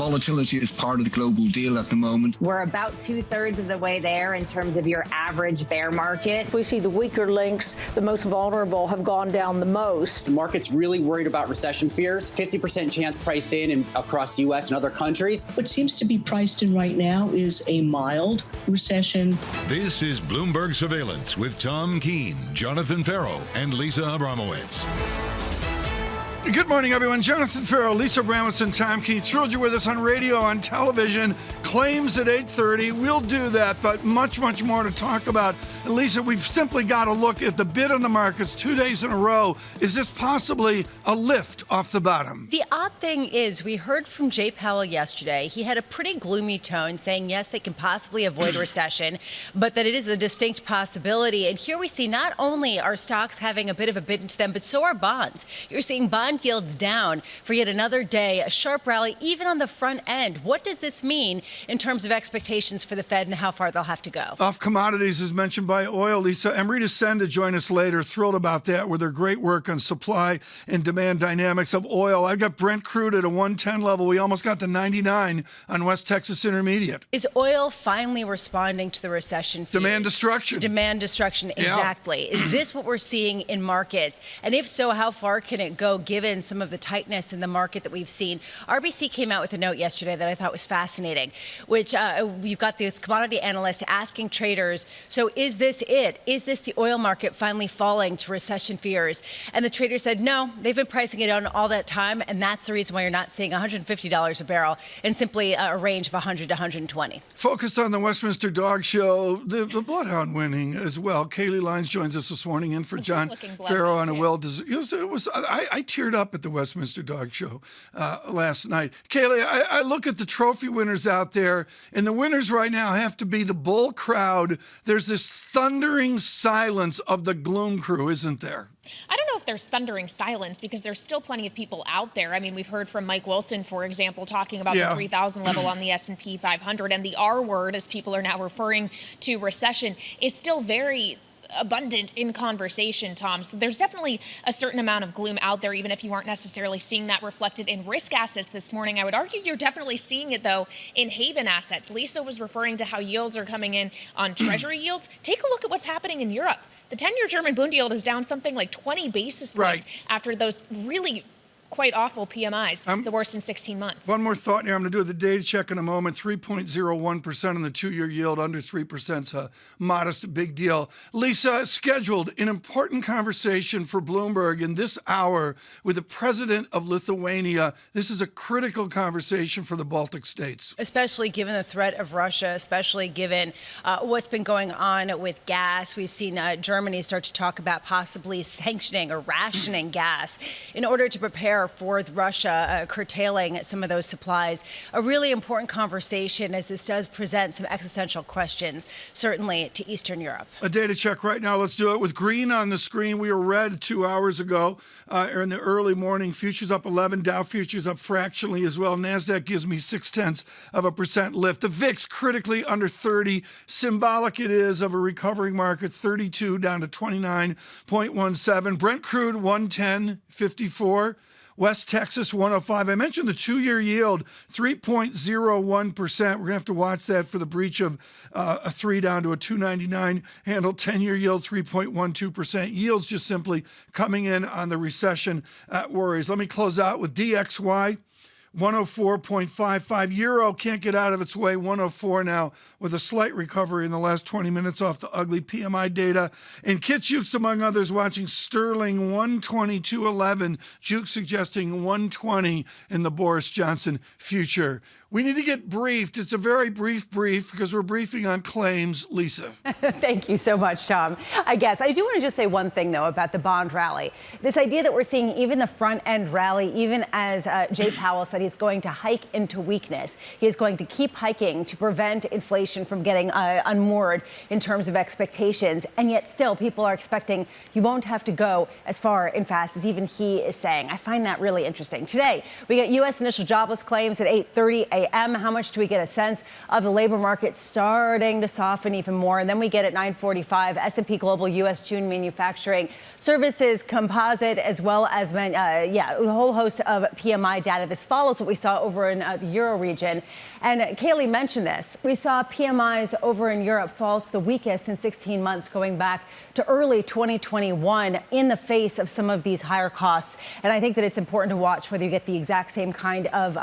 volatility is part of the global deal at the moment. We're about 2/3 of the way there in terms of your average bear market. We see the weaker links, the most vulnerable, have gone down the most. The market's really worried about recession fears. 50% chance priced in across the U.S. and other countries. What seems to be priced in right now is a mild recession. This is Bloomberg Surveillance with Tom Keene, Jonathan Ferro, and Lisa Abramowicz. Good morning, everyone. Jonathan Ferro, Lisa Abramowicz, and Tom Keene. Thrilled you're with us on radio, on television. Claims at 8:30. We'll do that, but much, much more to talk about. And Lisa, we've simply got to look at the bid on the markets 2 days in a row. Is this possibly a lift off the bottom? The odd thing is, we heard from Jay Powell yesterday. He had a pretty gloomy tone, saying, yes, they can possibly avoid recession, but that it is a distinct possibility. And here we see not only are stocks having a bit of a bid into them, but so are bonds. You're seeing bond yields down for yet another day, a sharp rally, even on the front end. What does this mean in terms of expectations for the Fed and how far they'll have to go? Off commodities, as mentioned by oil, Lisa. Amrita Sen to join us later. Thrilled about that with their great work on supply and demand dynamics of oil. I've got Brent crude at a 110 level. We almost got to 99 on West Texas Intermediate. Is oil finally responding to the recession fears? Demand destruction. Demand destruction, exactly. Yeah. Is this what we're seeing in markets? And if so, how far can it go given some of the tightness in the market that we've seen? RBC came out with a note yesterday that I thought was fascinating, which you've got these commodity analysts asking traders, so is this it? Is this the oil market finally falling to recession fears? And the traders said, no, they've been pricing it on all that time, and that's the reason why you're not seeing $150 a barrel and simply a range of 100 to 120. Focused on the Westminster Dog Show, the Bloodhound winning as well. Kaylee Lyons joins us this morning in for John Ferro on a well-deserved. I teared up at the Westminster Dog Show last night. Kaylee, I look at the trophy winners out there, and the winners right now have to be the bull crowd. There's this thundering silence of the gloom crew, isn't there? I don't know if there's thundering silence because there's still plenty of people out there. I mean, we've heard from Mike Wilson, for example, talking about the 3,000 level on the S&P 500, and the R word, as people are now referring to recession, is still very abundant in conversation, Tom. So there's definitely a certain amount of gloom out there, even if you aren't necessarily seeing that reflected in risk assets this morning. I would argue you're definitely seeing it, though, in haven assets. Lisa was referring to how yields are coming in on Treasury yields. Take a look at what's happening in Europe. The 10-year German Bund yield is down something like 20 basis points after those really quite awful PMIs, the worst in 16 months. One more thought here. I'm going to do the data check in a moment. 3.01% on the 2-year yield, under 3% is a modest big deal. Lisa, scheduled an important conversation for Bloomberg in this hour with the president of Lithuania. This is a critical conversation for the Baltic states. Especially given the threat of Russia, especially given what's been going on with gas. We've seen Germany start to talk about possibly sanctioning or rationing gas in order to prepare for Russia curtailing some of those supplies. A really important conversation, as this does present some existential questions, certainly to Eastern Europe. A data check right now. Let's do it with green on the screen. We were red 2 hours ago or in the early morning. Futures up 11, Dow futures up fractionally as well. NASDAQ gives me 0.6% lift. The VIX critically under 30. Symbolic it is of a recovering market, 32 down to 29.17. Brent crude 110.54. West Texas 105. I mentioned the 2-year yield, 3.01%. We're going to have to watch that for the breach of a 3 down to a 2.99 handle. 10-year yield 3.12%. Yields just simply coming in on the recession worries. Let me close out with DXY. 104.55. Euro can't get out of its way. 104 now with a slight recovery in the last 20 minutes off the ugly PMI data. And Kit Jukes, among others, watching sterling 122.11. Juke suggesting 120 in the Boris Johnson future. We need to get briefed. It's a very brief because we're briefing on claims. Lisa. Thank you so much, Tom. I guess I do want to just say one thing, though, about the bond rally. This idea that we're seeing even the front end rally, even as Jay Powell said he's going to hike into weakness. He is going to keep hiking to prevent inflation from getting unmoored in terms of expectations. And yet still people are expecting he won't have to go as far and fast as even he is saying. I find that really interesting. Today, we get U.S. initial jobless claims at 8:30 a.m. a.m. How much do we get a sense of the labor market starting to soften even more? And then we get at 9:45 S&P Global U.S. June manufacturing services composite, as well as a whole host of PMI data. This follows what we saw over in the Euro region. And Kaylee mentioned this. We saw PMIs over in Europe fall to the weakest in 16 months, going back to early 2021 in the face of some of these higher costs. And I think that it's important to watch whether you get the exact same kind of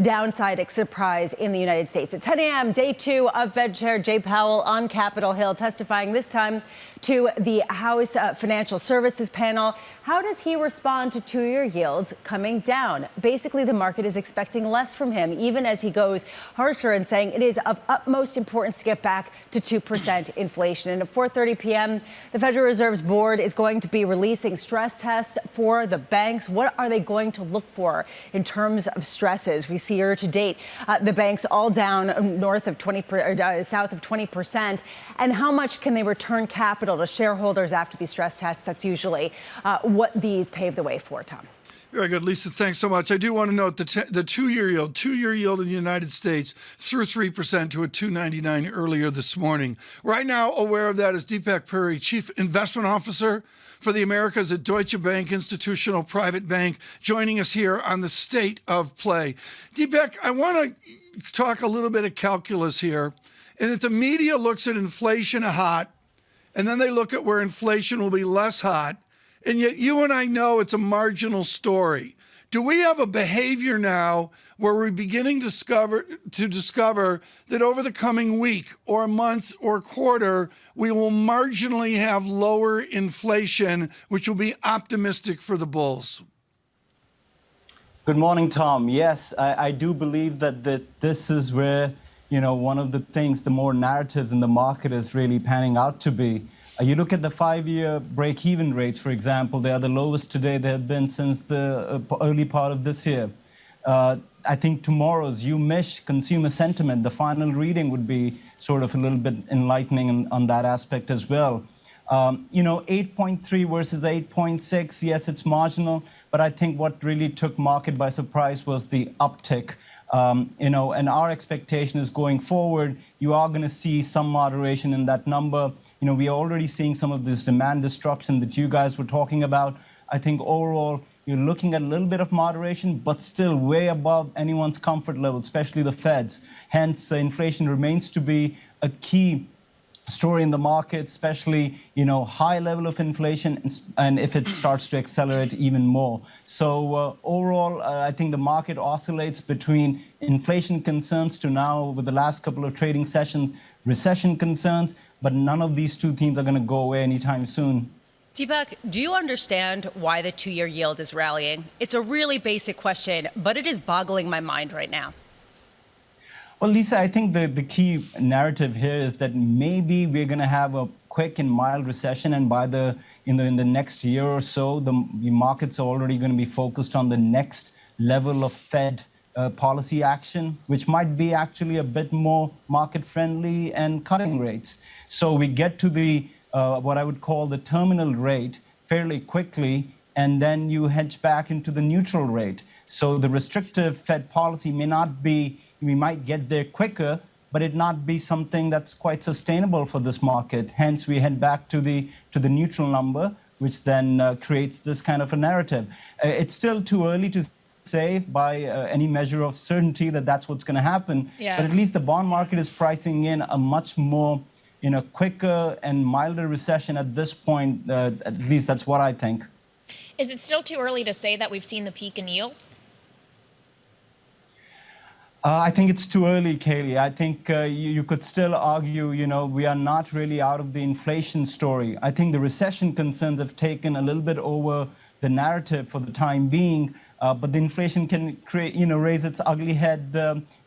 downside surprise in the United States. At 10 a.m., day 2 of Fed Chair Jay Powell on Capitol Hill, testifying this time to the House Financial Services panel. How does he respond to two-year yields coming down? Basically, the market is expecting less from him, even as he goes harsher and saying it is of utmost importance to get back to 2% inflation. And at 4:30 p.m., the Federal Reserve's board is going to be releasing stress tests for the banks. What are they going to look for in terms of stresses? We see year to date, the banks all down north of 20, south of 20%. And how much can they return capital to shareholders after these stress tests? That's usually what these pave the way for, Tom. Very good, Lisa. Thanks so much. I do want to note the two-year yield in the United States through 3% to a 2.99 earlier this morning. Right now, aware of that is Deepak Puri, Chief Investment Officer for the Americas at Deutsche Bank Institutional Private Bank, joining us here on the State of Play. Deepak, I want to talk a little bit of calculus here, and that the media looks at inflation hot, and then they look at where inflation will be less hot. And yet you and I know it's a marginal story. Do we have a behavior now where we're beginning to discover that over the coming week or month or quarter, we will marginally have lower inflation, which will be optimistic for the bulls? Good morning, Tom. Yes, I do believe that this is where, one of the things, the more narratives in the market is really panning out to be. You look at the 5-year break-even rates, for example, they are the lowest today they have been since the early part of this year. I think tomorrow's UMich consumer sentiment, the final reading would be sort of a little bit enlightening on that aspect as well. 8.3 versus 8.6, yes, it's marginal, but I think what really took market by surprise was the uptick. And our expectation is going forward, you are going to see some moderation in that number. We are already seeing some of this demand destruction that you guys were talking about. I think overall, you're looking at a little bit of moderation, but still way above anyone's comfort level, especially the Fed's. Hence, inflation remains to be a key story in the market, especially, high level of inflation, and if it starts to accelerate even more. So overall, I think the market oscillates between inflation concerns to now, over the last couple of trading sessions, recession concerns, but none of these two themes are going to go away anytime soon. Deepak, do you understand why the two-year yield is rallying? It's a really basic question, but it is boggling my mind right now. Well, Lisa, I think the key narrative here is that maybe we're going to have a quick and mild recession, and by in the next year or so, the markets are already going to be focused on the next level of Fed policy action, which might be actually a bit more market-friendly and cutting rates. So we get to the what I would call the terminal rate fairly quickly, and then you hedge back into the neutral rate. So the restrictive Fed policy may not be, we might get there quicker, but it not be something that's quite sustainable for this market. Hence, we head back to the neutral number, which then creates this kind of a narrative. It's still too early to say by any measure of certainty that that's what's going to happen. Yeah. But at least the bond market is pricing in a much more, quicker and milder recession at this point. At least that's what I think. Is it still too early to say that we've seen the peak in yields? I think it's too early, Kaylee. I think you could still argue, we are not really out of the inflation story. I think the recession concerns have taken a little bit over the narrative for the time being, but the inflation can create, raise its ugly head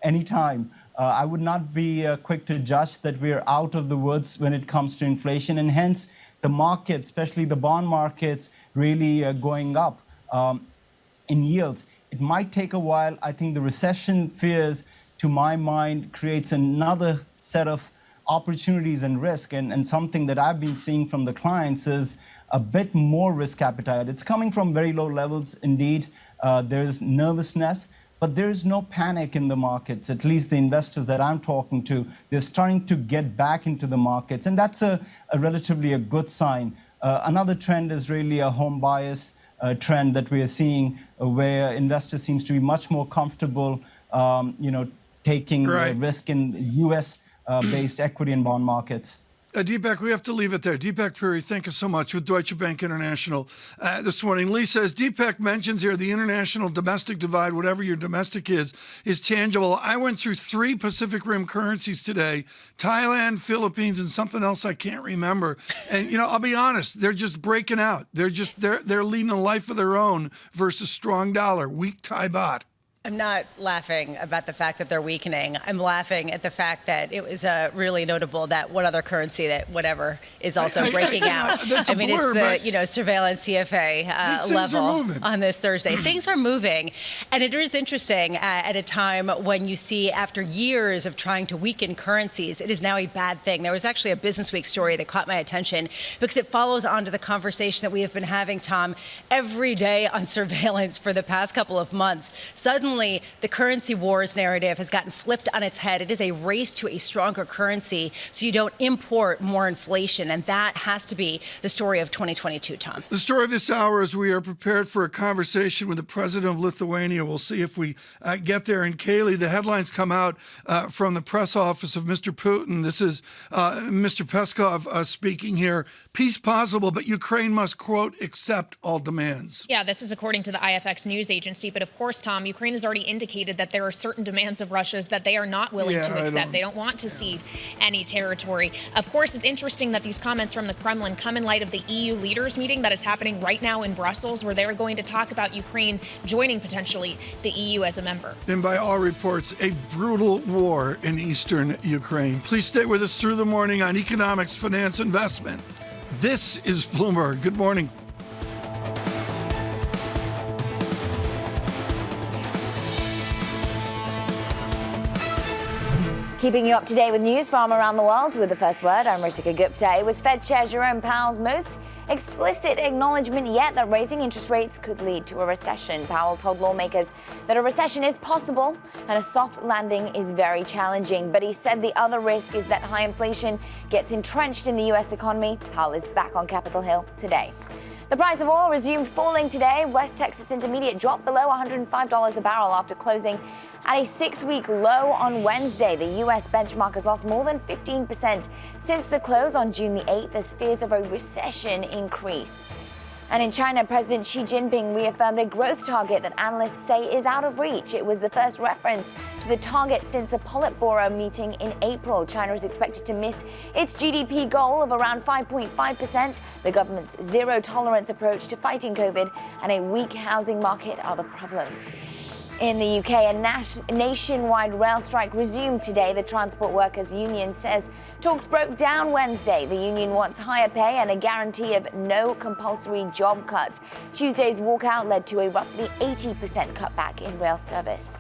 anytime. I would not be quick to judge that we're out of the woods when it comes to inflation, and hence the market, especially the bond markets, really going up in yields. It might take a while. I think the recession fears, to my mind, creates another set of opportunities and risk. And something that I've been seeing from the clients is a bit more risk appetite. It's coming from very low levels indeed. There's nervousness, but there is no panic in the markets, at least the investors that I'm talking to. They're starting to get back into the markets, and that's a relatively a good sign. Another trend is really a home bias trend that we are seeing, where investors seems to be much more comfortable, taking risk in U.S.-based equity and bond markets. Deepak, we have to leave it there. Deepak Puri, thank you so much, with Deutsche Bank International this morning. Lisa, as Deepak mentions here, the international-domestic divide, whatever your domestic is tangible. I went through 3 Pacific Rim currencies today, Thailand, Philippines, and something else I can't remember. And, I'll be honest, they're just breaking out. They're leading a life of their own versus strong dollar, weak Thai baht. I'm not laughing about the fact that they're weakening. I'm laughing at the fact that it was really notable that one other currency that whatever is also breaking out. It's the surveillance CFA level on this Thursday. Things are moving, and it is interesting at a time when you see, after years of trying to weaken currencies, it is now a bad thing. There was actually a Business Week story that caught my attention because it follows on to the conversation that we have been having, Tom, every day on surveillance for the past couple of months. Suddenly, the currency wars narrative has gotten flipped on its head. It is a race to a stronger currency so you don't import more inflation. And that has to be the story of 2022, Tom. The story of this hour is we are prepared for a conversation with the president of Lithuania. We'll see if we get there. And Kaylee, the headlines come out from the press office of Mr. Putin. This is Mr. Peskov speaking here. Peace possible, but Ukraine must, quote, accept all demands. Yeah, this is according to the IFX news agency. But of course, Tom, Ukraine has already indicated that there are certain demands of Russia's that they are not willing to accept. They don't want to cede any territory. Of course, it's interesting that these comments from the Kremlin come in light of the EU leaders meeting that is happening right now in Brussels, where they're going to talk about Ukraine joining potentially the EU as a member. And by all reports, a brutal war in eastern Ukraine. Please stay with us through the morning on economics, finance, investment. This is Bloomberg. Good morning. Keeping you up to date with news from around the world with the first word, I'm Ritika Gupta. It was Fed Chair Jerome Powell's most explicit acknowledgement yet that raising interest rates could lead to a recession. Powell told lawmakers that a recession is possible and a soft landing is very challenging. But he said the other risk is that high inflation gets entrenched in the U.S. economy. Powell is back on Capitol Hill today. The price of oil resumed falling today. West Texas Intermediate dropped below $105 a barrel after closing at a 6-week low on Wednesday. The U.S. benchmark has lost more than 15% since the close on June the 8th as fears of a recession increase. And in China, President Xi Jinping reaffirmed a growth target that analysts say is out of reach. It was the first reference to the target since a Politburo meeting in April. China is expected to miss its GDP goal of around 5.5%. The government's zero-tolerance approach to fighting COVID and a weak housing market are the problems. In the UK, a nationwide rail strike resumed today. The Transport Workers Union says talks broke down Wednesday. The union wants higher pay and a guarantee of no compulsory job cuts. Tuesday's walkout led to a roughly 80% cutback in rail service.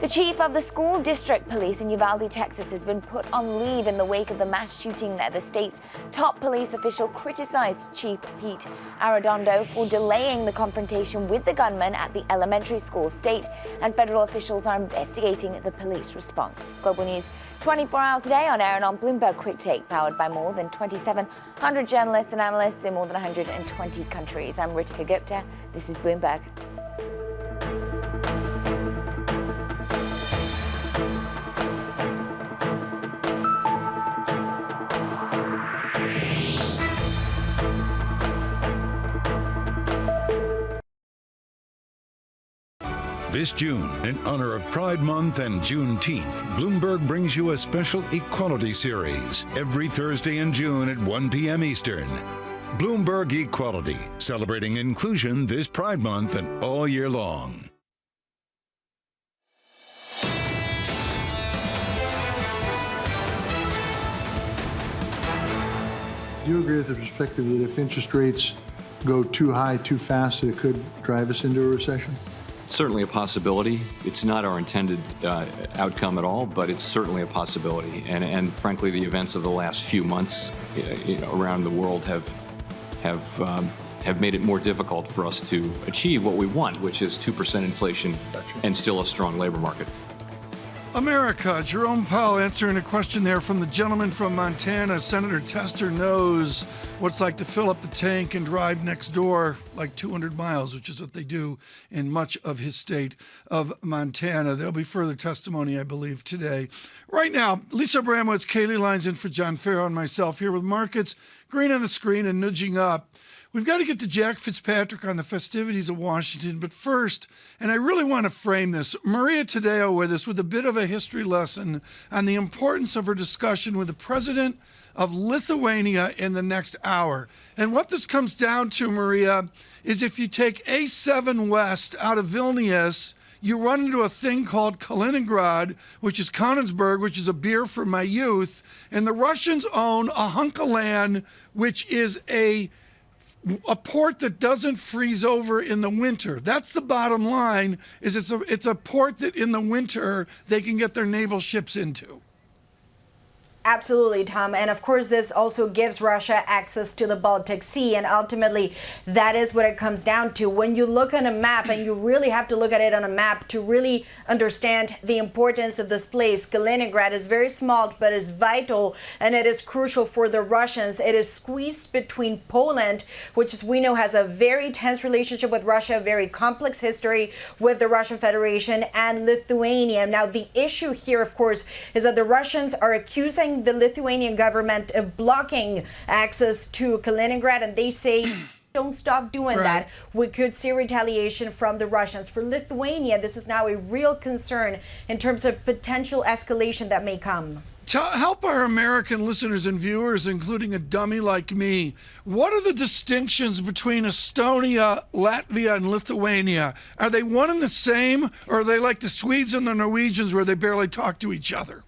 The chief of the school district police in Uvalde, Texas, has been put on leave in the wake of the mass shooting there. The state's top police official criticized Chief Pete Arredondo for delaying the confrontation with the gunman at the elementary school. State and federal officials are investigating the police response. Global News 24 hours a day on air and on Bloomberg Quick Take, powered by more than 2,700 journalists and analysts in more than 120 countries. I'm Ritika Gupta. This is Bloomberg. This June, in honor of Pride Month and Juneteenth, Bloomberg brings you a special equality series every Thursday in June at 1 p.m. Eastern. Bloomberg Equality, celebrating inclusion this Pride Month and all year long. Do you agree with the perspective that if interest rates go too high, too fast, it could drive us into a recession? Certainly a possibility. It's not our intended outcome at all, but it's certainly a possibility. And frankly, the events of the last few months around the world have have made it more difficult for us to achieve what we want, which is 2% inflation and still a strong labor market. America, Jerome Powell answering a question there from the gentleman from Montana. Senator Tester knows what it's like to fill up the tank and drive next door like 200 miles, which is what they do in much of his state of Montana. There'll be further testimony, I believe, today. Right now, Lisa Abramowicz, Kaylee lines in for John Ferro and myself here with markets green on the screen and nudging up. We've got to get to Jack Fitzpatrick on the festivities of Washington, but first, and I really want to frame this, Maria Tadeo with us with a bit of a history lesson on the importance of her discussion with the president of Lithuania in the next hour. And what this comes down to, Maria, is if you take A7 West out of Vilnius, you run into a thing called Kaliningrad, which is Konigsberg, which is a beer from my youth, and the Russians own a hunk of land, which is a port that doesn't freeze over in the winter. That's the bottom line, is it's a port that in the winter they can get their naval ships into. Absolutely, Tom. And of course, this also gives Russia access to the Baltic Sea. And ultimately, that is what it comes down to. When you look on a map, and you really have to look at it on a map to really understand the importance of this place, Kaliningrad is very small, but is vital, and it is crucial for the Russians. It is squeezed between Poland, which as we know has a very tense relationship with Russia, a very complex history with the Russian Federation, and Lithuania. Now, the issue here, of course, is that the Russians are accusing the Lithuanian government of blocking access to Kaliningrad, and they say don't stop doing that. We could see retaliation from the Russians. For Lithuania, this is now a real concern in terms of potential escalation that may come. Help our American listeners and viewers, including a dummy like me. What are the distinctions between Estonia, Latvia, and Lithuania? Are they one and the same, or are they like the Swedes and the Norwegians where they barely talk to each other?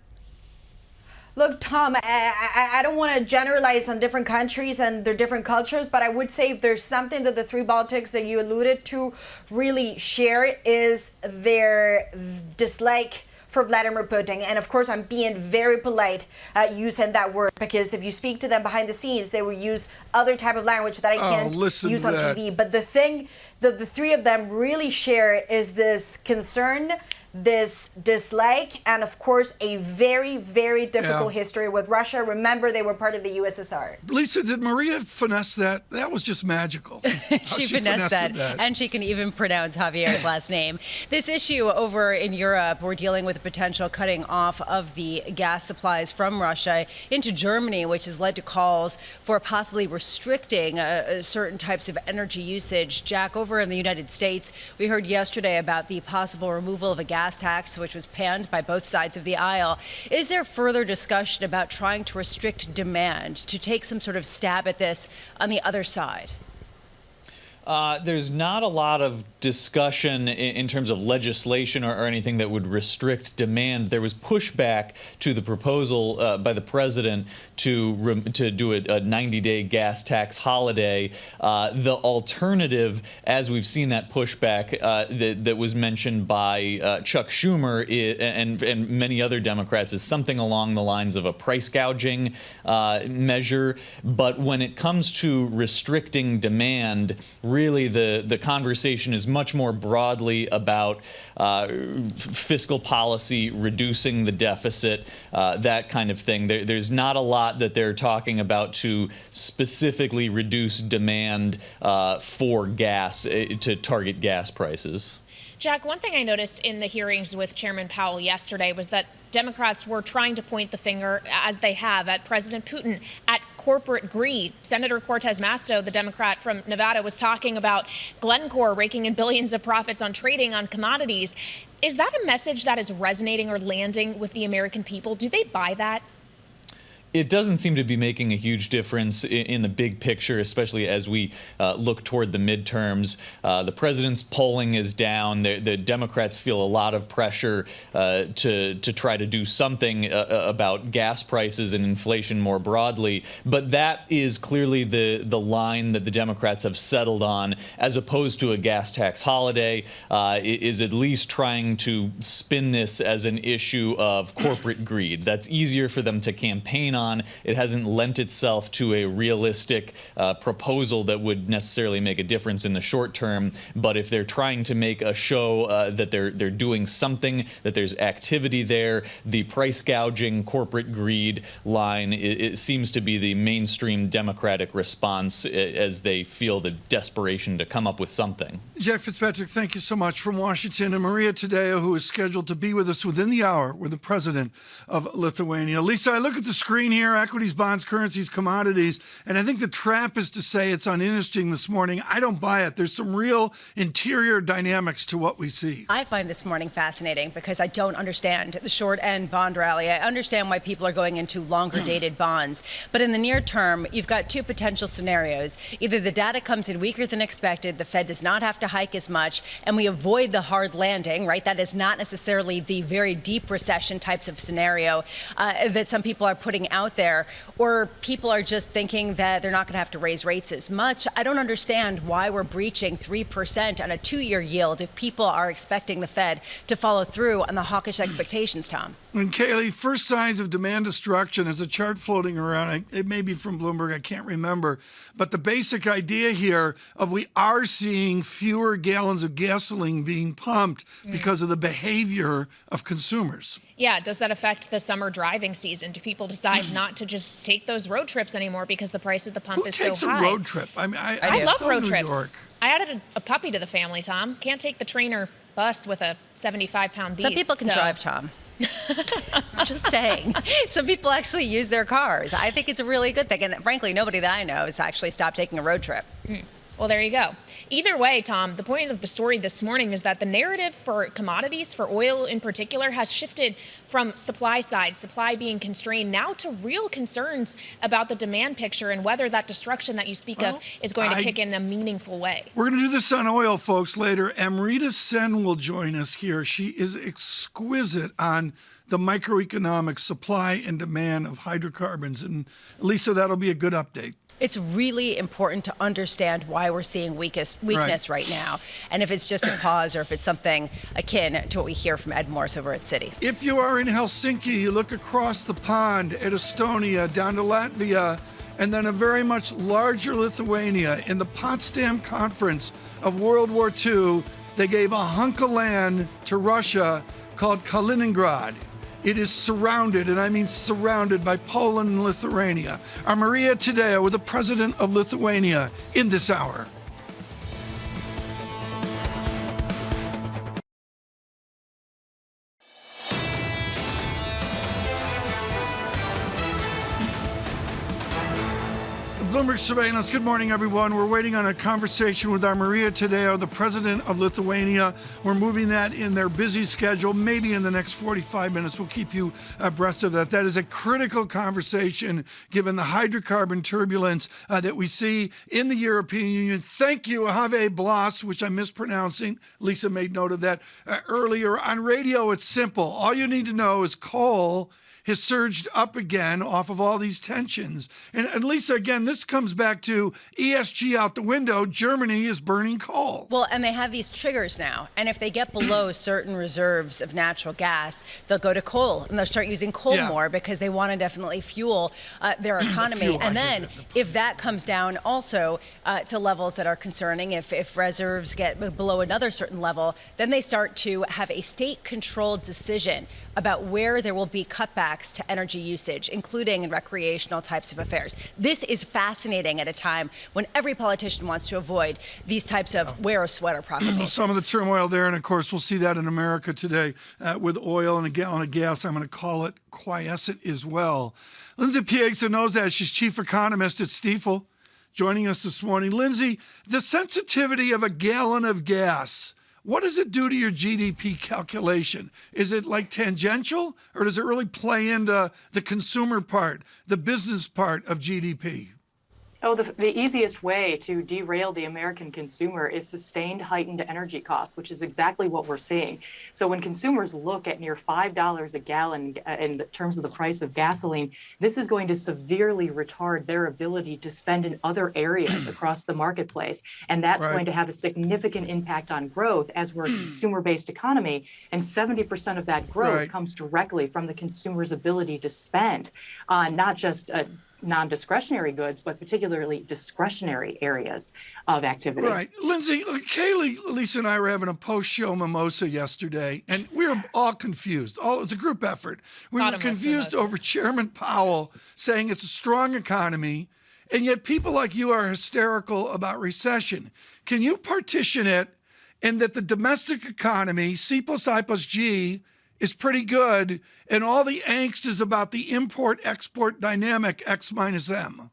Look, Tom, I don't want to generalize on different countries and their different cultures, but I would say if there's something that the three Baltics that you alluded to really share is their dislike for Vladimir Putin. And of course, I'm being very polite using that word, because if you speak to them behind the scenes, they will use other type of language that I can't use on TV. But the thing that the three of them really share is this concern, this dislike, and of course a very, very difficult history with Russia. Remember, they were part of the USSR. Lisa, did Maria finesse that? That was just magical. She finessed that, and she can even pronounce Javier's last name. This issue over in Europe, we're dealing with a potential cutting off of the gas supplies from Russia into Germany, which has led to calls for possibly restricting certain types of energy usage. Jack, over in the United States, we heard yesterday about the possible removal of a gas tax, which was panned by both sides of the aisle. Is there further discussion about trying to restrict demand, to take some sort of stab at this on the other side? There's not a lot of discussion in terms of legislation or anything that would restrict demand. There was pushback to the proposal by the president to do a 90-day gas tax holiday. The alternative, as we've seen that pushback that was mentioned by Chuck Schumer and many other Democrats, is something along the lines of a price gouging measure. But when it comes to restricting demand, really the conversation is much more broadly about fiscal policy, reducing the deficit, that kind of thing. There's not a lot that they're talking about to specifically reduce demand for gas, to target gas prices. Jack, one thing I noticed in the hearings with Chairman Powell yesterday was that Democrats were trying to point the finger, as they have, at President Putin, at corporate greed. Senator Cortez Masto, the Democrat from Nevada, was talking about Glencore raking in billions of profits on trading on commodities. Is that a message that is resonating or landing with the American people? Do they buy that? It doesn't seem to be making a huge difference in the big picture, especially as we look toward the midterms. The president's polling is down. The Democrats feel a lot of pressure to try to do something about gas prices and inflation more broadly. But that is clearly the line that the Democrats have settled on, as opposed to a gas tax holiday, is at least trying to spin this as an issue of corporate greed. That's easier for them to campaign on. It hasn't lent itself to a realistic proposal that would necessarily make a difference in the short term. But if they're trying to make a show that they're doing something, that there's activity there, the price gouging, corporate greed line, it seems to be the mainstream Democratic response as they feel the desperation to come up with something. Jeff Fitzpatrick, thank you so much from Washington. And Maria Tadeo, who is scheduled to be with us within the hour, with the president of Lithuania. Lisa, I look at the screen here, equities, bonds, currencies, commodities, and I think the trap is to say it's uninteresting this morning. I don't buy it. There's some real interior dynamics to what we see. I find this morning fascinating because I don't understand the short end bond rally. I understand why people are going into longer dated bonds. But in the near term, you've got two potential scenarios. Either the data comes in weaker than expected, the Fed does not have to hike as much, and we avoid the hard landing, right? That is not necessarily the very deep recession types of scenario that some people are putting out there. Or people are just thinking that they're not going to have to raise rates as much. I don't understand why we're breaching 3% on a 2-year yield if people are expecting the Fed to follow through on the hawkish expectations, Tom. And Kaylee, first signs of demand destruction. There's a chart floating around. It may be from Bloomberg. I can't remember. But the basic idea here of we are seeing fewer gallons of gasoline being pumped because of the behavior of consumers. Yeah, does that affect the summer driving season? Do people decide not to just take those road trips anymore because the price at the pump is so high? Who takes a road trip? I mean, I love road trips. York. I added a puppy to the family, Tom. Can't take the trainer bus with a 75-pound beast. Some people can drive, Tom. I'm just saying. Some people actually use their cars. I think it's a really good thing. And frankly, nobody that I know has actually stopped taking a road trip. Well, there you go. Either way, Tom, the point of the story this morning is that the narrative for commodities, for oil in particular, has shifted from supply side, supply being constrained, now to real concerns about the demand picture and whether that destruction that you speak of is going to kick in a meaningful way. We're going to do this on oil, folks, later. Amrita Sen will join us here. She is exquisite on the microeconomic supply and demand of hydrocarbons. And Lisa, that'll be a good update. It's really important to understand why we're seeing weakness right now, and if it's just a pause or if it's something akin to what we hear from Ed Morse over at Citi. If you are in Helsinki, you look across the pond at Estonia, down to Latvia, and then a very much larger Lithuania. In the Potsdam Conference of World War II, they gave a hunk of land to Russia called Kaliningrad. It is surrounded, and I mean surrounded, by Poland and Lithuania. Our Maria Tadeo with the president of Lithuania in this hour. Bloomberg Surveillance. Good morning, everyone. We're waiting on a conversation with our Maria Tadeo, the president of Lithuania. We're moving that in their busy schedule. Maybe in the next 45 minutes, we'll keep you abreast of that. That is a critical conversation given the hydrocarbon turbulence that we see in the European Union. Thank you, Have Blas, which I'm mispronouncing. Lisa made note of that earlier. On radio, it's simple. All you need to know is coal has surged up again off of all these tensions. And Lisa, again, this comes back to ESG out the window. Germany is burning coal. Well, and they have these triggers now. And if they get below certain reserves of natural gas, they'll go to coal and they'll start using coal more because they want to definitely fuel their economy. And then if that comes down also to levels that are concerning, if reserves get below another certain level, then they start to have a state-controlled decision about where there will be cutbacks to energy usage, including in recreational types of affairs. This is fascinating at a time when every politician wants to avoid these types of wear a sweater proclamations. Some of the turmoil there, and of course, we'll see that in America today with oil and a gallon of gas. I'm going to call it quiescent as well. Lindsay Piegza knows that. She's chief economist at Stifel, joining us this morning. Lindsay, the sensitivity of a gallon of gas, what does it do to your GDP calculation? Is it like tangential, or does it really play into the consumer part, the business part of GDP? Oh, the easiest way to derail the American consumer is sustained heightened energy costs, which is exactly what we're seeing. So when consumers look at near $5 a gallon in terms of the price of gasoline, this is going to severely retard their ability to spend in other areas across the marketplace. And that's going to have a significant impact on growth, as we're a consumer-based economy. And 70% of that growth comes directly from the consumer's ability to spend on not just non-discretionary goods, but particularly discretionary areas of activity. Right. Lindsay, Kaylee, Lisa, and I were having a post-show mimosa yesterday, and we were all confused. It's a group effort. We were confused over Chairman Powell saying it's a strong economy, and yet people like you are hysterical about recession. Can you partition it in that the domestic economy, C plus I plus G, is pretty good, and all the angst is about the import-export dynamic, X minus M?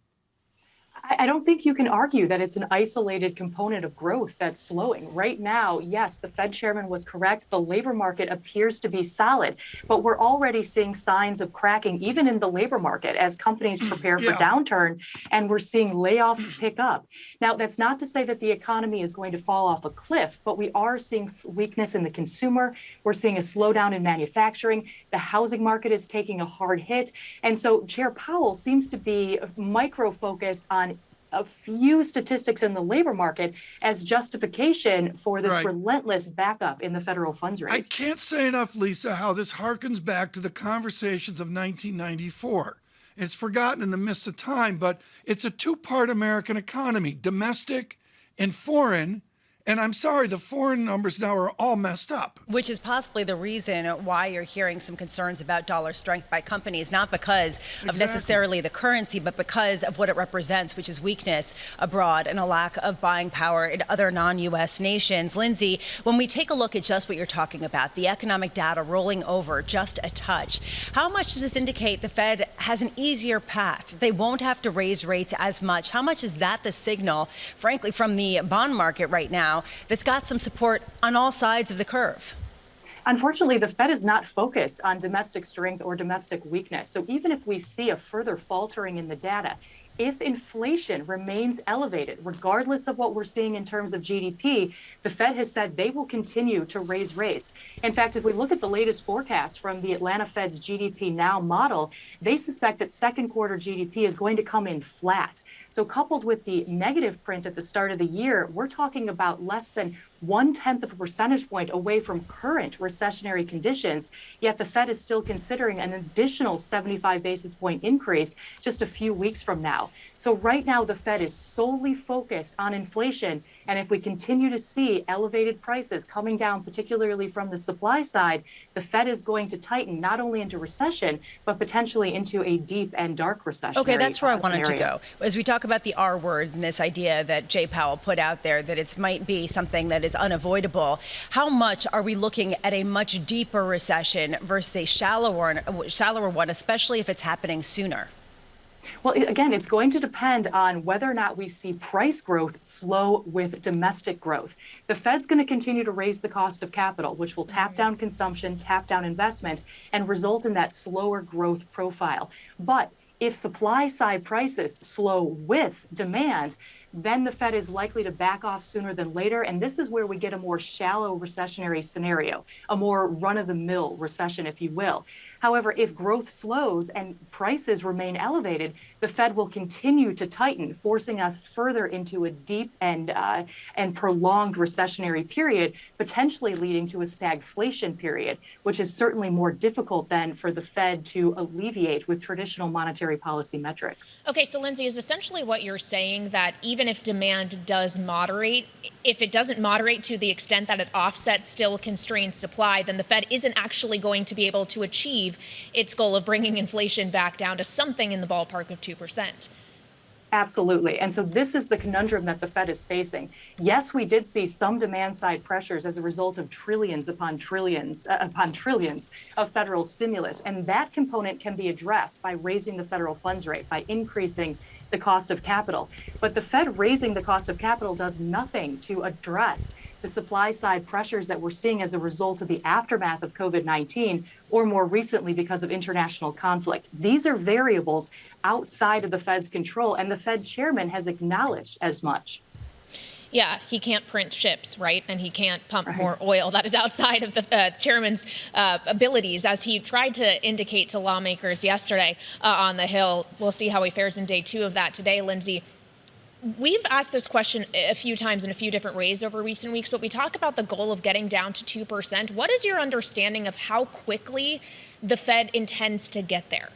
I don't think you can argue that it's an isolated component of growth that's slowing. Right now, yes, the Fed chairman was correct. The labor market appears to be solid, but we're already seeing signs of cracking, even in the labor market, as companies prepare for downturn, and we're seeing layoffs pick up. Now, that's not to say that the economy is going to fall off a cliff, but we are seeing weakness in the consumer. We're seeing a slowdown in manufacturing. The housing market is taking a hard hit. And so Chair Powell seems to be micro-focused on a few statistics in the labor market as justification for this relentless backup in the federal funds rate. I can't say enough, Lisa, how this harkens back to the conversations of 1994. It's forgotten in the mists of time, but it's a two-part American economy, domestic and foreign. And I'm sorry, the foreign numbers now are all messed up. Which is possibly the reason why you're hearing some concerns about dollar strength by companies, not because of necessarily the currency, but because of what it represents, which is weakness abroad and a lack of buying power in other non-U.S. nations. Lindsay, when we take a look at just what you're talking about, the economic data rolling over just a touch, how much does this indicate the Fed has an easier path? They won't have to raise rates as much. How much is that the signal, frankly, from the bond market right now, that's got some support on all sides of the curve? Unfortunately, the Fed is not focused on domestic strength or domestic weakness. So even if we see a further faltering in the data, if inflation remains elevated, regardless of what we're seeing in terms of GDP, the Fed has said they will continue to raise rates. In fact, if we look at the latest forecast from the Atlanta Fed's GDP Now model, they suspect that second quarter GDP is going to come in flat. So coupled with the negative print at the start of the year, we're talking about less than 0.1 of a percentage point away from current recessionary conditions, yet the Fed is still considering an additional 75 basis point increase just a few weeks from now. So right now, the Fed is solely focused on inflation. And if we continue to see elevated prices coming down, particularly from the supply side, the Fed is going to tighten not only into recession, but potentially into a deep and dark recession. Okay, that's where I wanted to go. As we talk about the R word and this idea that Jay Powell put out there, that it might be something that is unavoidable, how much are we looking at a much deeper recession versus a shallower one, especially if it's happening sooner? Well, again, it's going to depend on whether or not we see price growth slow with domestic growth. The Fed's going to continue to raise the cost of capital, which will tap down consumption, tap down investment, and result in that slower growth profile. But if supply side prices slow with demand, then the Fed is likely to back off sooner than later. And this is where we get a more shallow recessionary scenario, a more run-of-the-mill recession, if you will. However, if growth slows and prices remain elevated, the Fed will continue to tighten, forcing us further into a deep and prolonged recessionary period, potentially leading to a stagflation period, which is certainly more difficult than for the Fed to alleviate with traditional monetary policy metrics. Okay, so Lindsay, is essentially what you're saying that even if demand does moderate, if it doesn't moderate to the extent that it offsets still constrained supply, then the Fed isn't actually going to be able to achieve its goal of bringing inflation back down to something in the ballpark of 2%. Absolutely. And so this is the conundrum that the Fed is facing. Yes, we did see some demand side pressures as a result of trillions upon trillions of federal stimulus. And that component can be addressed by raising the federal funds rate, by increasing the cost of capital. But the Fed raising the cost of capital does nothing to address the supply side pressures that we're seeing as a result of the aftermath of COVID-19, or more recently because of international conflict. These are variables outside of the Fed's control, and the Fed chairman has acknowledged as much. Yeah, he can't print ships, right? And he can't pump more oil. That is outside of the chairman's abilities, as he tried to indicate to lawmakers yesterday on the Hill. We'll see how he fares in day 2 of that today, Lindsay. We've asked this question a few times in a few different ways over recent weeks, but we talk about the goal of getting down to 2%. What is your understanding of how quickly the Fed intends to get there?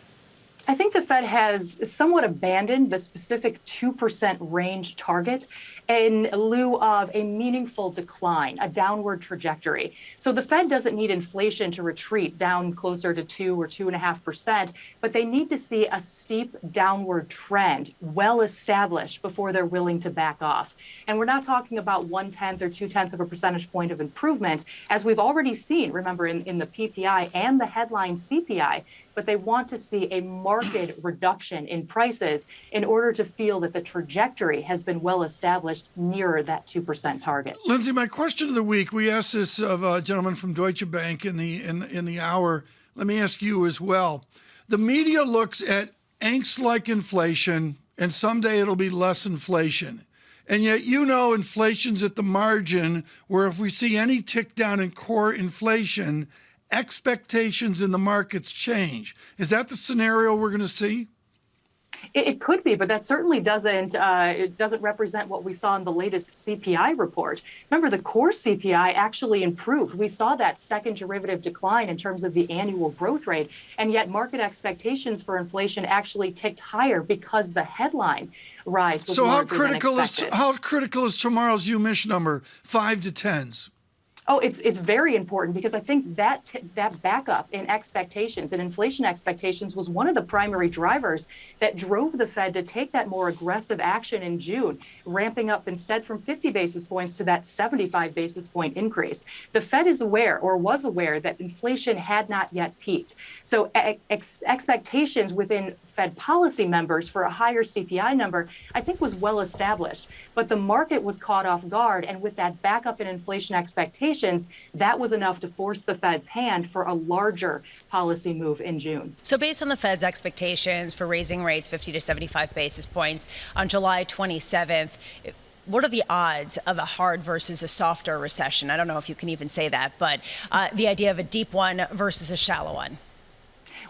I think the Fed has somewhat abandoned the specific 2% range target in lieu of a meaningful decline, a downward trajectory. So the Fed doesn't need inflation to retreat down closer to 2 or 2.5%, but they need to see a steep downward trend well established before they're willing to back off. And we're not talking about 1/10 or 2/10 of a percentage point of improvement, as we've already seen, remember, in the PPI and the headline CPI. But they want to see a marked reduction in prices in order to feel that the trajectory has been well established nearer that 2% target. Lindsay, my question of the week, we asked this of a gentleman from Deutsche Bank in the hour. Let me ask you as well. The media looks at angst-like inflation, and someday it'll be less inflation. And yet, inflation's at the margin, where if we see any tick down in core inflation, expectations in the markets change. Is that the scenario we're going to see? It could be, but that certainly doesn't represent what we saw in the latest CPI report. Remember, the core CPI actually improved. We saw that second derivative decline in terms of the annual growth rate, and yet market expectations for inflation actually ticked higher because the headline rise was larger than expected. How critical is tomorrow's UMISH number, 5 to 10s? Oh, it's very important, because I think that backup in expectations and inflation expectations was one of the primary drivers that drove the Fed to take that more aggressive action in June, ramping up instead from 50 basis points to that 75 basis point increase. The Fed is aware, or was aware, that inflation had not yet peaked. So expectations within Fed policy members for a higher CPI number, I think, was well established. But the market was caught off guard, and with that backup in inflation expectations, that was enough to force the Fed's hand for a larger policy move in June. So based on the Fed's expectations for raising rates 50 to 75 basis points on July 27th, what are the odds of a hard versus a softer recession? I don't know if you can even say that, but the idea of a deep one versus a shallow one.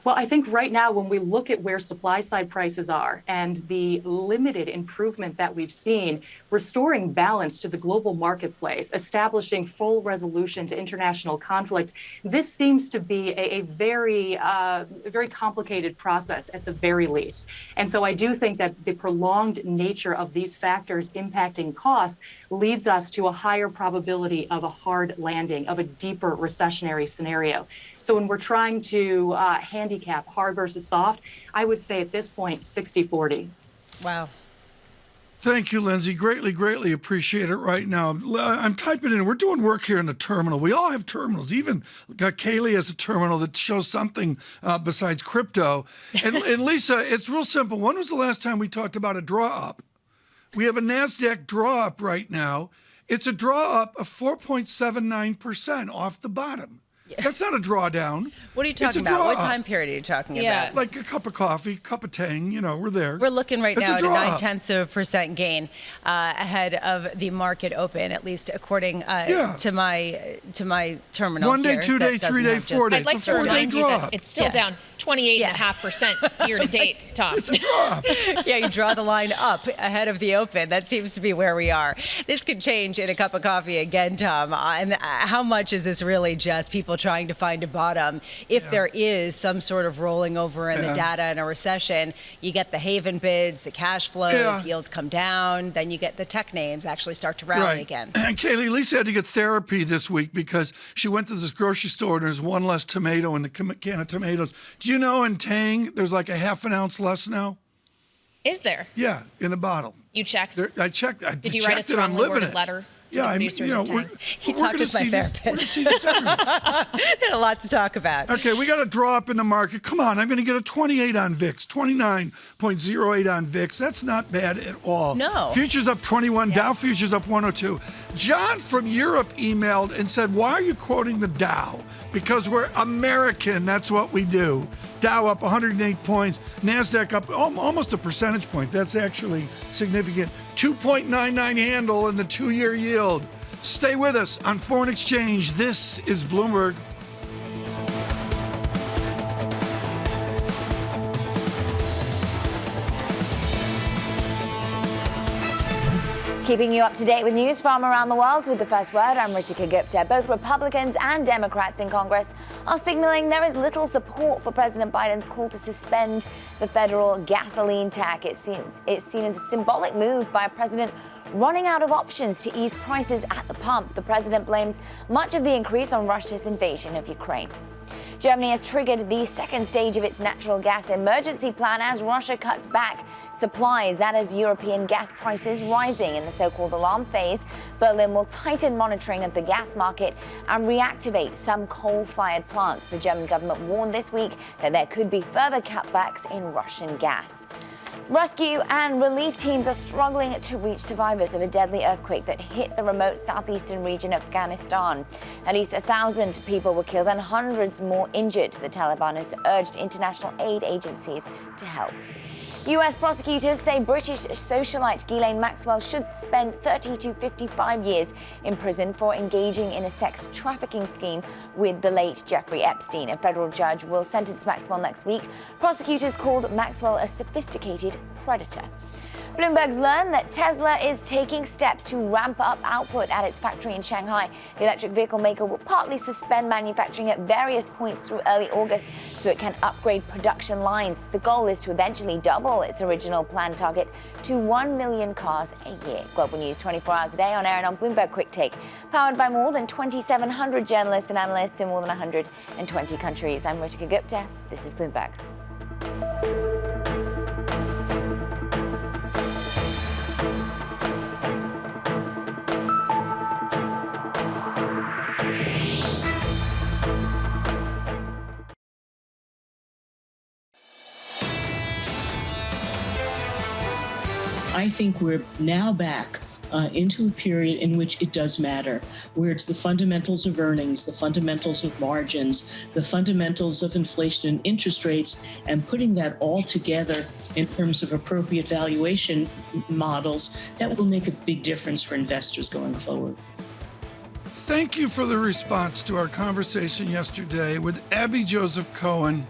Well, I think right now, when we look at where supply side prices are and the limited improvement that we've seen, restoring balance to the global marketplace, establishing full resolution to international conflict, this seems to be a very complicated process at the very least. And so I do think that the prolonged nature of these factors impacting costs leads us to a higher probability of a hard landing, of a deeper recessionary scenario. So when we're trying to handicap hard versus soft, I would say at this point, 60-40. Wow. Thank you, Lindsay. Greatly appreciate it right now. I'm typing in. We're doing work here in the terminal. We all have terminals. Even Kaylee has a terminal that shows something besides crypto. And Lisa, it's real simple. When was the last time we talked about a draw up? We have a NASDAQ draw up right now. It's a draw up of 4.79% off the bottom. That's not a drawdown. What are you talking about? What time period are you talking about? Like a cup of coffee, cup of Tang, we're there. We're looking right now at a 0.9% gain ahead of the market open, at least according to my terminal. 1 day, 2 day, 3 day, 4 day. I'd like to remind you that it's still down 28.5% year to date, Tom. It's a drop. You draw the line up ahead of the open. That seems to be where we are. This could change in a cup of coffee again, Tom. And how much is this really just people trying to find a bottom? If there is some sort of rolling over in the data in a recession, you get the haven bids, the cash flows, yields come down, then you get the tech names actually start to rally again. And Kaylee, Lisa had to get therapy this week because she went to this grocery store and there's one less tomato in the can of tomatoes. Do you know in Tang there's like a half an ounce less now? Is there? Yeah, in the bottle. You checked? I checked. Did you write a strongly worded letter? to the producers of time. He talked with my therapist. Had a lot to talk about. Okay, we got a draw up in the market. Come on, I'm going to get a 28 on VIX, 29.08 on VIX. That's not bad at all. No. Futures up 21, Dow futures up 102. John from Europe emailed and said, why are you quoting the Dow? Because we're American, that's what we do. Dow up 108 points, NASDAQ up almost a percentage point. That's actually significant. 2.99 handle in the 2-year yield. Stay with us on Foreign Exchange. This is Bloomberg. Keeping you up to date with news from around the world with the First Word, I'm Ritika Gupta. Both Republicans and Democrats in Congress are signaling there is little support for President Biden's call to suspend the federal gasoline tax. It's seen as a symbolic move by a president running out of options to ease prices at the pump. The president blames much of the increase on Russia's invasion of Ukraine. Germany has triggered the second stage of its natural gas emergency plan as Russia cuts back supplies. That is European gas prices rising in the so-called alarm phase. Berlin will tighten monitoring of the gas market and reactivate some coal-fired plants. The German government warned this week that there could be further cutbacks in Russian gas. Rescue and relief teams are struggling to reach survivors of a deadly earthquake that hit the remote southeastern region of Afghanistan. At least 1,000 people were killed and hundreds more injured. The Taliban has urged international aid agencies to help. U.S. prosecutors say British socialite Ghislaine Maxwell should spend 30 to 55 years in prison for engaging in a sex trafficking scheme with the late Jeffrey Epstein. A federal judge will sentence Maxwell next week. Prosecutors called Maxwell a sophisticated predator. Bloomberg's learned that Tesla is taking steps to ramp up output at its factory in Shanghai. The electric vehicle maker will partly suspend manufacturing at various points through early August so it can upgrade production lines. The goal is to eventually double its original planned target to 1 million cars a year. Global news 24 hours a day on air and on Bloomberg Quick Take, powered by more than 2,700 journalists and analysts in more than 120 countries. I'm Ritika Gupta. This is Bloomberg. I think we're now back into a period in which it does matter, where it's the fundamentals of earnings, the fundamentals of margins, the fundamentals of inflation and interest rates, and putting that all together in terms of appropriate valuation models that will make a big difference for investors going forward. Thank you for the response to our conversation yesterday with Abby Joseph Cohen.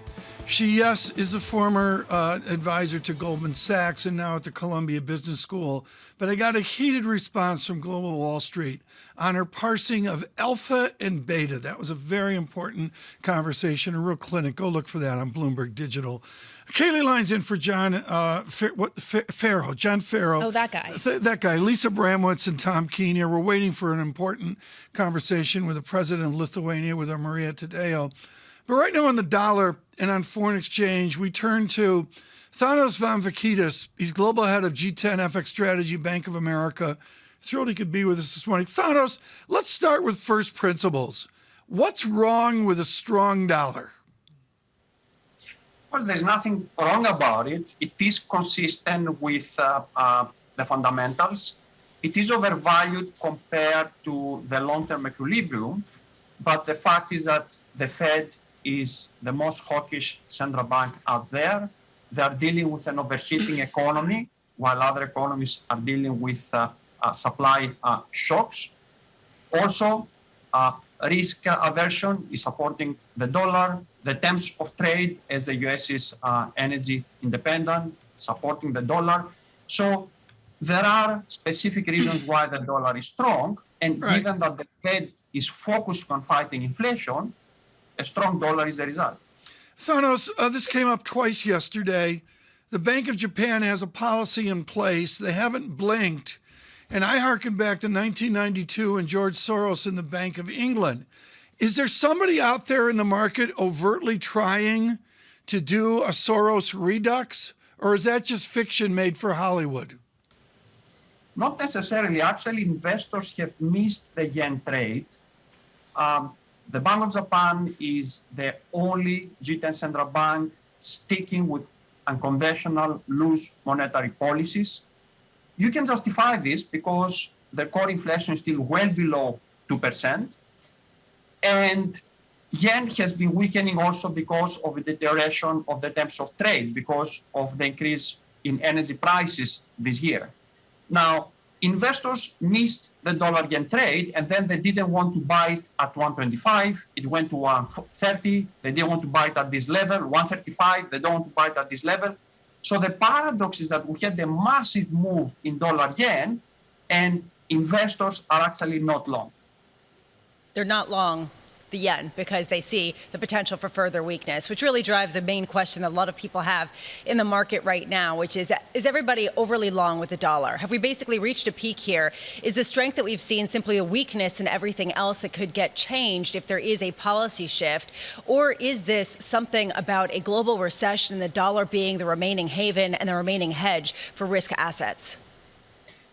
She, yes, is a former advisor to Goldman Sachs and now at the Columbia Business School. But I got a heated response from Global Wall Street on her parsing of alpha and beta. That was a very important conversation, a real clinic. Go look for that on Bloomberg Digital. Kaylee Line's in for John Ferro. John Ferro. Oh, that guy. That guy. Lisa Abramowicz and Tom Keene here. We're waiting for an important conversation with the president of Lithuania, with our Maria Tadeo. But right now on the dollar and on foreign exchange, we turn to Thanos Vanvakidis. He's global head of G10 FX Strategy, Bank of America. Thrilled he could be with us this morning. Thanos, let's start with first principles. What's wrong with a strong dollar? Well, there's nothing wrong about it. It is consistent with the fundamentals. It is overvalued compared to the long-term equilibrium, but the fact is that the Fed is the most hawkish central bank out there. They are dealing with an overheating economy, while other economies are dealing with supply shocks. Also, risk aversion is supporting the dollar. The terms of trade, as the U.S. is energy independent, supporting the dollar. So there are specific reasons why the dollar is strong. And given that the Fed is focused on fighting inflation, a strong dollar is the result. Thanos, this came up twice yesterday. The Bank of Japan has a policy in place. They haven't blinked. And I hearken back to 1992 and George Soros in the Bank of England. Is there somebody out there in the market overtly trying to do a Soros redux? Or is that just fiction made for Hollywood? Not necessarily. Actually, investors have missed the yen trade. The Bank of Japan is the only G10 central bank sticking with unconventional loose monetary policies. You can justify this because the core inflation is still well below 2%. And yen has been weakening also because of the deterioration of the terms of trade, because of the increase in energy prices this year. Now, investors missed the dollar-yen trade, and then they didn't want to buy it at 125. It went to 130. They didn't want to buy it at this level. 135. They don't want to buy it at this level. So the paradox is that we had a massive move in dollar-yen, and investors are actually not long. They're not long the yen because they see the potential for further weakness, which really drives a main question that a lot of people have in the market right now, which is everybody overly long with the dollar? Have we basically reached a peak here? Is the strength that we've seen simply a weakness in everything else that could get changed if there is a policy shift? Or is this something about a global recession and the dollar being the remaining haven and the remaining hedge for risk assets?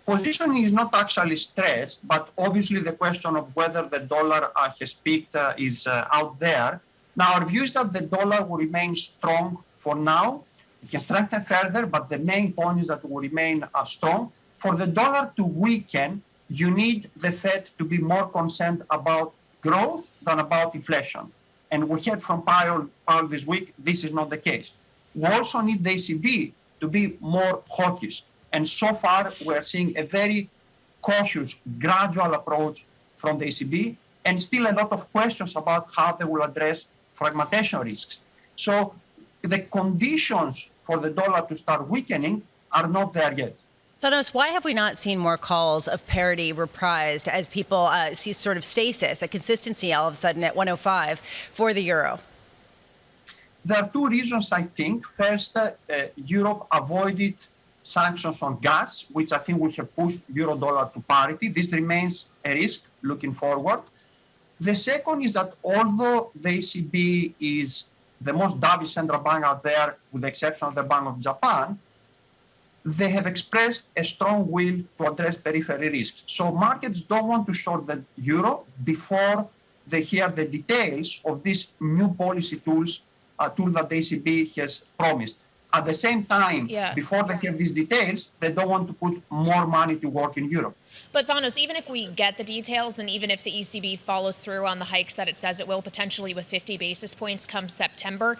Positioning is not actually stretched, but obviously the question of whether the dollar has peaked is out there. Now, our view is that the dollar will remain strong for now. It can strengthen further, but the main point is that it will remain strong. For the dollar to weaken, you need the Fed to be more concerned about growth than about inflation. And we heard from Powell this week, this is not the case. We also need the ECB to be more hawkish. And so far, we're seeing a very cautious, gradual approach from the ECB, and still a lot of questions about how they will address fragmentation risks. So the conditions for the dollar to start weakening are not there yet. Thanos, why have we not seen more calls of parity reprised as people see sort of stasis, a consistency all of a sudden at 105 for the euro? There are two reasons, I think. First, Europe avoided sanctions on gas, which I think would have pushed euro-dollar to parity. This remains a risk looking forward. The second is that although the ECB is the most dovish central bank out there, with the exception of the Bank of Japan, they have expressed a strong will to address periphery risks. So markets don't want to short the euro before they hear the details of these new policy tools that the ECB has promised. At the same time, before they have these details, they don't want to put more money to work in Europe. But Thanos, even if we get the details and even if the ECB follows through on the hikes that it says it will, potentially with 50 basis points come September,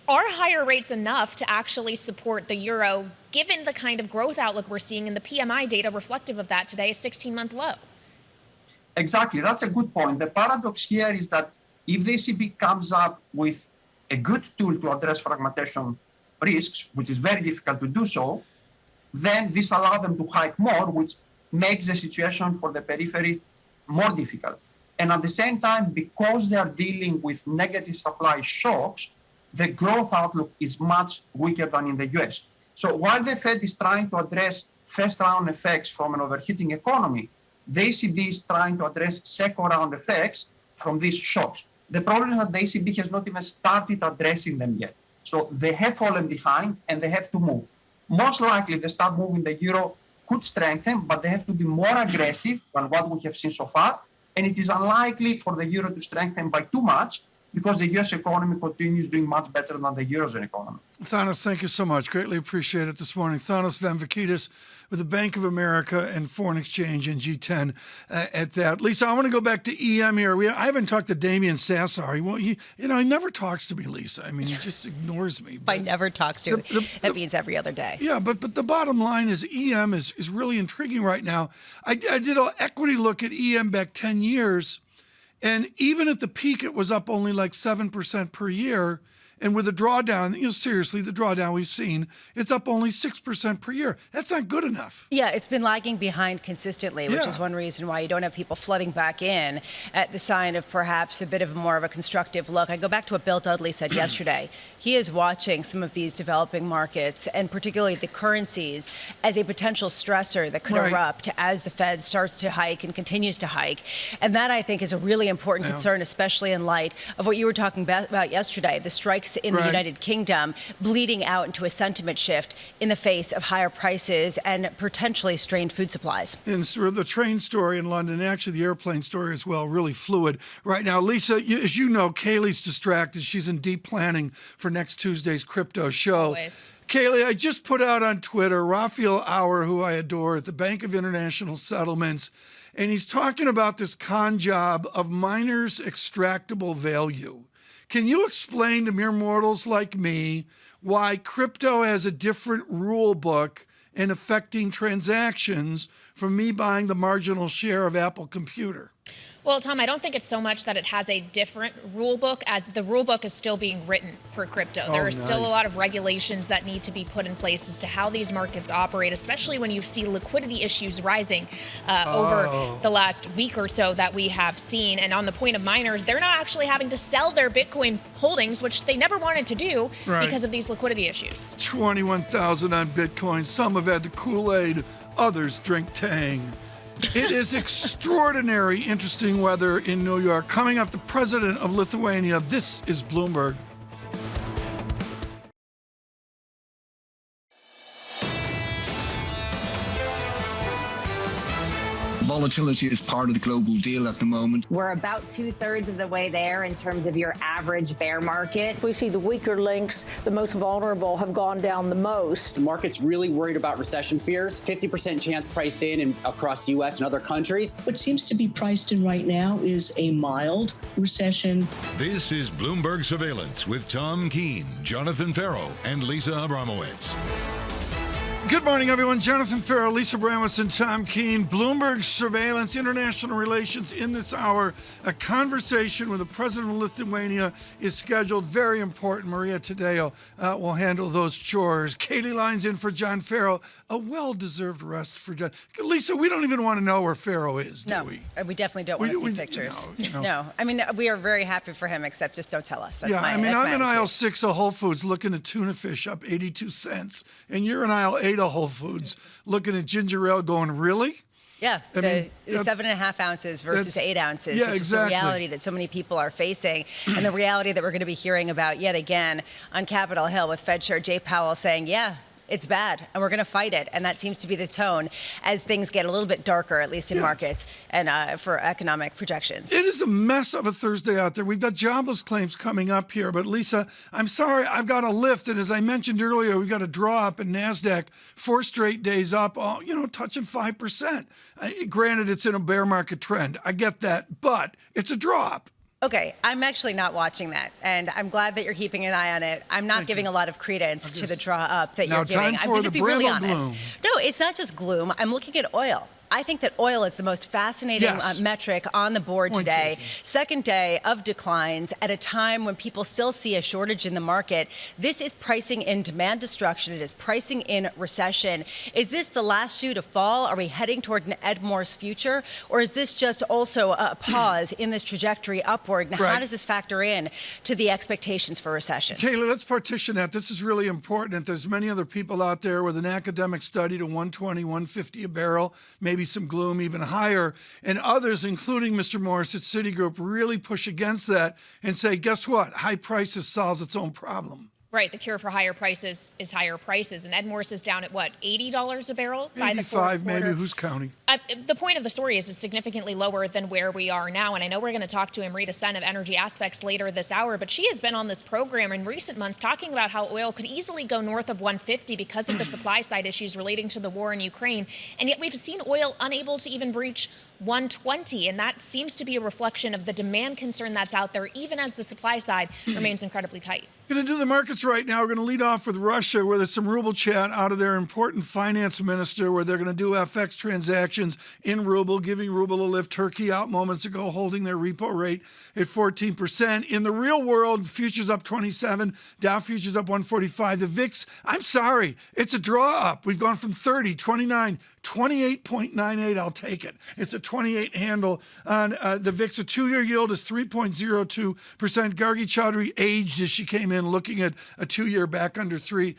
are higher rates enough to actually support the euro, given the kind of growth outlook we're seeing in the PMI data reflective of that today, a 16-month low? Exactly. That's a good point. The paradox here is that if the ECB comes up with a good tool to address fragmentation risks, which is very difficult to do so, then this allows them to hike more, which makes the situation for the periphery more difficult. And at the same time, because they are dealing with negative supply shocks, the growth outlook is much weaker than in the US. So while the Fed is trying to address first-round effects from an overheating economy, the ECB is trying to address second-round effects from these shocks. The problem is that the ECB has not even started addressing them yet. So they have fallen behind and they have to move. Most likely, they start moving, the euro could strengthen, but they have to be more aggressive than what we have seen so far. And it is unlikely for the euro to strengthen by too much because the US economy continues doing much better than the Eurozone economy. Thanos, thank you so much. Greatly appreciate it this morning. Thanos Vamvakidis with the Bank of America and Foreign Exchange and G10 at that. Lisa, I want to go back to EM here. I haven't talked to Damian Sassar. He never talks to me, Lisa. I mean, he just ignores me. By never talks to me, that means every other day. Yeah, but the bottom line is EM is really intriguing right now. I did an equity look at EM back 10 years, and even at the peak, it was up only like 7% per year. And with the drawdown, seriously, the drawdown we've seen, it's up only 6% per year. That's not good enough. Yeah, it's been lagging behind consistently, which is one reason why you don't have people flooding back in at the sign of perhaps a bit of more of a constructive look. I go back to what Bill Dudley said yesterday. He is watching some of these developing markets, and particularly the currencies, as a potential stressor that could erupt as the Fed starts to hike and continues to hike. And that, I think, is a really important concern, especially in light of what you were talking about yesterday, the strike strikes in the United Kingdom bleeding out into a sentiment shift in the face of higher prices and potentially strained food supplies. And sort of the train story in London, actually the airplane story as well, really fluid right now. Lisa, as you know, Kaylee's distracted. She's in deep planning for next Tuesday's crypto show. Always. Kaylee, I just put out on Twitter Raphael Auer, who I adore at the Bank of International Settlements, and he's talking about this con job of miners' extractable value. Can you explain to mere mortals like me why crypto has a different rule book in affecting transactions from me buying the marginal share of Apple Computer? Well, Tom, I don't think it's so much that it has a different rule book as the rule book is still being written for crypto. There are still a lot of regulations that need to be put in place as to how these markets operate, especially when you see liquidity issues rising over the last week or so that we have seen. And on the point of miners, they're not actually having to sell their Bitcoin holdings, which they never wanted to do because of these liquidity issues. 21,000 on Bitcoin. Some have had the Kool-Aid, others drink Tang. It is extraordinary interesting weather in New York. Coming up, the president of Lithuania. This is Bloomberg. Volatility is part of the global deal at the moment. We're about 2/3 of the way there in terms of your average bear market. We see the weaker links, the most vulnerable, have gone down the most. The market's really worried about recession fears. 50% chance priced in across U.S. and other countries. What seems to be priced in right now is a mild recession. This is Bloomberg Surveillance with Tom Keene, Jonathan Ferro, and Lisa Abramowicz. Good morning, everyone. Jonathan Ferro, Lisa Abramowicz, and Tom Keene. Bloomberg Surveillance, International Relations in this hour. A conversation with the president of Lithuania is scheduled. Very important. Maria Tadeo will handle those chores. Kaylee Lyons in for John Ferro. A well-deserved rest for John. Lisa, we don't even want to know where Ferro is, do we? We definitely don't want to see pictures. No. I mean, we are very happy for him, except just don't tell us. That's I'm in aisle 6 of Whole Foods looking at tuna fish up 82 cents. And you're in aisle 8 of Whole Foods looking at ginger ale going, really? Yeah, the 7.5 ounces versus 8 ounces, which is the reality that so many people are facing, and the reality that we're going to be hearing about yet again on Capitol Hill with Fed Chair Jay Powell saying, it's bad, and we're going to fight it. And that seems to be the tone as things get a little bit darker, at least in markets and for economic projections. It is a mess of a Thursday out there. We've got jobless claims coming up here. But, Lisa, I'm sorry, I've got a lift. And as I mentioned earlier, we've got a draw up in NASDAQ, 4 straight days up, touching 5%. Granted, it's in a bear market trend. I get that. But it's a drop. Okay, I'm actually not watching that, and I'm glad that you're keeping an eye on it. I'm not giving a lot of credence to the draw up that you're giving. I'm going to be really honest. No, it's not just gloom. I'm looking at oil. I think that oil is the most fascinating metric on the board today. Second day of declines at a time when people still see a shortage in the market. This is pricing in demand destruction. It is pricing in recession. Is this the last shoe to fall? Are we heading toward an Ed Moore's future? Or is this just also a pause in this trajectory upward? And how does this factor in to the expectations for recession? Kayla, let's partition that. This is really important. There's many other people out there with an academic study to 120, 150 a barrel, maybe some gloom even higher, and others, including Mr. Morris at Citigroup, really push against that and say, guess what? High prices solves its own problem. Right. The cure for higher prices is higher prices. And Ed Morris is down at what, $80 a barrel by the fourth quarter? Maybe. Who's counting? The point of the story is it's significantly lower than where we are now. And I know we're going to talk to Amrita Sen of Energy Aspects later this hour, but she has been on this program in recent months talking about how oil could easily go north of 150 because of the supply side issues relating to the war in Ukraine. And yet we've seen oil unable to even breach 120. And that seems to be a reflection of the demand concern that's out there, even as the supply side remains incredibly tight. Going to do the markets right now. We're going to lead off with Russia, where there's some ruble chat out of their important finance minister, where they're going to do FX transactions in ruble, giving ruble a lift. Turkey out moments ago, holding their repo rate at 14%. In the real world, futures up 27, Dow futures up 145. The VIX, I'm sorry, it's a draw up. We've gone from 30, 29, 28.98. I'll take it. It's a 28 handle on the VIX. A 2-year yield is 3.02%. Gargi Chaudhry aged as she came in, looking at a 2-year back under 3%.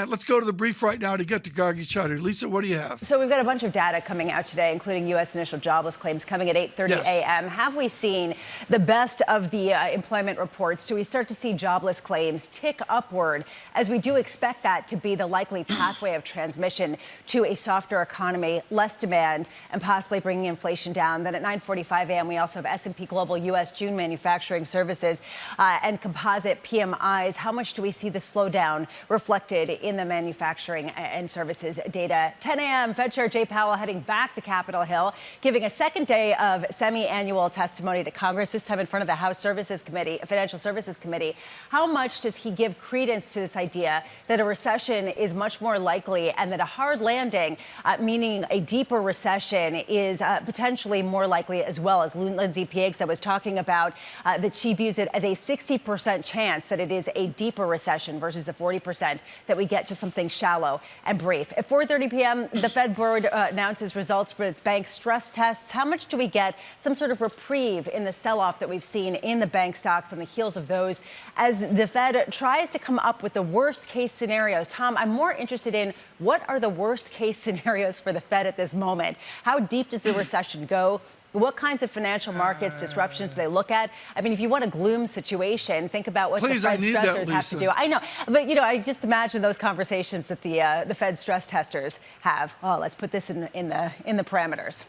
Let's go to the brief right now to get to Gargi Chaudhry. Lisa, what do you have? So we've got a bunch of data coming out today, including U.S. initial jobless claims coming at 8:30 a.m. Have we seen the best of the employment reports? Do we start to see jobless claims tick upward, as we do expect that to be the likely pathway of transmission to a softer economy, less demand, and possibly bringing inflation down? Then at 9:45 a.m., we also have S&P Global U.S. June manufacturing services and composite PMIs. How much do we see the slowdown reflected in the manufacturing and services data? 10 a.m., Fed Chair Jay Powell heading back to Capitol Hill, giving a second day of semi-annual testimony to Congress, this time in front of the House Financial Services Committee. How much does he give credence to this idea that a recession is much more likely and that a hard landing, meaning a deeper recession, is potentially more likely as well? As Lindsay Piegza was talking about, that she views it as a 60% chance that it is a deeper recession versus the 40% that we get to something shallow and brief. At 4:30 p.m., the Fed board announces results for its bank stress tests. How much do we get some sort of reprieve in the sell-off that we've seen in the bank stocks on the heels of those, as the Fed tries to come up with the worst-case scenarios? Tom, I'm more interested in what are the worst-case scenarios for the Fed at this moment? How deep does the recession go? What kinds of financial markets disruptions do they look at? I mean, if you want a gloom situation, think about what the Fed stressors have to do. I know, but I just imagine those conversations that the Fed stress testers have. Oh, let's put this in the parameters.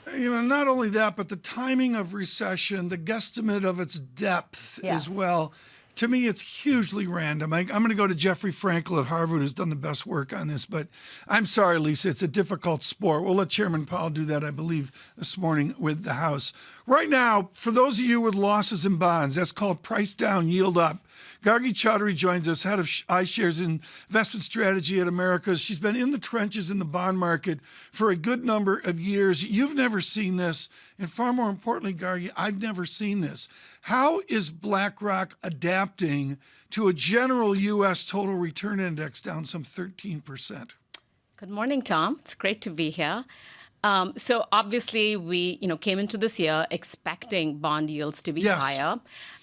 Not only that, but the timing of recession, the guesstimate of its depth as well. To me, it's hugely random. I'm going to go to Jeffrey Frankel at Harvard, who's done the best work on this. But I'm sorry, Lisa, it's a difficult sport. We'll let Chairman Powell do that, I believe, this morning with the House. Right now, for those of you with losses in bonds, that's called price down, yield up. Gargi Chaudhry joins us, head of iShares investment strategy at Americas. She's been in the trenches in the bond market for a good number of years. You've never seen this. And far more importantly, Gargi, I've never seen this. How is BlackRock adapting to a general U.S. total return index down some 13%? Good morning, Tom. It's great to be here. So obviously, we came into this year expecting bond yields to be higher.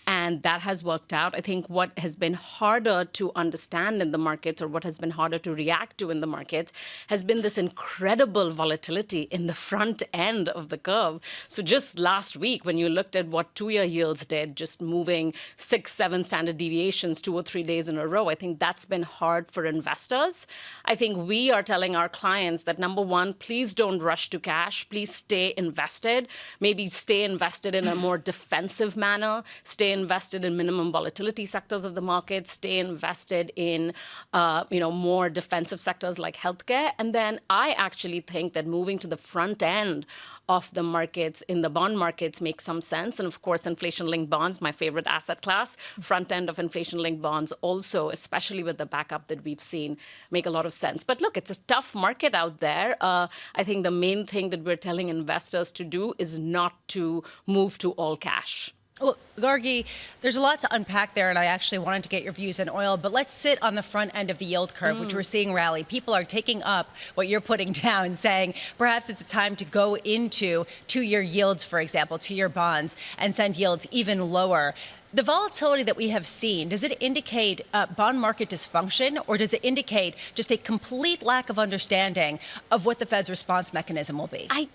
And that has worked out. I think what has been harder to understand in the markets, or what has been harder to react to in the markets, has been this incredible volatility in the front end of the curve. So just last week, when you looked at what 2-year yields did, just moving 6-7 standard deviations 2 or 3 days in a row, I think that's been hard for investors. I think we are telling our clients that, number one, please don't rush to cash. Please stay invested. Maybe stay invested in a more defensive manner. Stay invested in minimum volatility sectors of the market, stay invested in more defensive sectors like healthcare. And then I actually think that moving to the front end of the markets, in the bond markets, makes some sense. And of course, inflation-linked bonds, my favorite asset class, front end of inflation-linked bonds also, especially with the backup that we've seen, make a lot of sense. But look, it's a tough market out there. I think the main thing that we're telling investors to do is not to move to all cash. Well, Gargi, there's a lot to unpack there, and I actually wanted to get your views on oil, but let's sit on the front end of the yield curve, which we're seeing rally. People are taking up what you're putting down, saying perhaps it's a time to go into 2-year yields, for example, 2-year bonds, and send yields even lower. The volatility that we have seen, does it indicate bond market dysfunction, or does it indicate just a complete lack of understanding of what the Fed's response mechanism will be? I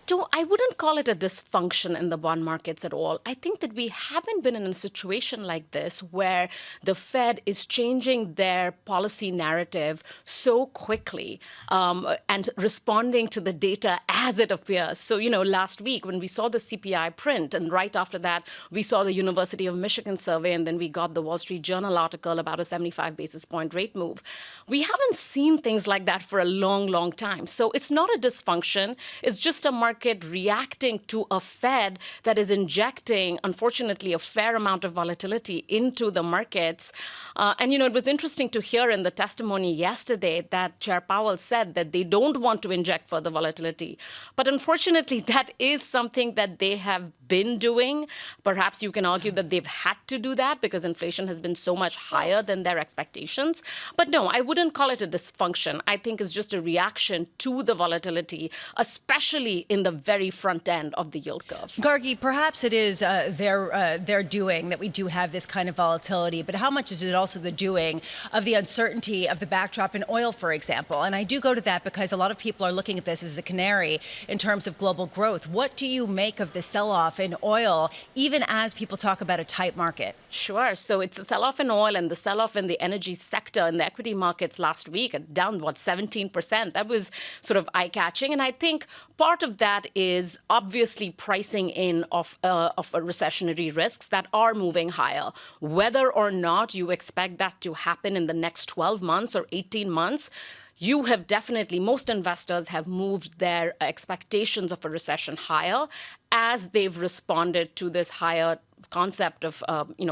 wouldn't call it a dysfunction in the bond markets at all. I think that we haven't been in a situation like this where the Fed is changing their policy narrative so quickly and responding to the data as it appears. So, last week when we saw the CPI print, and right after that, we saw the University of Michigan survey, and then we got the Wall Street Journal article about a 75 basis point rate move. We haven't seen things like that for a long, long time. So it's not a dysfunction. It's just a market reacting to a Fed that is injecting, unfortunately, a fair amount of volatility into the markets. And it was interesting to hear in the testimony yesterday that Chair Powell said that they don't want to inject further volatility. But unfortunately, that is something that they have been doing. Perhaps you can argue that they've had to do that because inflation has been so much higher than their expectations. But no, I wouldn't call it a dysfunction. I think it's just a reaction to the volatility, especially in the very front end of the yield curve. Gargi, perhaps it is their doing that we do have this kind of volatility, but how much is it also the doing of the uncertainty of the backdrop in oil, for example? And I do go to that because a lot of people are looking at this as a canary in terms of global growth. What do you make of the sell-off in oil, even as people talk about a tight market? Sure. So it's a sell-off in oil and the sell-off in the energy sector in the equity markets last week, down, 17%. That was sort of eye-catching. And I think part of that is obviously pricing in of recessionary risks that are moving higher. Whether or not you expect that to happen in the next 12 months or 18 months, you have definitely, most investors have moved their expectations of a recession higher as they've responded to this higher concept of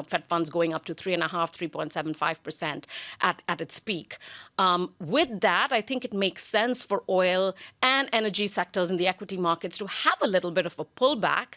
Fed funds going up to 3.75% at its peak. With that, I think it makes sense for oil and energy sectors in the equity markets to have a little bit of a pullback.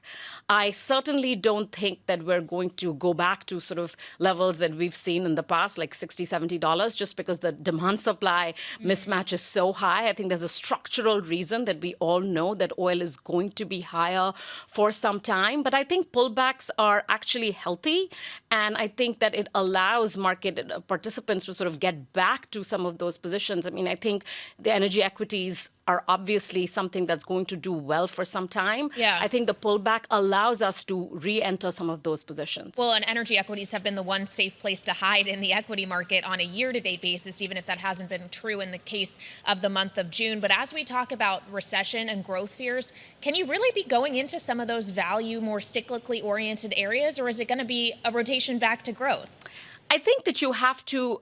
I certainly don't think that we're going to go back to sort of levels that we've seen in the past, like $60, $70, just because the demand-supply mismatch is so high. I think there's a structural reason that we all know that oil is going to be higher for some time. But I think pullbacks are actually healthy. And I think that it allows market participants to sort of get back to some of those positions. I mean, I think the energy equities are obviously something that's going to do well for some time. Yeah. I think the pullback allows us to re-enter some of those positions. Well, and energy equities have been the one safe place to hide in the equity market on a year-to-date basis, even if that hasn't been true in the case of the month of June. But as we talk about recession and growth fears, can you really be going into some of those value, more cyclically oriented areas, or is it going to be a rotation back to growth? I think that you have to,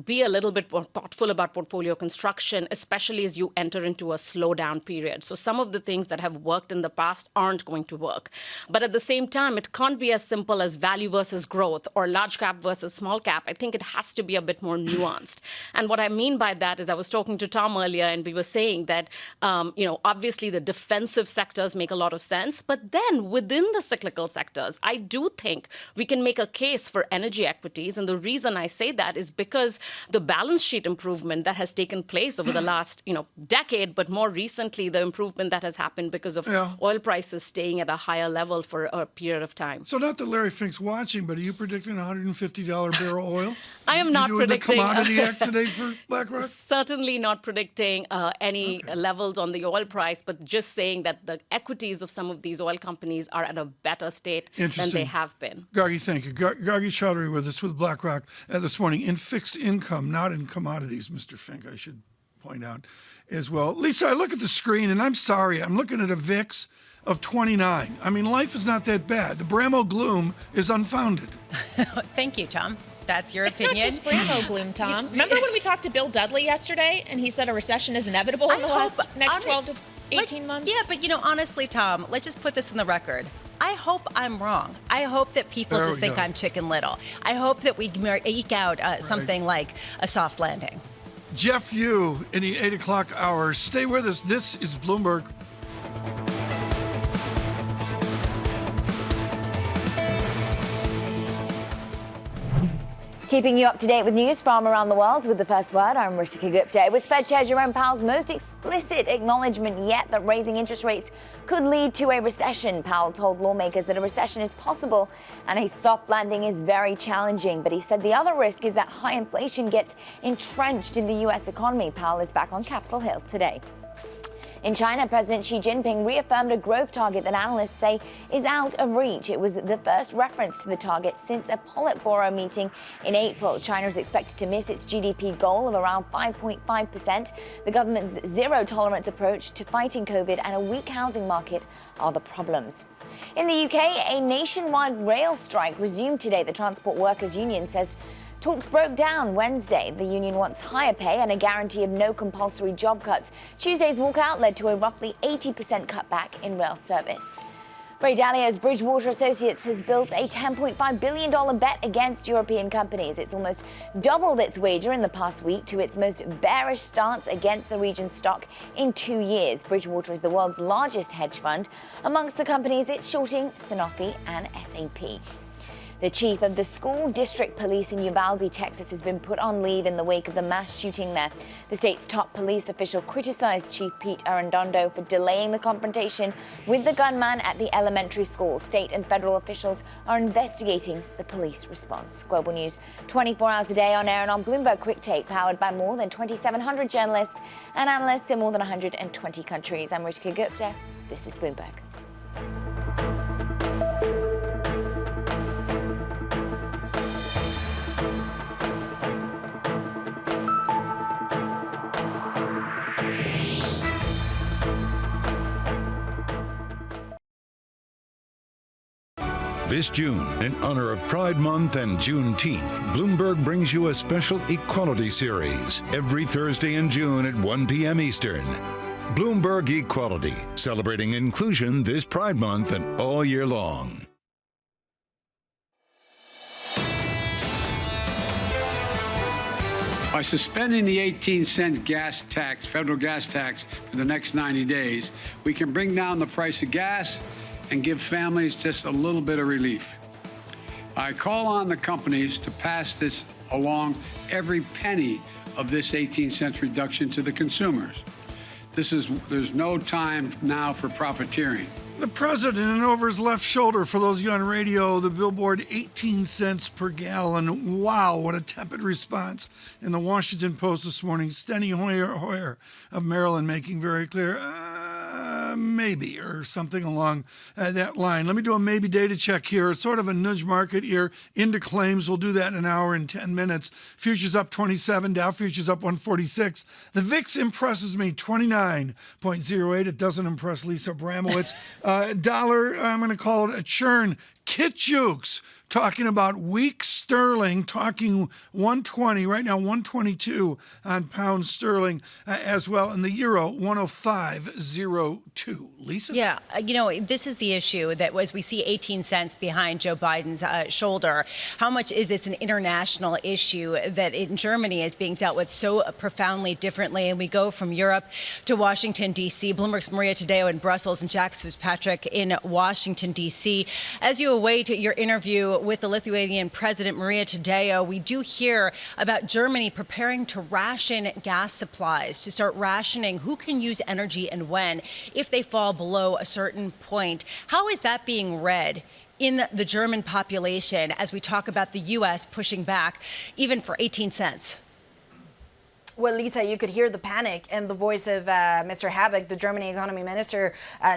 be a little bit more thoughtful about portfolio construction, especially as you enter into a slowdown period. So some of the things that have worked in the past aren't going to work. But at the same time, it can't be as simple as value versus growth or large cap versus small cap. I think it has to be a bit more nuanced. And what I mean by that is I was talking to Tom earlier, and we were saying that, obviously the defensive sectors make a lot of sense. But then within the cyclical sectors, I do think we can make a case for energy equities. And the reason I say that is because the balance sheet improvement that has taken place over the last, decade, but more recently, the improvement that has happened because of oil prices staying at a higher level for a period of time. So not that Larry Fink's watching, but are you predicting $150 barrel oil? I am not predicting. The Commodity Act today for BlackRock? Certainly not predicting any levels on the oil price, but just saying that the equities of some of these oil companies are at a better state than they have been. Gargi, thank you. Gargi Chaudhary with us with BlackRock this morning in fixed income, not in commodities, Mr. Fink, I should point out as well. Lisa, I look at the screen, and I'm sorry, I'm looking at a VIX of 29. I mean, life is not that bad. The Bramo gloom is unfounded. Thank you, Tom. That's your opinion. It's not just Bramo gloom, Tom. Remember when we talked to Bill Dudley yesterday, and he said a recession is inevitable in the next 12 to 18 months? Yeah, but honestly, Tom, let's just put this in the record. I hope I'm wrong. I hope that people just think I'm Chicken Little. I hope that we eke out something like a soft landing. Jeff Yu in the 8 o'clock hour. Stay with us. This is Bloomberg. Keeping you up to date with news from around the world with the first word, I'm Ritika Gupta. It was Fed Chair Jerome Powell's most explicit acknowledgement yet that raising interest rates could lead to a recession. Powell told lawmakers that a recession is possible and a soft landing is very challenging. But he said the other risk is that high inflation gets entrenched in the U.S. economy. Powell is back on Capitol Hill today. In China, President Xi Jinping reaffirmed a growth target that analysts say is out of reach. It was the first reference to the target since a Politburo meeting in April. China is expected to miss its GDP goal of around 5.5%. The government's zero-tolerance approach to fighting COVID and a weak housing market are the problems. In the UK, a nationwide rail strike resumed today. The Transport Workers Union says talks broke down Wednesday. The union wants higher pay and a guarantee of no compulsory job cuts. Tuesday's walkout led to a roughly 80% cutback in rail service. Ray Dalio's Bridgewater Associates has built a $10.5 billion bet against European companies. It's almost doubled its wager in the past week to its most bearish stance against the region's stock in 2 years. Bridgewater is the world's largest hedge fund. Amongst the companies it's shorting Sanofi and SAP. The chief of the school district police in Uvalde, Texas, has been put on leave in the wake of the mass shooting there. The state's top police official criticized Chief Pete Arredondo for delaying the confrontation with the gunman at the elementary school. State and federal officials are investigating the police response. Global News 24 hours a day on air and on Bloomberg Quick Take, powered by more than 2,700 journalists and analysts in more than 120 countries. I'm Ritika Gupta. This is Bloomberg. This June, in honor of Pride Month and Juneteenth, Bloomberg brings you a special equality series every Thursday in June at 1 p.m. Eastern. Bloomberg Equality, celebrating inclusion this Pride Month and all year long. By suspending the 18-cent gas tax, federal gas tax, for the next 90 days, we can bring down the price of gas and give families just a little bit of relief. I call on the companies to pass this along, every penny of this 18-cent reduction to the consumers. There's no time now for profiteering. The president, and over his left shoulder, for those of you on radio, the billboard 18 cents per gallon. Wow, what a tepid response. In the Washington Post this morning, Steny Hoyer of Maryland making very clear, maybe, or something along that line. Let me do a maybe data check here. It's sort of a nudge market here into claims. We'll do that in an hour and 10 minutes. Futures up 27, Dow futures up 146. The VIX impresses me, 29.08. It doesn't impress Lisa Abramowicz. Dollar, I'm going to call it a churn. Kit Jukes talking about weak sterling, talking 120, right now 122 on pound sterling as well, and the euro 105.02. Lisa? Yeah, this is the issue that as we see 18 cents behind Joe Biden's shoulder, how much is this an international issue that in Germany is being dealt with so profoundly differently? And we go from Europe to Washington, D.C. Bloomberg's Maria Tadeo in Brussels and Jack Fitzpatrick in Washington, D.C. As you await your interview with the Lithuanian President Maria Tadeo, we do hear about Germany preparing to ration gas supplies, to start rationing who can use energy and when, if they fall below a certain point. How is that being read in the German population as we talk about the U.S. pushing back even for 18 cents? Well, Lisa, you could hear the panic in the voice of Mr. Habeck, the German economy minister,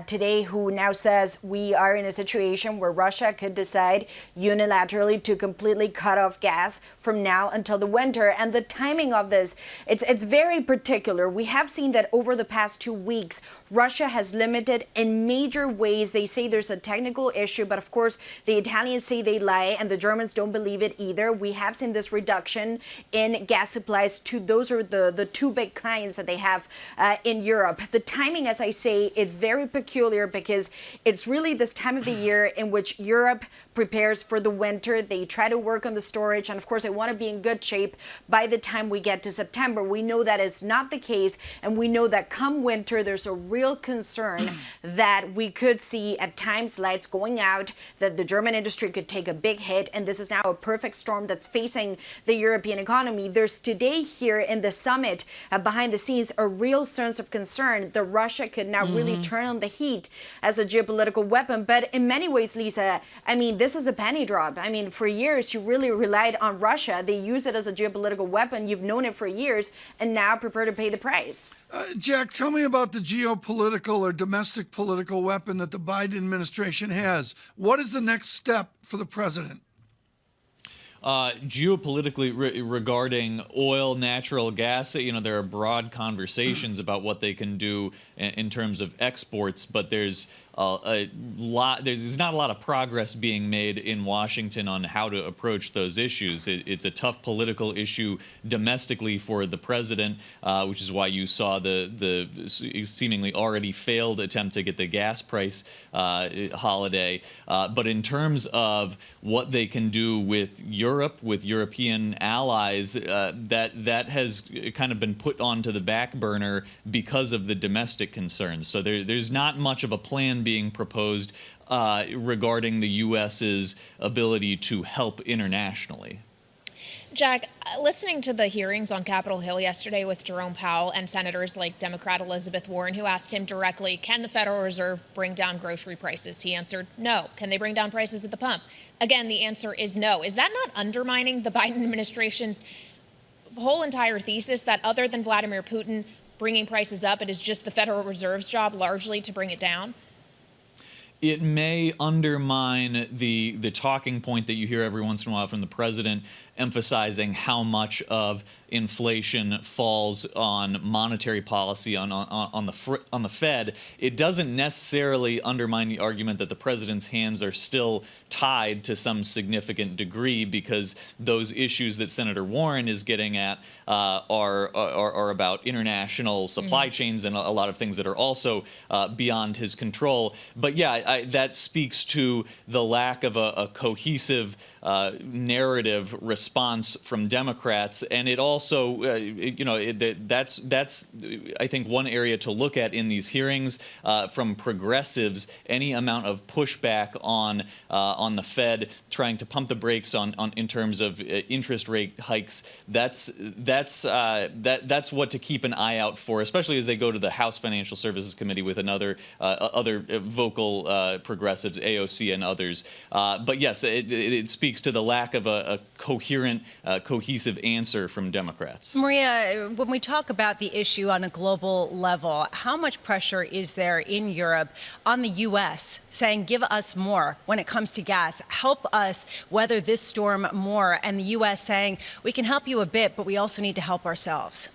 today, who now says we are in a situation where Russia could decide unilaterally to completely cut off gas from now until the winter. And the timing of this, it's very particular. We have seen that over the past 2 weeks, Russia has limited in major ways. They say there's a technical issue, but of course, the Italians say they lie and the Germans don't believe it either. We have seen this reduction in gas supplies to those are the two big clients that they have in Europe. The timing, as I say, it's very peculiar because it's really this time of the year in which Europe prepares for the winter. They try to work on the storage, and of course, they want to be in good shape by the time we get to September. We know that is not the case, and we know that come winter, there's a real concern that we could see at times lights going out, that the German industry could take a big hit, and this is now a perfect storm that's facing the European economy. There's today here in the summit, behind the scenes, a real sense of concern that Russia could now really turn on the heat as a geopolitical weapon. But in many ways, Lisa, I mean, this is a penny drop. I mean, for years, you really relied on Russia. They use it as a geopolitical weapon. You've known it for years, and now prepare to pay the price. Jack, tell me about the geopolitical or domestic political weapon that the Biden administration has. What is the next step for the president? Geopolitically, regarding oil, natural gas, there are broad conversations about what they can do in terms of exports, but there's there's not a lot of progress being made in Washington on how to approach those issues. It's a tough political issue domestically for the president, which is why you saw the seemingly already failed attempt to get the gas price holiday. But in terms of what they can do with Europe, with European allies, that has kind of been put onto the back burner because of the domestic concerns. So there's not much of a plan being proposed regarding the U.S.'s ability to help internationally. Jack, listening to the hearings on Capitol Hill yesterday with Jerome Powell and senators like Democrat Elizabeth Warren, who asked him directly, can the Federal Reserve bring down grocery prices? He answered, no. Can they bring down prices at the pump? Again, the answer is no. Is that not undermining the Biden administration's whole entire thesis that other than Vladimir Putin bringing prices up, it is just the Federal Reserve's job largely to bring it down? It may undermine the talking point that you hear every once in a while from the president, emphasizing how much of inflation falls on monetary policy on the Fed. It doesn't necessarily undermine the argument that the president's hands are still tied to some significant degree, because those issues that Senator Warren is getting at are about international supply chains and a lot of things that are also beyond his control. But yeah, that speaks to the lack of a cohesive narrative response from Democrats, and it also, that's I think one area to look at in these hearings from progressives. Any amount of pushback on the Fed trying to pump the brakes on in terms of interest rate hikes, that's what to keep an eye out for, especially as they go to the House Financial Services Committee with other vocal progressives, AOC and others. But yes, it speaks to the lack of a coherent, cohesive answer from Democrats. Maria, when we talk about the issue on a global level, how much pressure is there in Europe on the U.S. saying, give us more when it comes to gas, help us weather this storm more, and the U.S. saying, we can help you a bit, but we also need to help ourselves?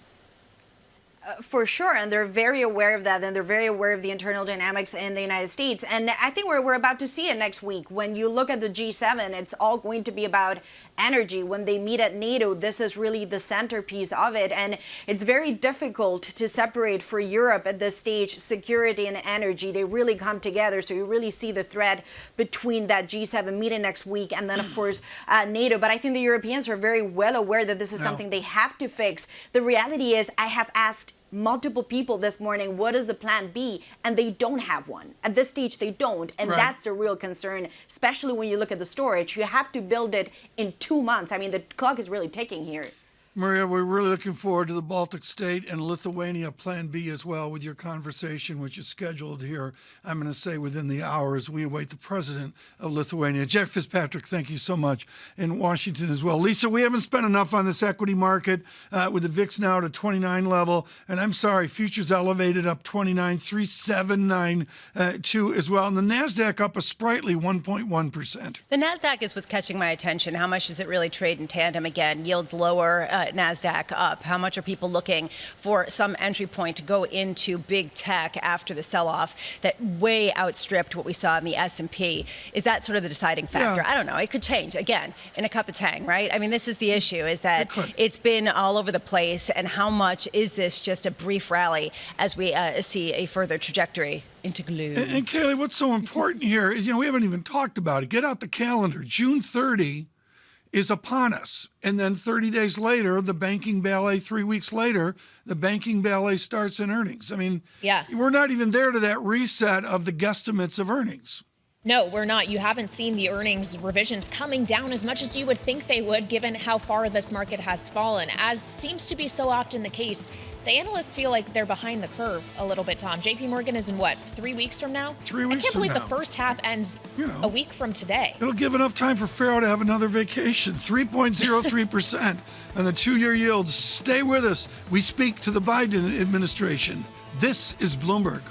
For sure, and they're very aware of that, and they're very aware of the internal dynamics in the United States. And I think we're about to see it next week. When you look at the G7, it's all going to be about energy. When they meet at NATO, this is really the centerpiece of it. And it's very difficult to separate for Europe at this stage security and energy. They really come together. So you really see the thread between that G7 meeting next week and then, of course, NATO. But I think the Europeans are very well aware that this is something they have to fix. The reality is, I have asked multiple people this morning, what is the plan B? And they don't have one. At this stage, they don't. And that's a real concern, especially when you look at the storage. You have to build it in 2 months. I mean, the clock is really ticking here. Maria, we're really looking forward to the Baltic State and Lithuania Plan B as well with your conversation, which is scheduled here, I'm going to say, within the hour as we await the president of Lithuania. Jeff Fitzpatrick, thank you so much, in Washington as well. Lisa, we haven't spent enough on this equity market with the VIX now at a 29 level. And I'm sorry, futures elevated up 29,379 as well. And the NASDAQ up a sprightly 1.1%. The NASDAQ is what's catching my attention. How much does it really trade in tandem again? Yields lower. NASDAQ up. How much are people looking for some entry point to go into big tech after the sell-off that way outstripped what we saw in the S&P? Is that sort of the deciding factor? I don't know. It could change again in a cup of tang, right? I mean, this is the issue, is that it's been all over the place. And how much is this just a brief rally as we see a further trajectory into gloom? And Kaylee, what's so important here is, we haven't even talked about it. Get out the calendar. June 30 is upon us. And then 30 days later, the banking ballet, 3 weeks later, the banking ballet starts in earnings. I mean, we're not even there to that reset of the guesstimates of earnings. No, we're not. You haven't seen the earnings revisions coming down as much as you would think they would, given how far this market has fallen. As seems to be so often the case, the analysts feel like they're behind the curve a little bit, Tom. JP Morgan is in what, 3 weeks from now? 3 weeks. I can't believe the first half ends a week from today. It'll give enough time for Ferro to have another vacation. 3.03% on the 2-year yields. Stay with us. We speak to the Biden administration. This is Bloomberg.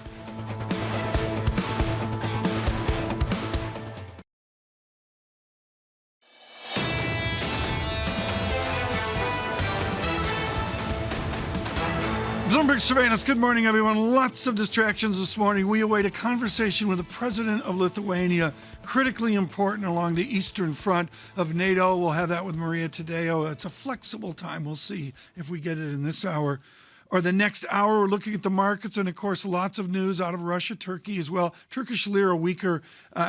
Bloomberg Surveillance. Good morning, everyone. Lots of distractions this morning. We await a conversation with the president of Lithuania, critically important along the eastern front of NATO. We'll have that with Maria Tadeo. It's a flexible time. We'll see if we get it in this hour or the next hour. We're looking at the markets and, of course, lots of news out of Russia, Turkey as well. Turkish lira weaker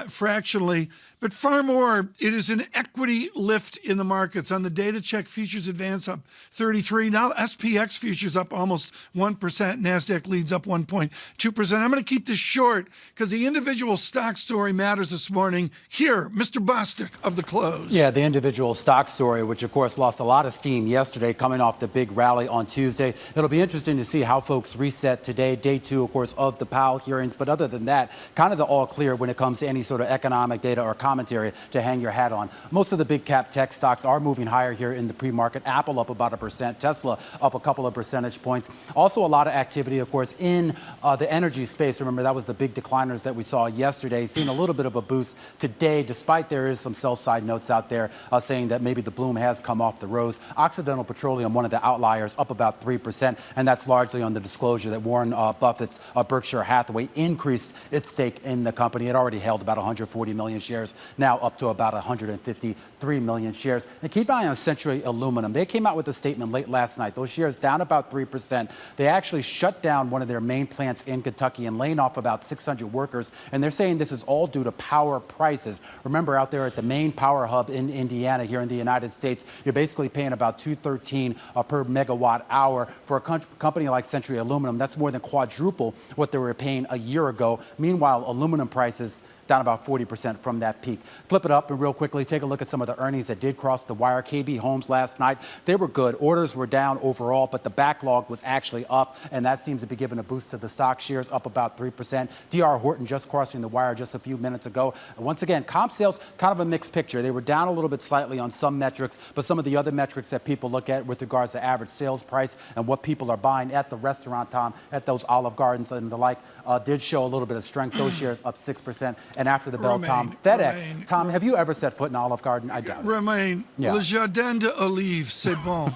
fractionally. But far more, it is an equity lift in the markets. On the data check, futures advance up 33. Now SPX futures up almost 1%. NASDAQ leads up 1.2%. I'm going to keep this short because the individual stock story matters this morning. Here, Mr. Bostic of the close. Yeah, the individual stock story, which of course lost a lot of steam yesterday coming off the big rally on Tuesday. It'll be interesting to see how folks reset today, day two, of course, of the Powell hearings. But other than that, kind of the all clear when it comes to any sort of economic data or commentary to hang your hat on. Most of the big cap tech stocks are moving higher here in the pre-market. Apple up about 1%, Tesla up a couple of percentage points. Also a lot of activity, of course, in the energy space. Remember, that was the big decliners that we saw yesterday. Seeing a little bit of a boost today, despite there is some sell-side notes out there saying that maybe the bloom has come off the rose. Occidental Petroleum, one of the outliers, up about 3%, and that's largely on the disclosure that Warren Buffett's Berkshire Hathaway increased its stake in the company. It already held about 140 million shares, now up to about 153 million shares. And keep an eye on Century Aluminum. They came out with a statement late last night. Those shares down about 3%. They actually shut down one of their main plants in Kentucky and laying off about 600 workers. And they're saying this is all due to power prices. Remember, out there at the main power hub in Indiana here in the United States, you're basically paying about $2.13 per megawatt hour. For a company like Century Aluminum, that's more than quadruple what they were paying a year ago. Meanwhile, aluminum prices down about 40% from that peak. Flip it up and real quickly take a look at some of the earnings that did cross the wire. KB Homes last night, they were good. Orders were down overall, but the backlog was actually up, and that seems to be giving a boost to the stock. Shares up about 3%. DR Horton just crossing the wire just a few minutes ago. And once again, comp sales, kind of a mixed picture. They were down a little bit slightly on some metrics, but some of the other metrics that people look at with regards to average sales price and what people are buying at the restaurant, Tom, at those Olive Gardens and the like, did show a little bit of strength. Those shares up 6%. And after the bell, Tom, FedEx. Tom, have you ever set foot in Olive Garden? I doubt it. Romain, Yeah. le jardin d'olive, c'est bon.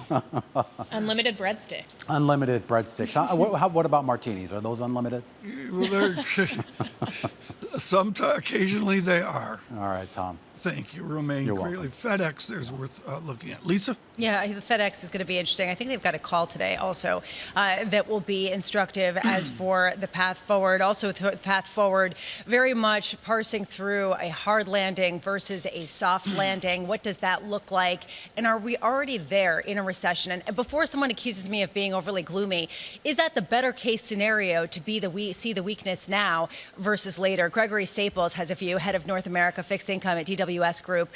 Unlimited breadsticks. Unlimited breadsticks. What about martinis? Are those unlimited? Well, occasionally they are. All right, Tom. Thank you, Romain. You're Greatly. FedEx, there's worth looking at. Lisa? Yeah, the FedEx is going to be interesting. I think they've got a call today also that will be instructive as for the path forward. Also, the path forward, very much parsing through a hard landing versus a soft landing. What does that look like? And are we already there in a recession? And before someone accuses me of being overly gloomy, is that the better case scenario to be see the weakness now versus later? Gregory Staples has a view, head of North America Fixed Income at DWS Group,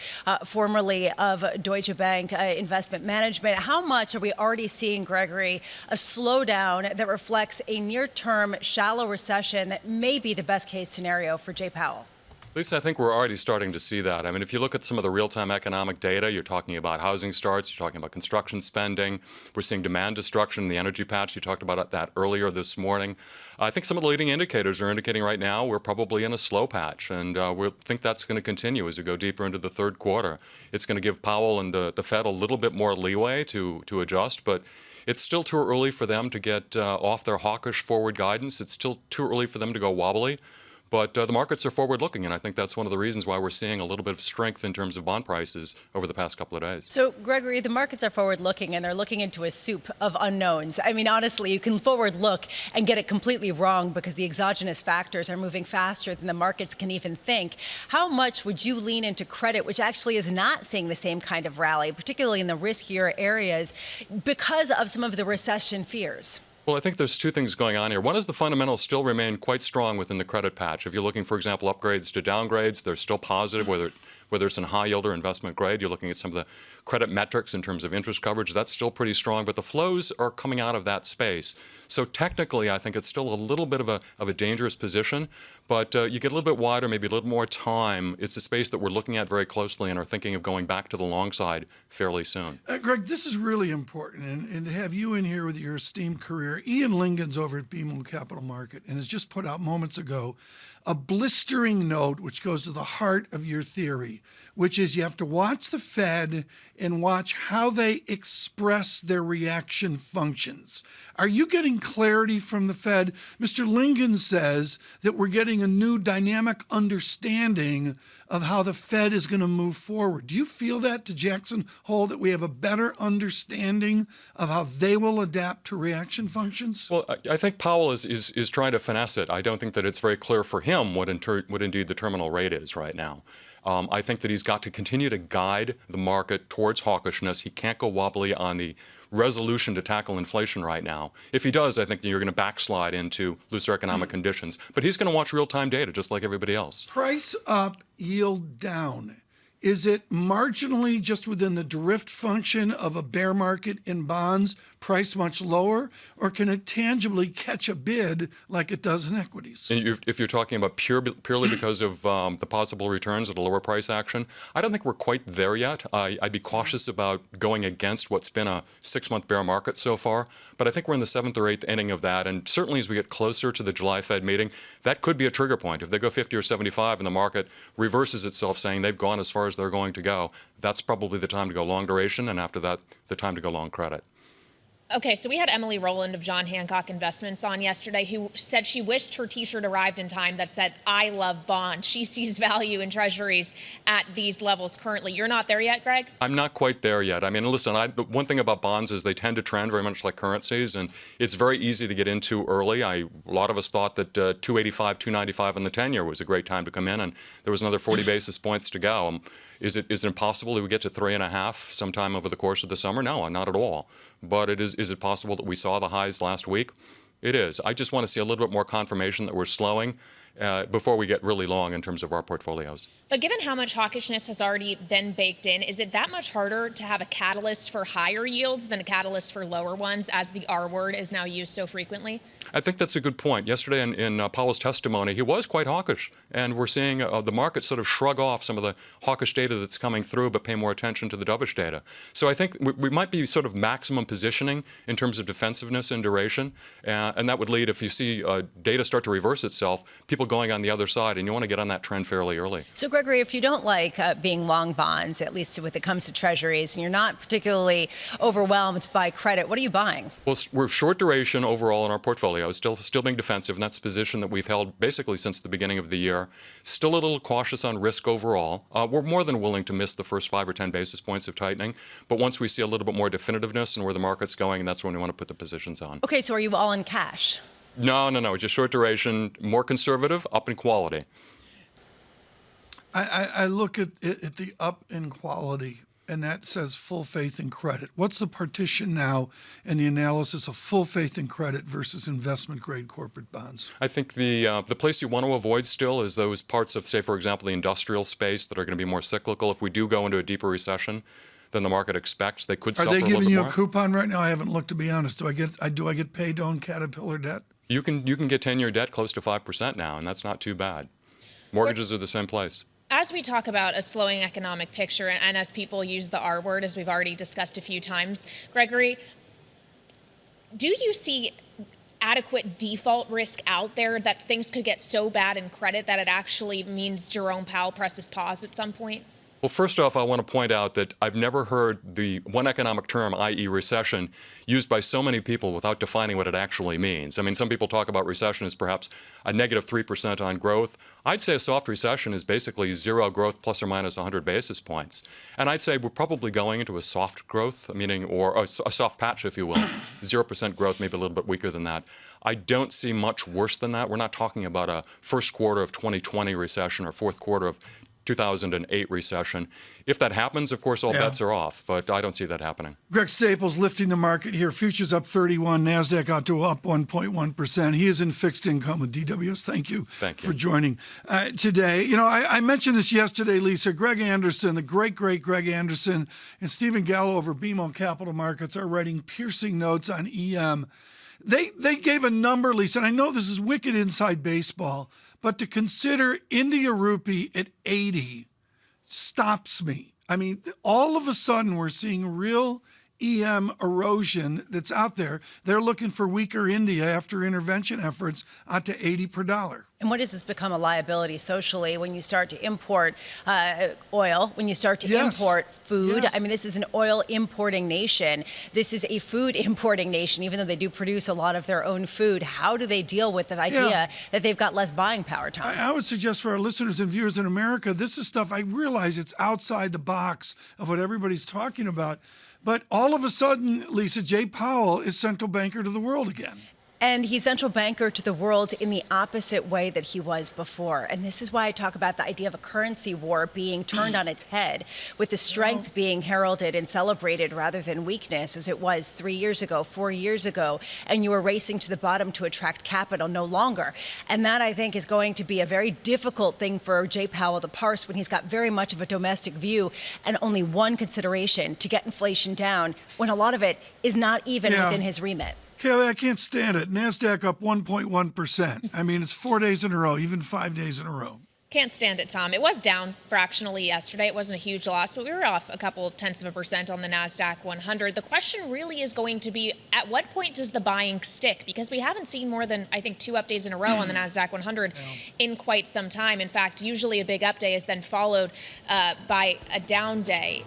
formerly of Deutsche Bank Investment Management. How much are we already seeing, Gregory, a slowdown that reflects a near-term shallow recession that may be the best case scenario for Jay Powell? Lisa, I think we're already starting to see that. I mean, if you look at some of the real-time economic data, you're talking about housing starts, you're talking about construction spending. We're seeing demand destruction in the energy patch. You talked about that earlier this morning. I think some of the leading indicators are indicating right now we're probably in a slow patch, and we think that's going to continue as we go deeper into the third quarter. It's going to give Powell and the Fed a little bit more leeway to adjust, but it's still too early for them to get off their hawkish forward guidance. It's still too early for them to go wobbly. But the markets are forward-looking, and I think that's one of the reasons why we're seeing a little bit of strength in terms of bond prices over the past couple of days. So, Gregory, the markets are forward-looking, and they're looking into a soup of unknowns. I mean, honestly, you can forward-look and get it completely wrong because the exogenous factors are moving faster than the markets can even think. How much would you lean into credit, which actually is not seeing the same kind of rally, particularly in the riskier areas, because of some of the recession fears? Well, I think there's two things going on here. One is the fundamentals still remain quite strong within the credit patch. If you're looking, for example, upgrades to downgrades, they're still positive, whether it's in high yield or investment grade. You're looking at some of the credit metrics in terms of interest coverage. That's still pretty strong, but the flows are coming out of that space. So technically, I think it's still a little bit of a dangerous position, but you get a little bit wider, maybe a little more time. It's a space that we're looking at very closely and are thinking of going back to the long side fairly soon. Greg, this is really important, and to have you in here with your esteemed career. Ian Lingon's over at BMO Capital Market and has just put out moments ago a blistering note which goes to the heart of your theory, which is you have to watch the Fed and watch how they express their reaction functions. Are you getting clarity from the Fed? Mr. Lingon says that we're getting a new dynamic understanding of how the Fed is going to move forward. Do you feel that to Jackson Hole, that we have a better understanding of how they will adapt to reaction functions? Well, I think Powell is trying to finesse it. I don't think that it's very clear for him what indeed the terminal rate is right now. I think that he's got to continue to guide the market towards hawkishness. He can't go wobbly on the resolution to tackle inflation right now. If he does, I think you're going to backslide into looser economic conditions. But he's going to watch real-time data just like everybody else. Price up, yield down. Is it marginally just within the drift function of a bear market in bonds, price much lower, or can it tangibly catch a bid like it does in equities? And if you're talking about purely because of the possible returns at a lower price action, I don't think we're quite there yet. I'd be cautious about going against what's been a 6-month bear market so far, but I think we're in the 7th or 8th inning of that, and certainly as we get closer to the July Fed meeting, that could be a trigger point. If they go 50 or 75 and the market reverses itself saying they've gone as far as they're going to go, that's probably the time to go long duration, and after that, the time to go long credit. Okay, so we had Emily Rowland of John Hancock Investments on yesterday, who said she wished her T-shirt arrived in time that said, "I love bonds." She sees value in treasuries at these levels currently. You're not there yet, Greg? I'm not quite there yet. I mean, listen, one thing about bonds is they tend to trend very much like currencies, and it's very easy to get into early. A lot of us thought that 285, 295 on the 10-year was a great time to come in, and there was another 40 basis points to go. Is it impossible that we get to 3.5 sometime over the course of the summer? No, not at all. But is it possible that we saw the highs last week? It is. I just want to see a little bit more confirmation that we're slowing before we get really long in terms of our portfolios. But given how much hawkishness has already been baked in, is it that much harder to have a catalyst for higher yields than a catalyst for lower ones, as the R word is now used so frequently? I think that's a good point. Yesterday in Powell's testimony, he was quite hawkish, and we're seeing the market sort of shrug off some of the hawkish data that's coming through, but pay more attention to the dovish data. So I think we might be sort of maximum positioning in terms of defensiveness and duration, and that would lead, if you see data start to reverse itself, people going on the other side, and you want to get on that trend fairly early. So, Gregory, if you don't like being long bonds, at least when it comes to treasuries, and you're not particularly overwhelmed by credit, what are you buying? Well, we're short duration overall in our portfolio, still being defensive, and that's a position that we've held basically since the beginning of the year. Still a little cautious on risk overall. We're more than willing to miss the first 5 or 10 basis points of tightening, but once we see a little bit more definitiveness and where the market's going, that's when we want to put the positions on. Okay, so are you all in cash? No, just short duration, more conservative, up in quality. I look at the up in quality, and that says full faith in credit. What's the partition now in the analysis of full faith in credit versus investment grade corporate bonds? I think the place you want to avoid still is those parts of, say, for example, the industrial space that are going to be more cyclical. If we do go into a deeper recession than the market expects, they could suffer a little bit more. Are they giving you a coupon right now? I haven't looked, to be honest. Do I get paid to own Caterpillar debt? You can get 10-year debt close to 5% now, and that's not too bad. Mortgages are the same place. As we talk about a slowing economic picture, and as people use the R word, as we've already discussed a few times, Gregory, do you see adequate default risk out there that things could get so bad in credit that it actually means Jerome Powell presses pause at some point? Well, first off, I want to point out that I've never heard the one economic term, i.e. recession, used by so many people without defining what it actually means. I mean, some people talk about recession as perhaps a negative 3% on growth. I'd say a soft recession is basically zero growth plus or minus 100 basis points. And I'd say we're probably going into a soft growth, meaning, or a soft patch, if you will. 0% growth, maybe a little bit weaker than that. I don't see much worse than that. We're not talking about a first quarter of 2020 recession or fourth quarter of 2008 recession. If that happens, of course, all bets are off, but I don't see that happening. Greg Staples lifting the market here. Futures up 31, NASDAQ out to up 1.1%. He is in fixed income with DWS. Thank you for joining today. You know, I mentioned this yesterday, Lisa. Greg Anderson, the great Greg Anderson, and Stephen Gallo over BMO Capital Markets are writing piercing notes on EM. They gave a number, Lisa, and I know this is wicked inside baseball, but to consider India rupee at 80 stops me. I mean, all of a sudden we're seeing real EM erosion that's out there. They're looking for weaker India after intervention efforts out to 80 per dollar. And what does this become a liability socially when you start to import oil, when you start to import food? I mean, this is an oil importing nation. This is a food importing nation, even though they do produce a lot of their own food. How do they deal with the idea that they've got less buying power, Tom? I would suggest for our listeners and viewers in America, this is stuff, I realize it's outside the box of what everybody's talking about. But all of a sudden, Lisa, Jay Powell is central banker to the world again. And he's central banker to the world in the opposite way that he was before. And this is why I talk about the idea of a currency war being turned on its head, with the strength being heralded and celebrated rather than weakness, as it was 3 years ago, 4 years ago. And you were racing to the bottom to attract capital no longer. And that, I think, is going to be a very difficult thing for Jay Powell to parse when he's got very much of a domestic view and only one consideration: to get inflation down, when a lot of it is not even within his remit. Kelly, I can't stand it. NASDAQ up 1.1%. I mean, it's 4 days in a row, even 5 days in a row. Can't stand it, Tom. It was down fractionally yesterday. It wasn't a huge loss, but we were off a couple tenths of a percent on the NASDAQ 100. The question really is going to be, at what point does the buying stick? Because we haven't seen more than, I think, 2 up days in a row on the NASDAQ 100 in quite some time. In fact, usually a big up day is then followed by a down day.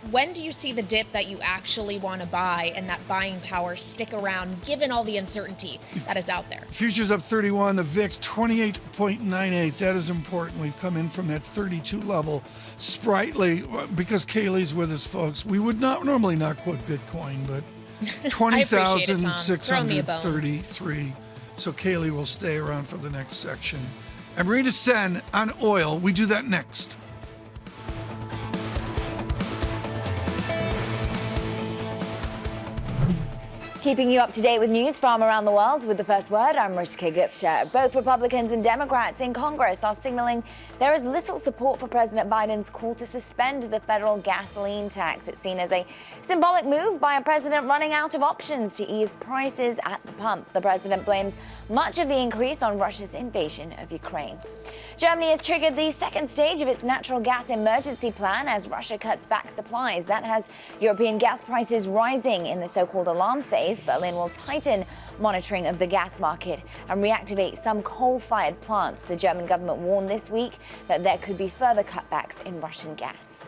When do you see the dip that you actually want to buy and that buying power stick around, given all the uncertainty that is out there? Futures up 31, the VIX 28.98. That is important. We've come in from that 32 level sprightly, because Kaylee's with us, folks. We would not normally not quote Bitcoin, but 20,633. So Kaylee will stay around for the next section. I'm ready to send on oil. We do that next. Keeping you up to date with news from around the world with the first word, I'm Ritika Gupta. Both Republicans and Democrats in Congress are signaling there is little support for President Biden's call to suspend the federal gasoline tax. It's seen as a symbolic move by a president running out of options to ease prices at the pump. The president blames much of the increase on Russia's invasion of Ukraine. Germany has triggered the second stage of its natural gas emergency plan as Russia cuts back supplies. That has European gas prices rising in the so-called alarm phase. Berlin will tighten monitoring of the gas market and reactivate some coal-fired plants. The German government warned this week that there could be further cutbacks in Russian gas.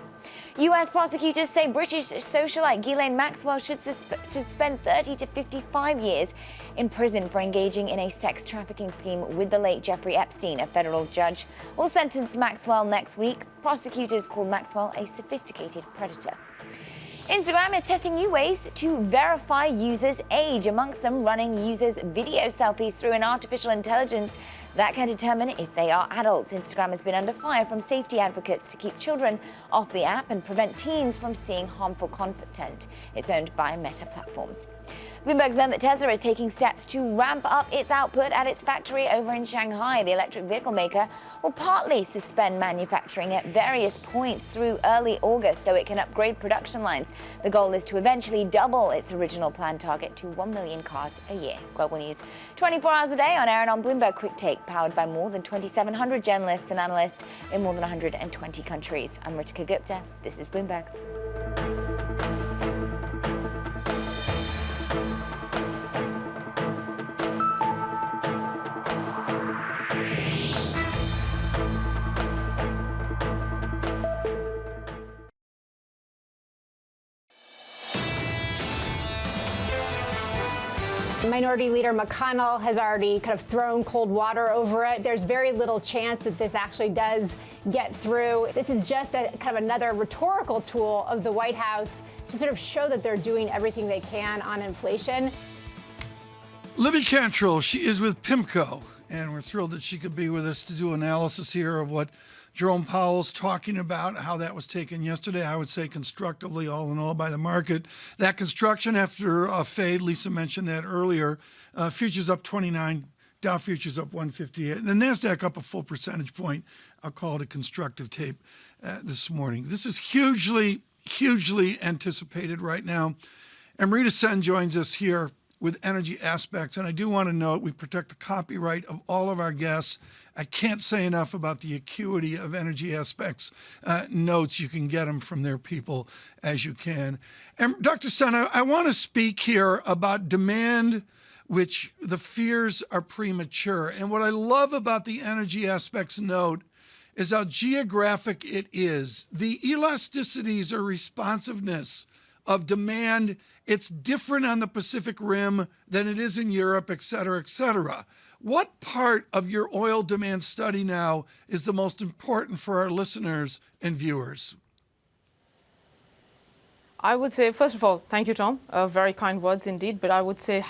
U.S. prosecutors say British socialite Ghislaine Maxwell should spend 30 to 55 years in prison for engaging in a sex trafficking scheme with the late Jeffrey Epstein. A federal judge will sentence Maxwell next week. Prosecutors call Maxwell a sophisticated predator. Instagram is testing new ways to verify users' age, amongst them running users' video selfies through an artificial intelligence that can determine if they are adults. Instagram has been under fire from safety advocates to keep children off the app and prevent teens from seeing harmful content. It's owned by Meta Platforms. Bloomberg's learned that Tesla is taking steps to ramp up its output at its factory over in Shanghai. The electric vehicle maker will partly suspend manufacturing at various points through early August so it can upgrade production lines. The goal is to eventually double its original planned target to 1 million cars a year. Global news 24 hours a day on air and on Bloomberg Quick Take, powered by more than 2,700 journalists and analysts in more than 120 countries. I'm Ritika Gupta. This is Bloomberg. Minority Leader McConnell has already kind of thrown cold water over it. There's very little chance that this actually does get through. This is just a kind of another rhetorical tool of the White House to sort of show that they're doing everything they can on inflation. Libby Cantrell, she is with PIMCO, and we're thrilled that she could be with us to do analysis here of what Jerome Powell's talking about, how that was taken yesterday, I would say constructively, all in all, by the market. That construction after a fade, Lisa mentioned that earlier, futures up 29, Dow futures up 158, and the NASDAQ up a full percentage point. I'll call it a constructive tape this morning. This is hugely, hugely anticipated right now. Amrita Sen joins us here with Energy Aspects, and I do want to note we protect the copyright of all of our guests. I can't say enough about the acuity of Energy Aspects notes. You can get them from their people as you can. And Dr. Sen, I want to speak here about demand, which the fears are premature. And what I love about the Energy Aspects note is how geographic it is. The elasticities or responsiveness of demand, it's different on the Pacific Rim than it is in Europe, et cetera, et cetera. What part of your oil demand study now is the most important for our listeners and viewers? I would say, first of all, thank you, Tom. Very kind words indeed. But I would say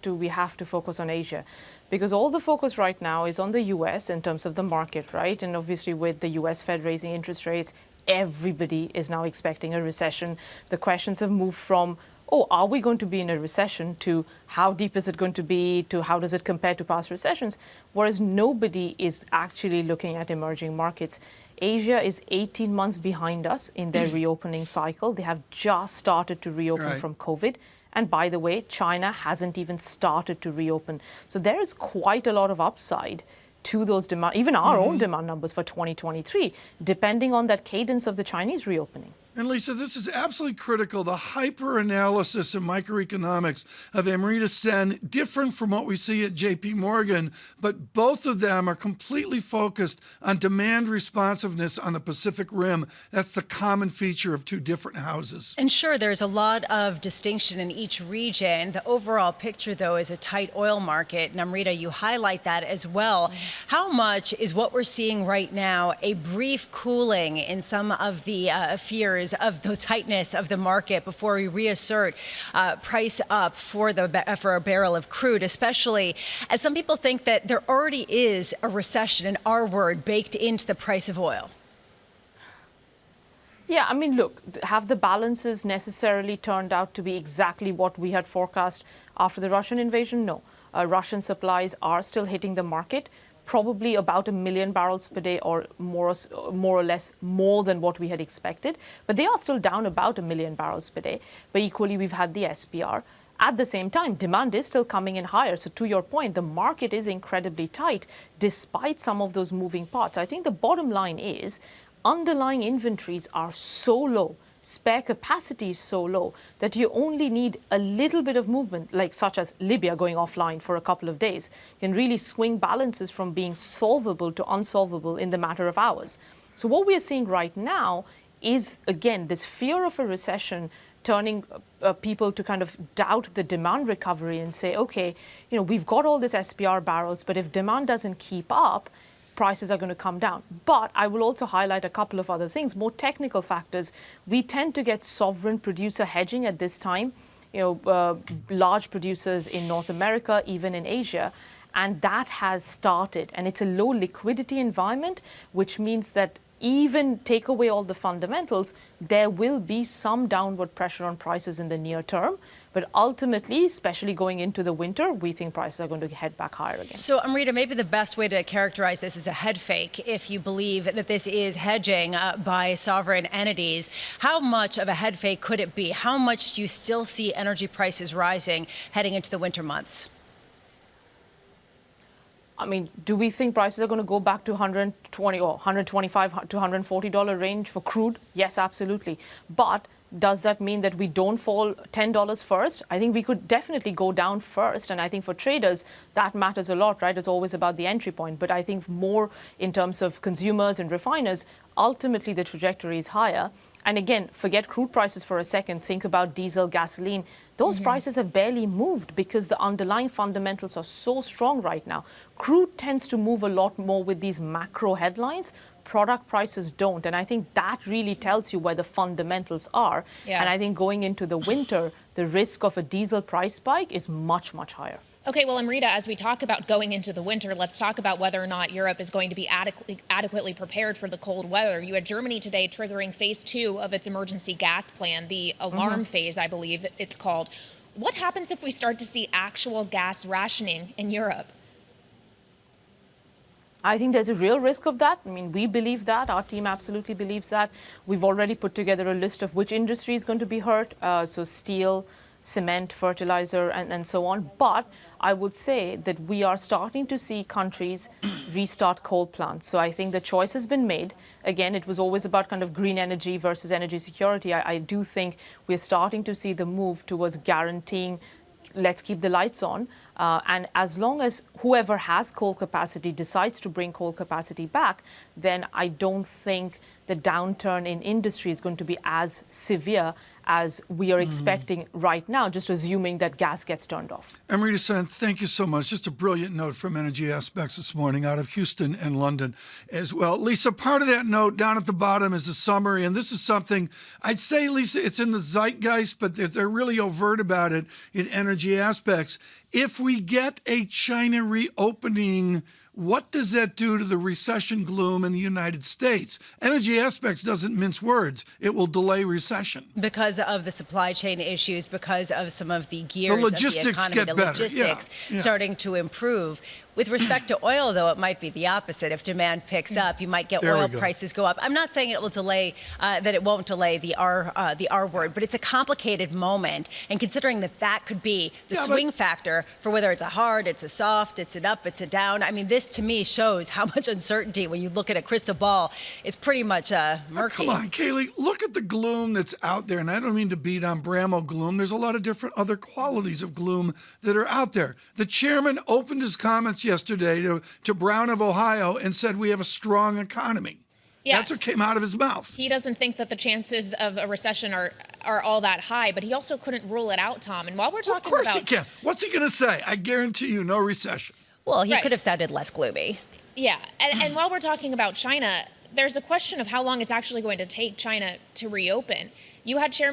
we have to focus on Asia, because all the focus right now is on the U.S. in terms of the market, right? And obviously with the U.S. Fed raising interest rates, everybody is now expecting a recession. The questions have moved from, oh, are we going to be in a recession, to how deep is it going to be, to how does it compare to past recessions, whereas nobody is actually looking at emerging markets. Asia is 18 months behind us in their reopening cycle. They have just started to reopen from COVID. And by the way, China hasn't even started to reopen. So there is quite a lot of upside to those demand, even our own demand numbers for 2023, depending on that cadence of the Chinese reopening. And Lisa, this is absolutely critical. The hyper-analysis in microeconomics of Amrita Sen, different from what we see at JP Morgan, but both of them are completely focused on demand responsiveness on the Pacific Rim. That's the common feature of two different houses. And sure, there's a lot of distinction in each region. The overall picture, though, is a tight oil market. And Amrita, you highlight that as well. How much is what we're seeing right now a brief cooling in some of the fears of the tightness of the market before we reassert price up for a barrel of crude, especially as some people think that there already is a recession, an R word, baked into the price of oil? Yeah, I mean, look, have the balances necessarily turned out to be exactly what we had forecast after the Russian invasion? No. Russian supplies are still hitting the market, probably about 1 million barrels per day, or more or less more than what we had expected. But they are still down about 1 million barrels per day. But equally, we've had the SPR. At the same time, demand is still coming in higher. So to your point, the market is incredibly tight despite some of those moving parts. I think the bottom line is underlying inventories are so low, spare capacity is so low, that you only need a little bit of movement, like such as Libya going offline for a couple of days, can really swing balances from being solvable to unsolvable in the matter of hours. So what we are seeing right now is, again, this fear of a recession turning people to kind of doubt the demand recovery and say, okay, you know, we've got all this SPR barrels, but if demand doesn't keep up, prices are going to come down. But I will also highlight a couple of other things, more technical factors. We tend to get sovereign producer hedging at this time, you know, large producers in North America, even in Asia, and that has started. And it's a low liquidity environment, which means that even take away all the fundamentals, there will be some downward pressure on prices in the near term. But ultimately, especially going into the winter, we think prices are going to head back higher again. So, Amrita, maybe the best way to characterize this is a head fake, if you believe that this is hedging by sovereign entities. How much of a head fake could it be? How much do you still see energy prices rising heading into the winter months? I mean, do we think prices are going to go back to $120 or $125 to $140 range for crude? Yes, absolutely. But does that mean that we don't fall $10 first? I think we could definitely go down first. And I think for traders, that matters a lot, right? It's always about the entry point. But I think more in terms of consumers and refiners, ultimately the trajectory is higher. And again, forget crude prices for a second. Think about diesel, gasoline. Those prices have barely moved because the underlying fundamentals are so strong right now. Crude tends to move a lot more with these macro headlines. Product prices don't. And I think that really tells you where the fundamentals are. Yeah. And I think going into the winter, the risk of a diesel price spike is much, much higher. Okay, well, Amrita, as we talk about going into the winter, let's talk about whether or not Europe is going to be adequately prepared for the cold weather. You had Germany today triggering phase 2 of its emergency gas plan, the alarm phase, I believe it's called. What happens if we start to see actual gas rationing in Europe? I think there's a real risk of that. I mean, we believe that. Our team absolutely believes that. We've already put together a list of which industry is going to be hurt. So steel, cement, fertilizer, and so on. But I would say that we are starting to see countries restart coal plants. So I think the choice has been made. Again, it was always about kind of green energy versus energy security. I do think we're starting to see the move towards guaranteeing let's keep the lights on. And as long as whoever has coal capacity decides to bring coal capacity back, then I don't think the downturn in industry is going to be as severe as we are expecting right now, just assuming that gas gets turned off. Amrita Sen, thank you so much. Just a brilliant note from Energy Aspects this morning out of Houston and London as well. Lisa, part of that note down at the bottom is a summary, and this is something I'd say, Lisa, it's in the zeitgeist, but they're really overt about it in Energy Aspects. If we get a China reopening, what does that do to the recession gloom in the United States? Energy Aspects doesn't mince words. It will delay recession. Because of the supply chain issues, because of some of the gears the logistics of the economy, get the better. logistics Yeah. starting to improve. With respect to oil, though, it might be the opposite. If demand picks up, you might get oil prices go up. I'm not saying it will delay, that it won't delay the R word, but it's a complicated moment. And considering that could be the swing factor for whether it's a hard, it's a soft, it's an up, it's a down. I mean, this to me shows how much uncertainty when you look at a crystal ball. It's pretty much murky. Come on, Kaylee, look at the gloom that's out there. And I don't mean to beat on Brammo gloom. There's a lot of different other qualities of gloom that are out there. The chairman opened his comments yesterday to Brown of Ohio and said we have a strong economy. Yeah. That's what came out of his mouth. He doesn't think that the chances of a recession are all that high, but he also couldn't rule it out, Tom. And while we're talking about... Of course he can. What's he going to say? I guarantee you no recession. Well, he could have sounded less gloomy. Yeah, and while we're talking about China, there's a question of how long it's actually going to take China to reopen. You had Xi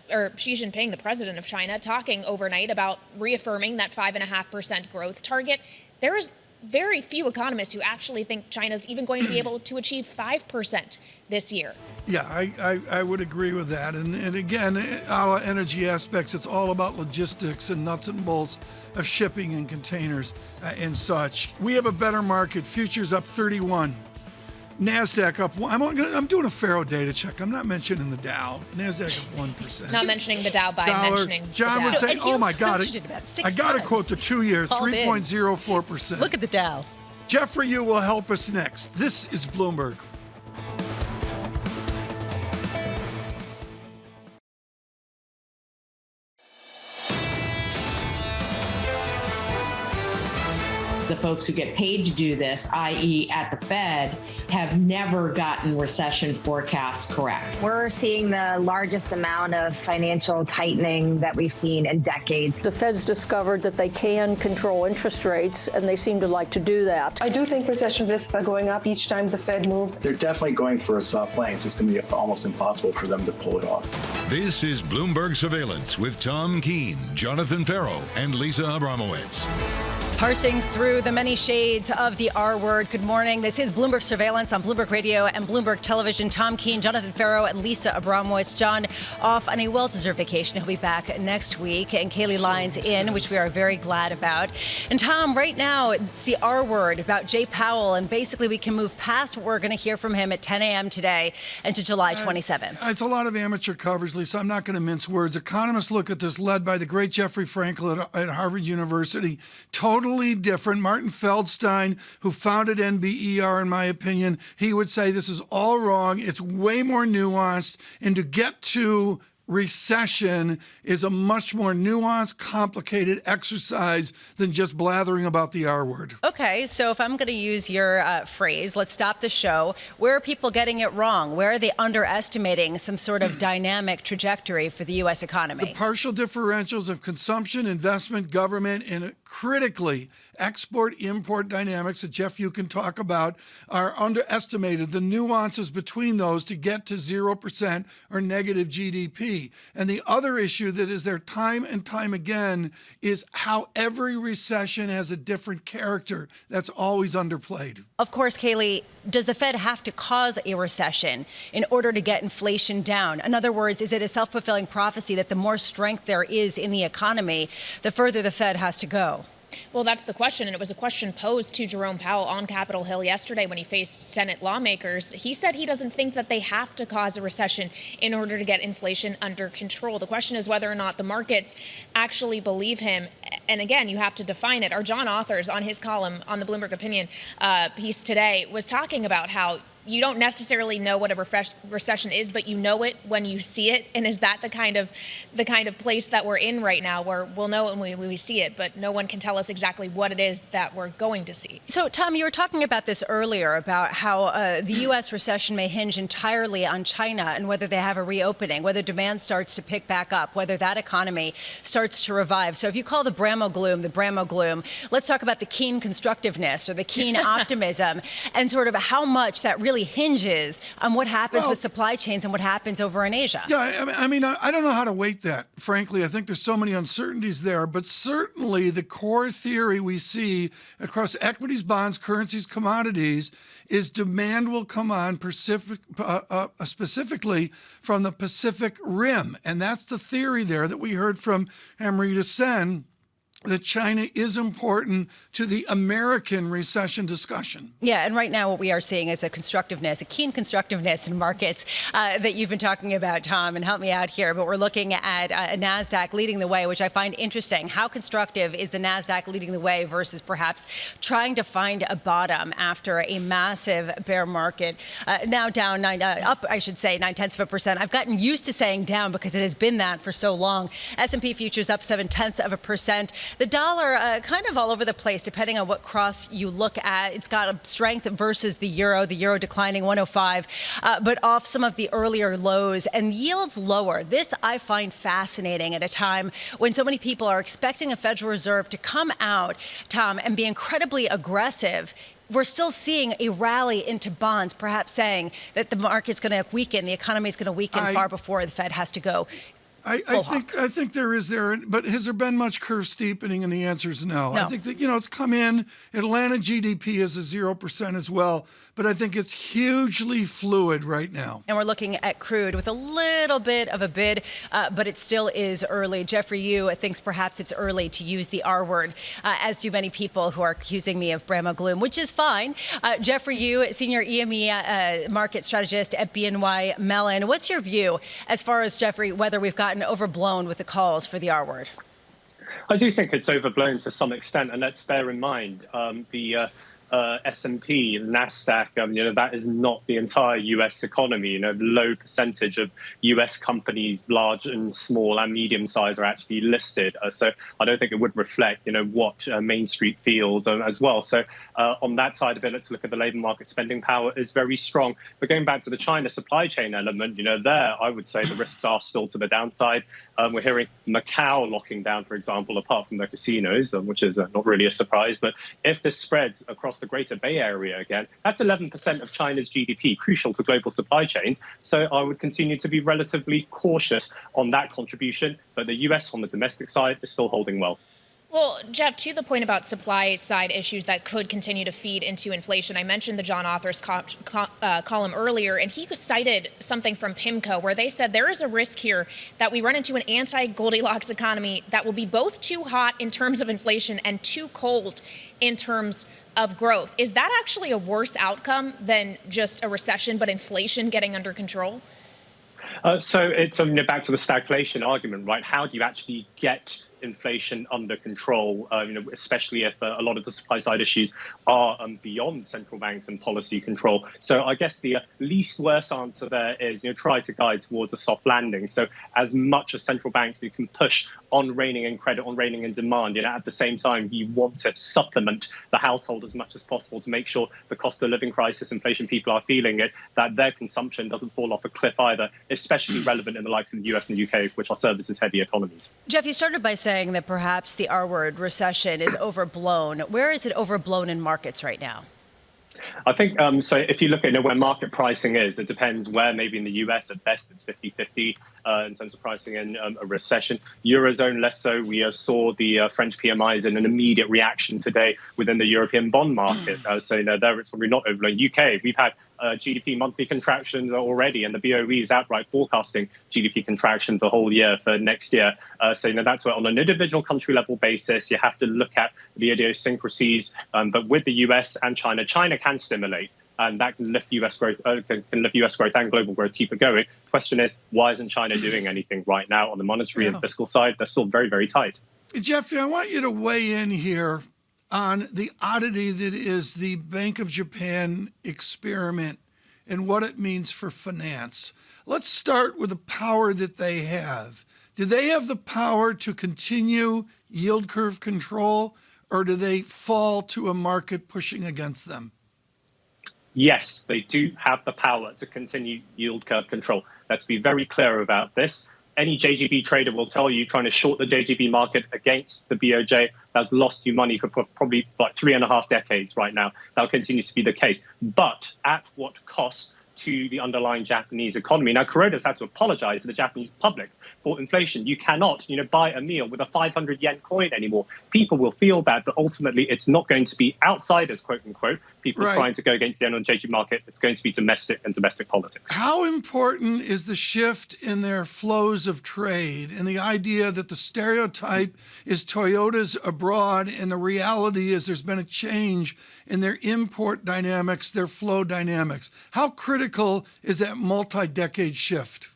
Jinping, the president of China, talking overnight about reaffirming that 5.5% growth target. There is very few economists who actually think China's even going to be able to achieve 5% this year. Yeah, I would agree with that. And again, our Energy Aspects, it's all about logistics and nuts and bolts of shipping and containers and such. We have a better market. Futures up 31. NASDAQ up. I'm doing a Ferro data check. I'm not mentioning the Dow. NASDAQ up 1%. Not mentioning the Dow by mentioning John the Dow. would say, oh my God. I got to quote the 2 year, Called in. 3.04%. Look at the Dow. Jeffrey Yu will help us next. This is Bloomberg. The folks who get paid to do this, i.e. at the Fed, have never gotten recession forecasts correct. We're seeing the largest amount of financial tightening that we've seen in decades. The Fed's discovered that they can control interest rates, and they seem to like to do that. I do think recession risks are going up each time the Fed moves. They're definitely going for a soft landing. It's just going to be almost impossible for them to pull it off. This is Bloomberg Surveillance with Tom Keene, Jonathan Ferro, and Lisa Abramowicz. Parsing through the many shades of the R word. Good morning. This is Bloomberg Surveillance on Bloomberg Radio and Bloomberg Television. Tom Keene, Jonathan Ferro, and Lisa Abramowicz. John off on a well-deserved vacation. He'll be back next week. And Kaylee Lyons in, which we are very glad about. And Tom, right now, it's the R word about Jay Powell. And basically, we can move past what we're going to hear from him at 10 a.m. today and to July 27th. It's a lot of amateur coverage, Lisa. I'm not going to mince words. Economists look at this, led by the great Jeffrey Frankel at Harvard University. Totally different. Martin Feldstein, who founded NBER, in my opinion, he would say this is all wrong. It's way more nuanced. And to get to recession is a much more nuanced, complicated exercise than just blathering about the R word. Okay, so if I'm going to use your phrase, let's stop the show. Where are people getting it wrong? Where are they underestimating some sort of dynamic trajectory for the U.S. economy? The partial differentials of consumption, investment, government, and critically, export-import dynamics that Jeff, you can talk about, are underestimated. The nuances between those to get to 0% or negative GDP. And the other issue that is there time and time again is how every recession has a different character. That's always underplayed. Of course, Kaylee, does the Fed have to cause a recession in order to get inflation down? In other words, is it a self-fulfilling prophecy that the more strength there is in the economy, the further the Fed has to go? Well, that's the question, and it was a question posed to Jerome Powell on Capitol Hill yesterday when he faced Senate lawmakers. He said he doesn't think that they have to cause a recession in order to get inflation under control. The question is whether or not the markets actually believe him. And again, you have to define it. Our John Authors, on his column on the Bloomberg Opinion piece today, was talking about how you don't necessarily know what a recession is, but you know it when you see it. And is that the kind of place that we're in right now, where we'll know it when we see it, but no one can tell us exactly what it is that we're going to see? So, Tom, you were talking about this earlier, about how the U.S. recession may hinge entirely on China and whether they have a reopening, whether demand starts to pick back up, whether that economy starts to revive. So if you call the Bramo gloom, let's talk about the Keene constructiveness or the Keene optimism, and sort of how much that really hinges on what happens with supply chains and what happens over in Asia. Yeah, I mean, I don't know how to weight that, frankly. I think there's so many uncertainties there, but certainly the core theory we see across equities, bonds, currencies, commodities is demand will come on specifically from the Pacific Rim. And that's the theory there that we heard from Amrita Sen, that China is important to the American recession discussion. Yeah, and right now what we are seeing is a keen constructiveness in markets that you've been talking about, Tom, and help me out here. But we're looking at a NASDAQ leading the way, which I find interesting. How constructive is the NASDAQ leading the way versus perhaps trying to find a bottom after a massive bear market? Now down, up, I should say, 0.9%. I've gotten used to saying down because it has been that for so long. S&P futures up 0.7%. The dollar kind of all over the place, depending on what cross you look at. It's got a strength versus the euro declining 105, but off some of the earlier lows, and yields lower. This I find fascinating at a time when so many people are expecting the Federal Reserve to come out, Tom, and be incredibly aggressive. We're still seeing a rally into bonds, perhaps saying that the market's going to weaken, the economy is going to weaken far before the Fed has to go. I think there is there, but has there been much curve steepening? And the answer is no. I think that, it's come in. Atlanta GDP is a 0% as well, but I think it's hugely fluid right now. And we're looking at crude with a little bit of a bid, but it still is early. Jeffrey Yu thinks perhaps it's early to use the R word, as do many people who are accusing me of Bramo gloom, which is fine. Jeffrey Yu, senior EMEA market strategist at BNY Mellon. What's your view as far as, Jeffrey, whether we've gotten overblown with the calls for the R word? I do think it's overblown to some extent, and let's bear in mind the S&P, NASDAQ, that is not the entire U.S. economy. Low percentage of U.S. companies, large and small and medium size, are actually listed. So I don't think it would reflect, what Main Street feels as well. So on that side of it, let's look at the labor market. Spending power is very strong. But going back to the China supply chain element, there, I would say the risks are still to the downside. We're hearing Macau locking down, for example, apart from the casinos, which is not really a surprise. But if this spreads across the Greater Bay Area again, that's 11% of China's GDP, crucial to global supply chains. So I would continue to be relatively cautious on that contribution. But the US on the domestic side is still holding well. Well, Jeff, to the point about supply side issues that could continue to feed into inflation, I mentioned the John Author's column earlier, and he cited something from PIMCO where they said there is a risk here that we run into an anti-Goldilocks economy that will be both too hot in terms of inflation and too cold in terms of growth. Is that actually a worse outcome than just a recession, but inflation getting under control? So it's back to the stagflation argument, right? How do you actually get inflation under control, especially if a lot of the supply side issues are beyond central banks and policy control. So I guess the least worst answer there is, try to guide towards a soft landing. So as much as central banks who can push on reining in credit, on reining in demand, at the same time, you want to supplement the household as much as possible to make sure the cost of living crisis, inflation, people are feeling it, that their consumption doesn't fall off a cliff either, especially relevant in the likes of the US and the UK, which are services-heavy economies. Jeff, you started by saying that perhaps the R word, recession, is overblown. Where is it overblown in markets right now? I think so. If you look at where market pricing is, it depends where. Maybe in the US, at best, it's 50-50 in terms of pricing in a recession. Eurozone, less so. We saw the French PMIs in an immediate reaction today within the European bond market. So there it's probably not overblown. UK, we've had GDP monthly contractions already, and the BOE is outright forecasting GDP contraction for the whole year for next year. So that's where on an individual country level basis, you have to look at the idiosyncrasies. But with the US and China can stimulate, and that can lift US growth, can lift US growth and global growth, keep it going. Question is, why isn't China doing anything right now on the monetary and fiscal side? They're still very, very tight. Jeffrey, I want you to weigh in here on the oddity that is the Bank of Japan experiment and what it means for finance. Let's start with the power that they have. Do they have the power to continue yield curve control, or do they fall to a market pushing against them? Yes, they do have the power to continue yield curve control. Let's be very clear about this. Any JGB trader will tell you trying to short the JGB market against the BOJ has lost you money for probably like 3.5 decades right now. That'll continue to be the case. But at what cost to the underlying Japanese economy? Now, Kuroda's had to apologize to the Japanese public for inflation. You cannot, buy a meal with a 500 yen coin anymore. People will feel bad, but ultimately it's not going to be outsiders, quote unquote, people trying to go against the JGB market. It's going to be domestic politics. How important is the shift in their flows of trade and the idea that the stereotype is Toyota's abroad and the reality is there's been a change in their import dynamics, their flow dynamics? How critical is that multi-decade shift?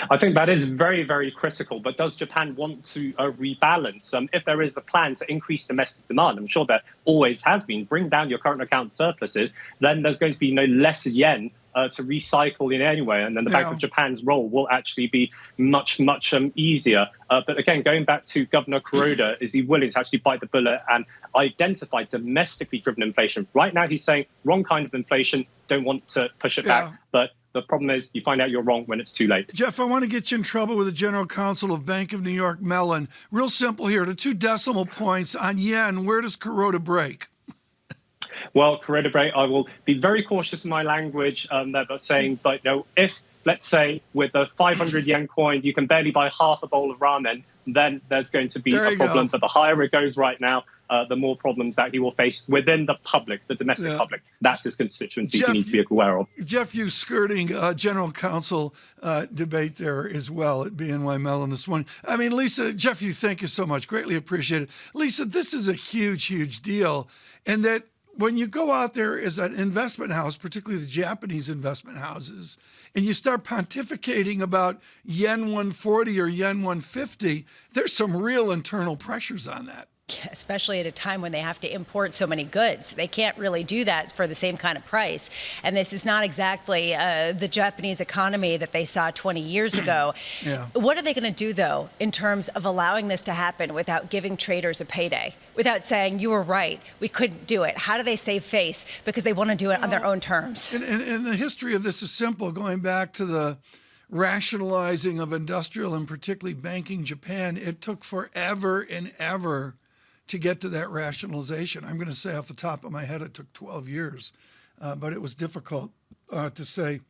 I think that is very, very critical. But does Japan want to rebalance? If there is a plan to increase domestic demand, I'm sure there always has been, bring down your current account surpluses, then there's going to be no less yen to recycle in any way. And then the Bank of Japan's role will actually be much, much easier. But again, going back to Governor Kuroda, is he willing to actually bite the bullet and identify domestically driven inflation? Right now, he's saying wrong kind of inflation, don't want to push it back. But the problem is you find out you're wrong when it's too late. Jeff, I want to get you in trouble with the General Counsel of Bank of New York Mellon. Real simple here, to 2 decimal points on yen, where does Kuroda break? Well, Kuroda break, I will be very cautious in my language there, but saying, if, let's say, with a 500 yen coin, you can barely buy half a bowl of ramen, then there's going to be a problem. But the higher it goes right now, the more problems that he will face within the public, the domestic public. That's his constituency he needs to be aware of. Jeff, you skirting General Counsel debate there as well at BNY Mellon this morning. I mean, Lisa, Jeff, thank you so much. Greatly appreciate it. Lisa, this is a huge, huge deal. And that when you go out there as an investment house, particularly the Japanese investment houses, and you start pontificating about yen 140 or yen 150, there's some real internal pressures on that. Especially at a time when they have to import so many goods. They can't really do that for the same kind of price. And this is not exactly the Japanese economy that they saw 20 years ago. What are they going to do, though, in terms of allowing this to happen without giving traders a payday, without saying, you were right, we couldn't do it? How do they save face? Because they want to do it on their own terms. And the history of this is simple, going back to the rationalizing of industrial and particularly banking Japan. It took forever and ever to get to that rationalization. I'm going to say off the top of my head, it took 12 years, but it was difficult to say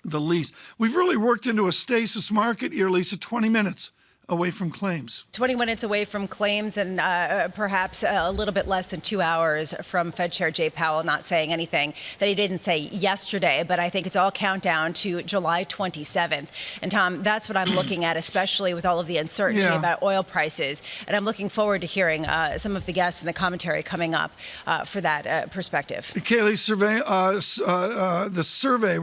the least. We've really worked into a stasis market here, Lisa, 20 minutes away from claims. 20 minutes away from claims and perhaps a little bit less than 2 hours from Fed Chair Jay Powell not saying anything that he didn't say yesterday. But I think it's all countdown to July 27th. And Tom, that's what I'm looking at, especially with all of the uncertainty about oil prices. And I'm looking forward to hearing some of the guests and the commentary coming up for that perspective. Kaylee, the survey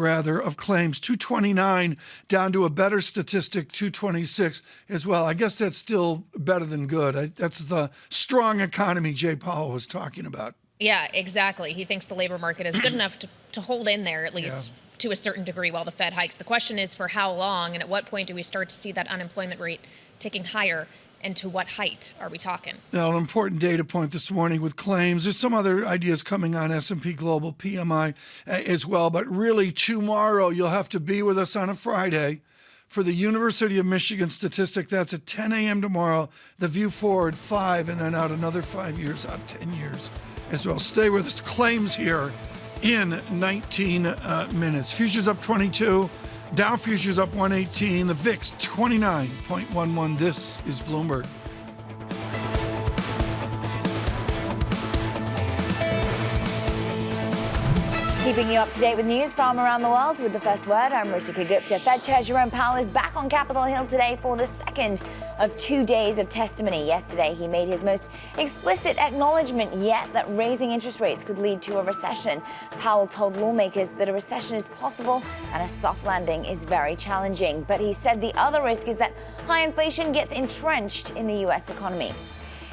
of claims, 229 down to a better statistic, 226 as well. I guess that's still better than good. That's the strong economy Jay Powell was talking about. Yeah, exactly. He thinks the labor market is good enough to hold in there, at least to a certain degree, while the Fed hikes. The question is for how long, and at what point do we start to see that unemployment rate ticking higher, and to what height are we talking? Now, an important data point this morning with claims. There's some other ideas coming on S&P Global PMI as well, but really tomorrow you'll have to be with us on a Friday for the University of Michigan statistic. That's at 10 a.m. tomorrow. The view forward 5 and then out another 5 years, out 10 years as well. Stay with us. Claims here in 19 minutes. Futures up 22. Dow futures up 118. The VIX 29.11. This is Bloomberg. Keeping you up to date with news from around the world with the first word, I'm Ritika Gupta. Fed Chair Jerome Powell is back on Capitol Hill today for the second of 2 days of testimony. Yesterday, he made his most explicit acknowledgement yet that raising interest rates could lead to a recession. Powell told lawmakers that a recession is possible and a soft landing is very challenging. But he said the other risk is that high inflation gets entrenched in the U.S. economy.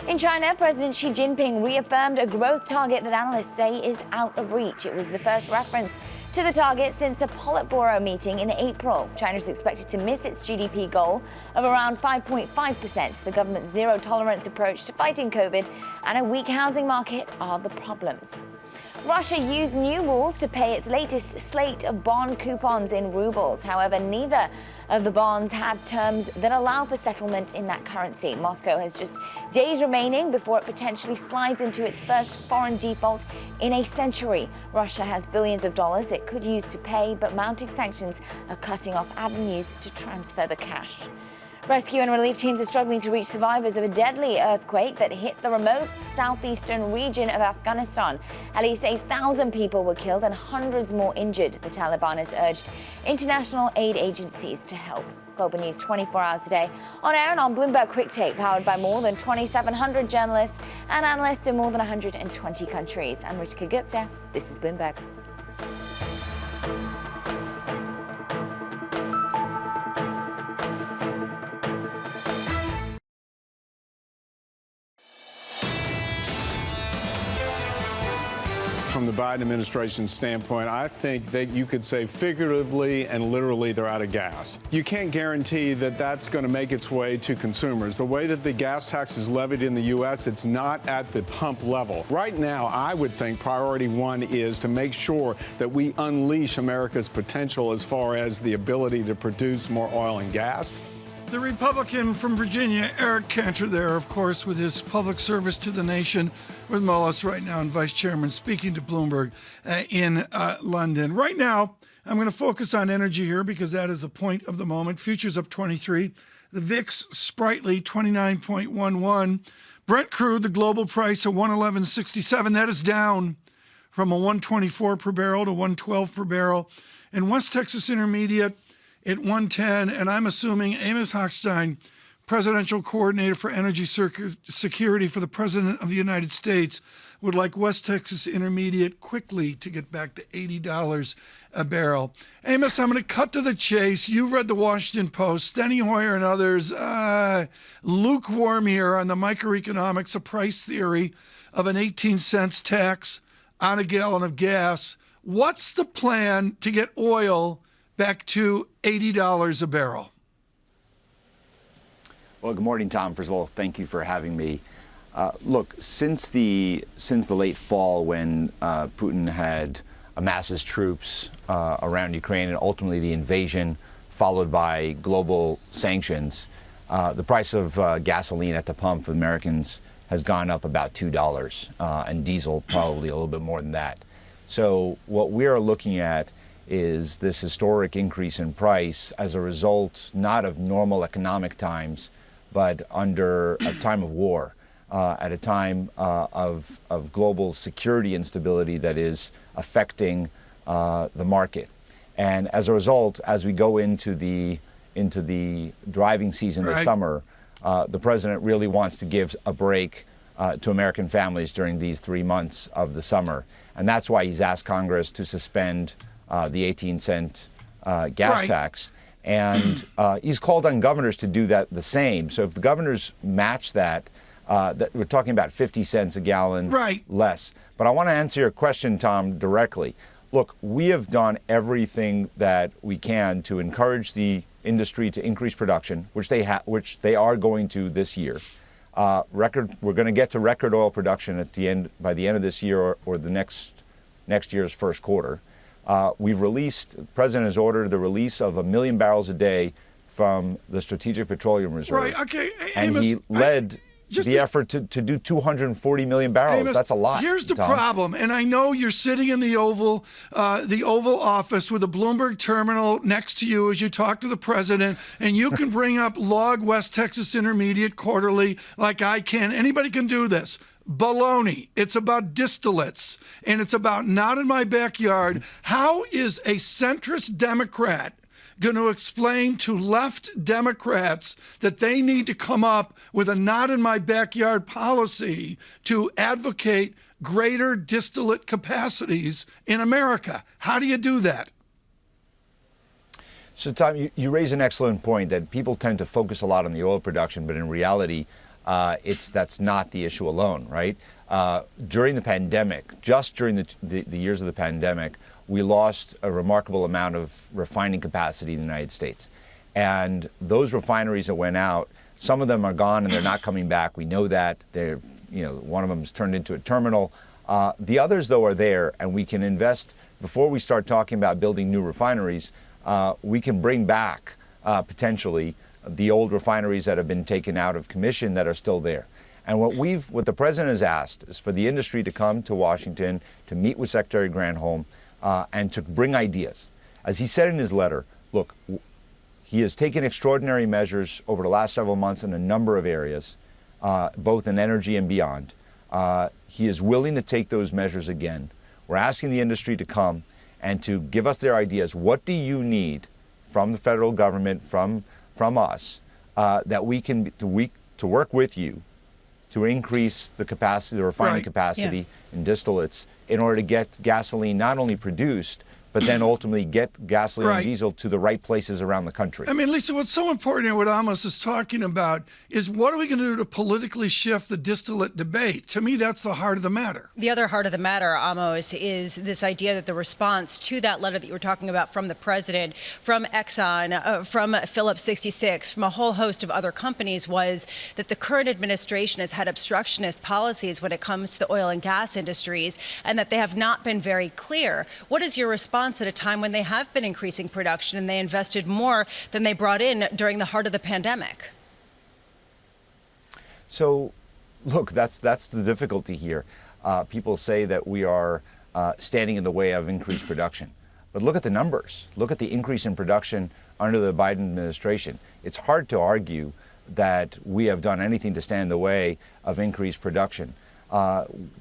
In China, President Xi Jinping reaffirmed a growth target that analysts say is out of reach. It was the first reference to the target since a Politburo meeting in April. China is expected to miss its GDP goal of around 5.5%. The government's zero-tolerance approach to fighting COVID and a weak housing market are the problems. Russia used new rules to pay its latest slate of bond coupons in rubles. However, neither of the bonds have terms that allow for settlement in that currency. Moscow has just days remaining before it potentially slides into its first foreign default in a century. Russia has billions of dollars it could use to pay, but mounting sanctions are cutting off avenues to transfer the cash. Rescue and relief teams are struggling to reach survivors of a deadly earthquake that hit the remote southeastern region of Afghanistan. At least 8,000 people were killed and hundreds more injured. The Taliban has urged international aid agencies to help. Global News 24 hours a day, on air and on Bloomberg Quick Take, powered by more than 2,700 journalists and analysts in more than 120 countries. I'm Ritika Gupta. This is Bloomberg. From the Biden administration's standpoint, I think that you could say figuratively and literally they're out of gas. You can't guarantee that that's going to make its way to consumers. The way that the gas tax is levied in the U.S., it's not at the pump level. Right now, I would think priority one is to make sure that we unleash America's potential as far as the ability to produce more oil and gas. The Republican from Virginia, Eric Cantor, there, of course, with his public service to the nation, with Mullis right now and Vice Chairman speaking to Bloomberg in London. Right now, I'm going to focus on energy here because that is the point of the moment. Futures up 23. The VIX sprightly 29.11. Brent crude, the global price of 111.67. That is down from a 124 per barrel to 112 per barrel. And West Texas Intermediate at 110, and I'm assuming Amos Hochstein, Presidential Coordinator for Energy Security for the President of the United States, would like West Texas Intermediate quickly to get back to $80 a barrel. Amos, I'm going to cut to the chase. You read the Washington Post, Steny Hoyer and others, lukewarm here on the microeconomics of price theory of an 18-cent tax on a gallon of gas. What's the plan to get oil back to $80 a barrel? Well, good morning, Tom. First of all, thank you for having me. Look, since the late fall, when Putin had amassed his troops around Ukraine and ultimately the invasion, followed by global sanctions, the price of gasoline at the pump for Americans has gone up about $2, and diesel probably a little bit more than that. So what we are looking at is this historic increase in price as a result not of normal economic times, but under a time of war, at a time of global security instability that is affecting the market. And as a result, as we go into the driving season this summer, the president really wants to give a break to American families during these 3 months of the summer. And that's why he's asked Congress to suspend the 18-cent gas tax. And he's called on governors to do that the same. So if the governors match that, we're talking about 50 cents a gallon less. But I want to answer your question, Tom, directly. Look, we have done everything that we can to encourage the industry to increase production, which they are going to this year. We're going to get to record oil production by the end of this year or the next year's first quarter. The President has ordered the release of 1 million barrels a day from the Strategic Petroleum Reserve. Right, okay. And Amos, he led the effort to do 240 million barrels. Amos, that's a lot. Here's the Tom. problem, and I know you're sitting in the Oval office with a Bloomberg terminal next to you as you talk to the president, and you can bring up log West Texas Intermediate quarterly like I can. Anybody can do this. Baloney. It's about distillates, and it's about not in my backyard. How is a centrist Democrat going to explain to left Democrats that they need to come up with a not in my backyard policy to advocate greater distillate capacities in America? How do you do that? So, Tom, you raise an excellent point that people tend to focus a lot on the oil production, but in reality, that's not the issue alone, right? During the pandemic, just during the years of the pandemic, we lost a remarkable amount of refining capacity in the United States. And those refineries that went out, some of them are gone and they're not coming back. We know that. They're, one of them is turned into a terminal. The others, though, are there, and we can invest. Before we start talking about building new refineries, we can bring back, potentially, the old refineries that have been taken out of commission that are still there. And what the president has asked is for the industry to come to Washington to meet with Secretary Granholm and to bring ideas. As he said in his letter, look, he has taken extraordinary measures over the last several months in a number of areas, both in energy and beyond. He is willing to take those measures again. We're asking the industry to come and to give us their ideas. What do you need from the federal government, from us, that we can to work with you to increase the capacity, the refining capacity in distillates, in order to get gasoline not only produced, but then ultimately get gasoline and diesel to the right places around the country. I mean, Lisa, what's so important here, what Amos is talking about, is what are we going to do to politically shift the distillate debate? To me, that's the heart of the matter. The other heart of the matter, Amos, is this idea that the response to that letter that you were talking about from the president, from Exxon, from Phillips 66, from a whole host of other companies, was that the current administration has had obstructionist policies when it comes to the oil and gas industries, and that they have not been very clear. What is your response at a time when they have been increasing production and they invested more than they brought in during the heart of the pandemic? So, look, that's the difficulty here. People say that we are standing in the way of increased production. But look at the numbers. Look at the increase in production under the Biden administration. It's hard to argue that we have done anything to stand in the way of increased production.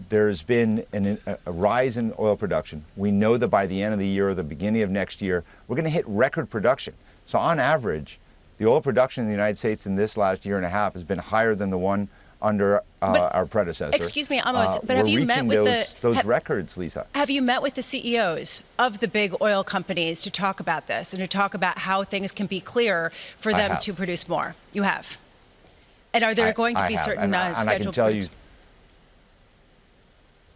There's been a rise in oil production. We know that by the end of the year or the beginning of next year, we're going to hit record production. So on average, the oil production in the United States in this last year and a half has been higher than the one under our predecessor. Excuse me, Amos, but have you met with those records, Lisa? Have you met with the CEOs of the big oil companies to talk about this and to talk about how things can be clearer for them to produce more? You have. And are there going to be certain scheduled? And I can tell you.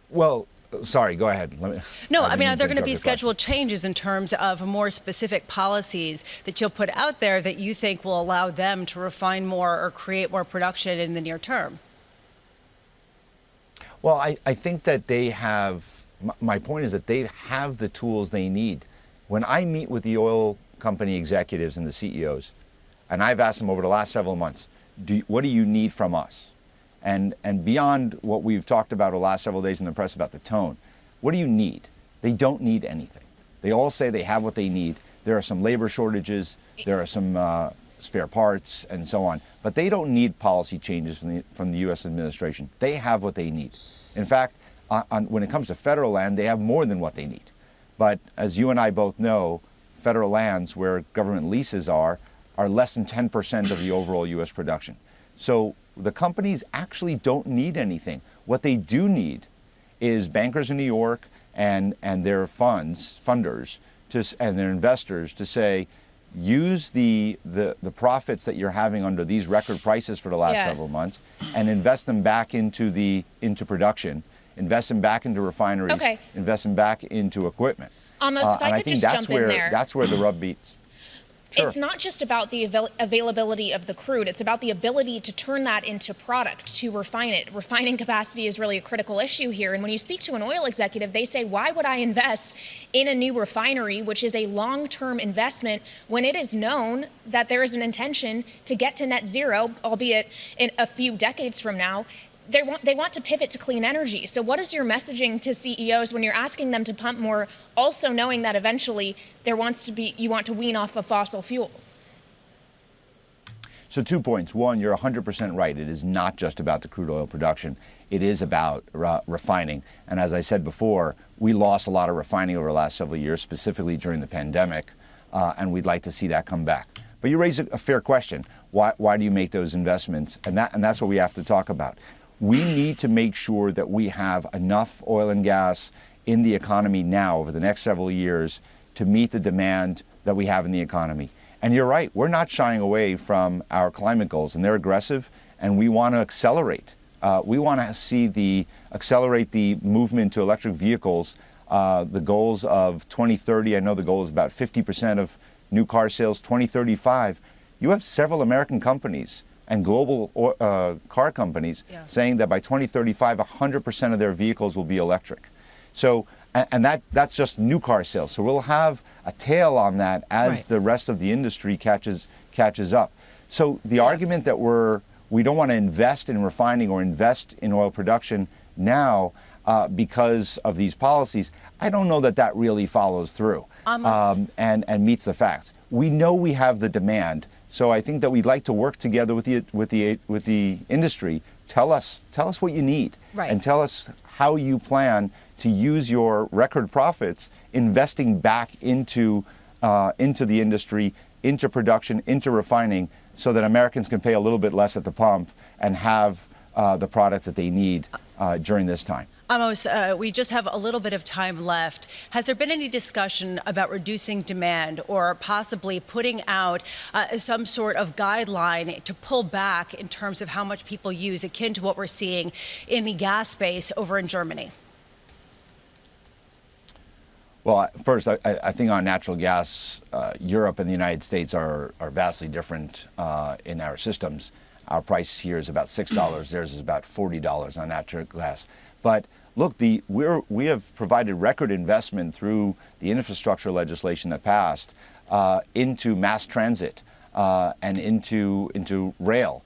Well, sorry, go ahead. I mean, are there going to be scheduled changes in terms of more specific policies that you'll put out there that you think will allow them to refine more or create more production in the near term? Well, I think that they have, my point is that they have the tools they need. When I meet with the oil company executives and the CEOs, and I've asked them over the last several months, what do you need from us? And beyond what we've talked about the last several days in the press about the tone, what do you need? They don't need anything. They all say they have what they need. There are some labor shortages, there are some spare parts and so on, but they don't need policy changes from the U.S. administration. They have what they need. In fact, when it comes to federal land, they have more than what they need. But as you and I both know, federal lands where government leases are less than 10% of the overall U.S. production. So the companies actually don't need anything. What they do need is bankers in New York and their funders, and their investors to say, use the profits that you're having under these record prices for the last several months and invest them back into production, invest them back into refineries, invest them back into equipment. Almost, if I could just jump in there. That's where the rub beats. Sure. It's not just about the availability of the crude. It's about the ability to turn that into product, to refine it. Refining capacity is really a critical issue here. And when you speak to an oil executive, they say, why would I invest in a new refinery, which is a long-term investment, when it is known that there is an intention to get to net zero, albeit in a few decades from now? They want to pivot to clean energy. So what is your messaging to CEOs when you're asking them to pump more, also knowing that eventually you want to wean off of fossil fuels? So 2 points. One, you're 100% right. It is not just about the crude oil production. It is about refining. And as I said before, we lost a lot of refining over the last several years, specifically during the pandemic, and we'd like to see that come back. But you raise a fair question. Why do you make those investments? And that's what we have to talk about. We need to make sure that we have enough oil and gas in the economy now over the next several years to meet the demand that we have in the economy. And you're right, we're not shying away from our climate goals, and they're aggressive, and we want to accelerate We want to accelerate the movement to electric vehicles. The goals of 2030, I know the goal is about 50% of new car sales. 2035, you have several American companies and global car companies saying that by 2035, 100% of their vehicles will be electric. So, and that's just new car sales. So we'll have a tail on that as the rest of the industry catches up. So the argument that we don't want to invest in refining or invest in oil production now because of these policies, I don't know that really follows through and meets the facts. We know we have the demand, so I think that we'd like to work together with the industry. Tell us what you need, and tell us how you plan to use your record profits, investing back into the industry, into production, into refining, so that Americans can pay a little bit less at the pump and have the products that they need during this time. Amos, we just have a little bit of time left. Has there been any discussion about reducing demand or possibly putting out some sort of guideline to pull back in terms of how much people use, akin to what we're seeing in the gas space over in Germany? Well, first, I think on natural gas, Europe and the United States are vastly different in our systems. Our price here is about $6. Theirs is about $40 on natural gas. But look, we have provided record investment through the infrastructure legislation that passed into mass transit and into rail.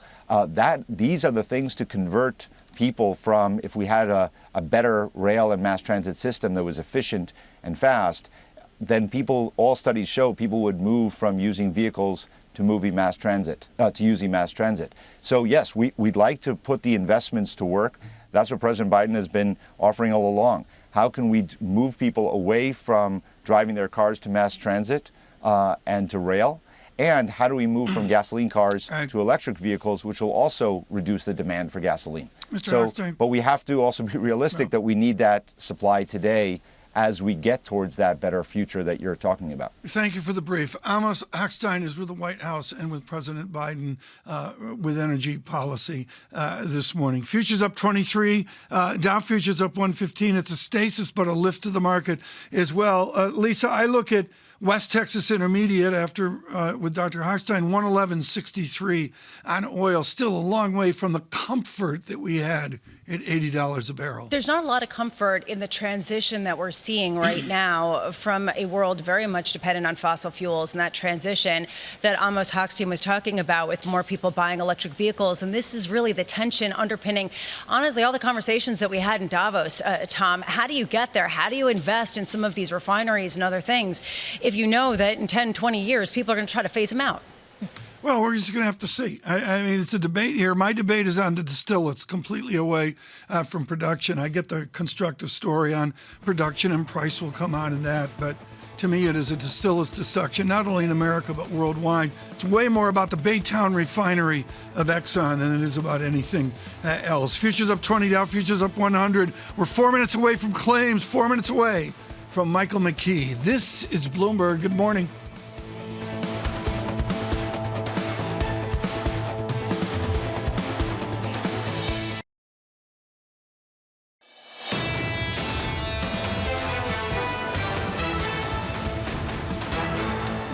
These are the things to convert people from, if we had a better rail and mass transit system that was efficient and fast, then all studies show people would move from using vehicles to using mass transit. So yes, we'd like to put the investments to work. That's what President Biden has been offering all along. How can we move people away from driving their cars to mass transit and to rail? And how do we move from gasoline cars to electric vehicles, which will also reduce the demand for gasoline? But we have to also be realistic that we need that supply today as we get towards that better future that you're talking about. Thank you for the brief. Amos Hochstein is with the White House and with President Biden with energy policy this morning. Futures up 23, Dow futures up 115. It's a stasis, but a lift to the market as well. Lisa, I look at West Texas Intermediate with Dr. Hochstein, 111.63 on oil, still a long way from the comfort that we had at $80 a barrel. There's not a lot of comfort in the transition that we're seeing right now from a world very much dependent on fossil fuels, and that transition that Amos Hochstein was talking about with more people buying electric vehicles. And this is really the tension underpinning, honestly, all the conversations that we had in Davos, Tom. How do you get there? How do you invest in some of these refineries and other things if you know that in 10, 20 years, people are going to try to phase them out? Well, we're just going to have to see. I mean, it's a debate here. My debate is on the distillates, completely away from production. I get the constructive story on production, and price will come out in that. But to me, it is a distillates destruction, not only in America, but worldwide. It's way more about the Baytown refinery of Exxon than it is about anything else. Futures up 20, Dow futures up 100. We're 4 minutes away from claims, 4 minutes away from Michael McKee. This is Bloomberg. Good morning.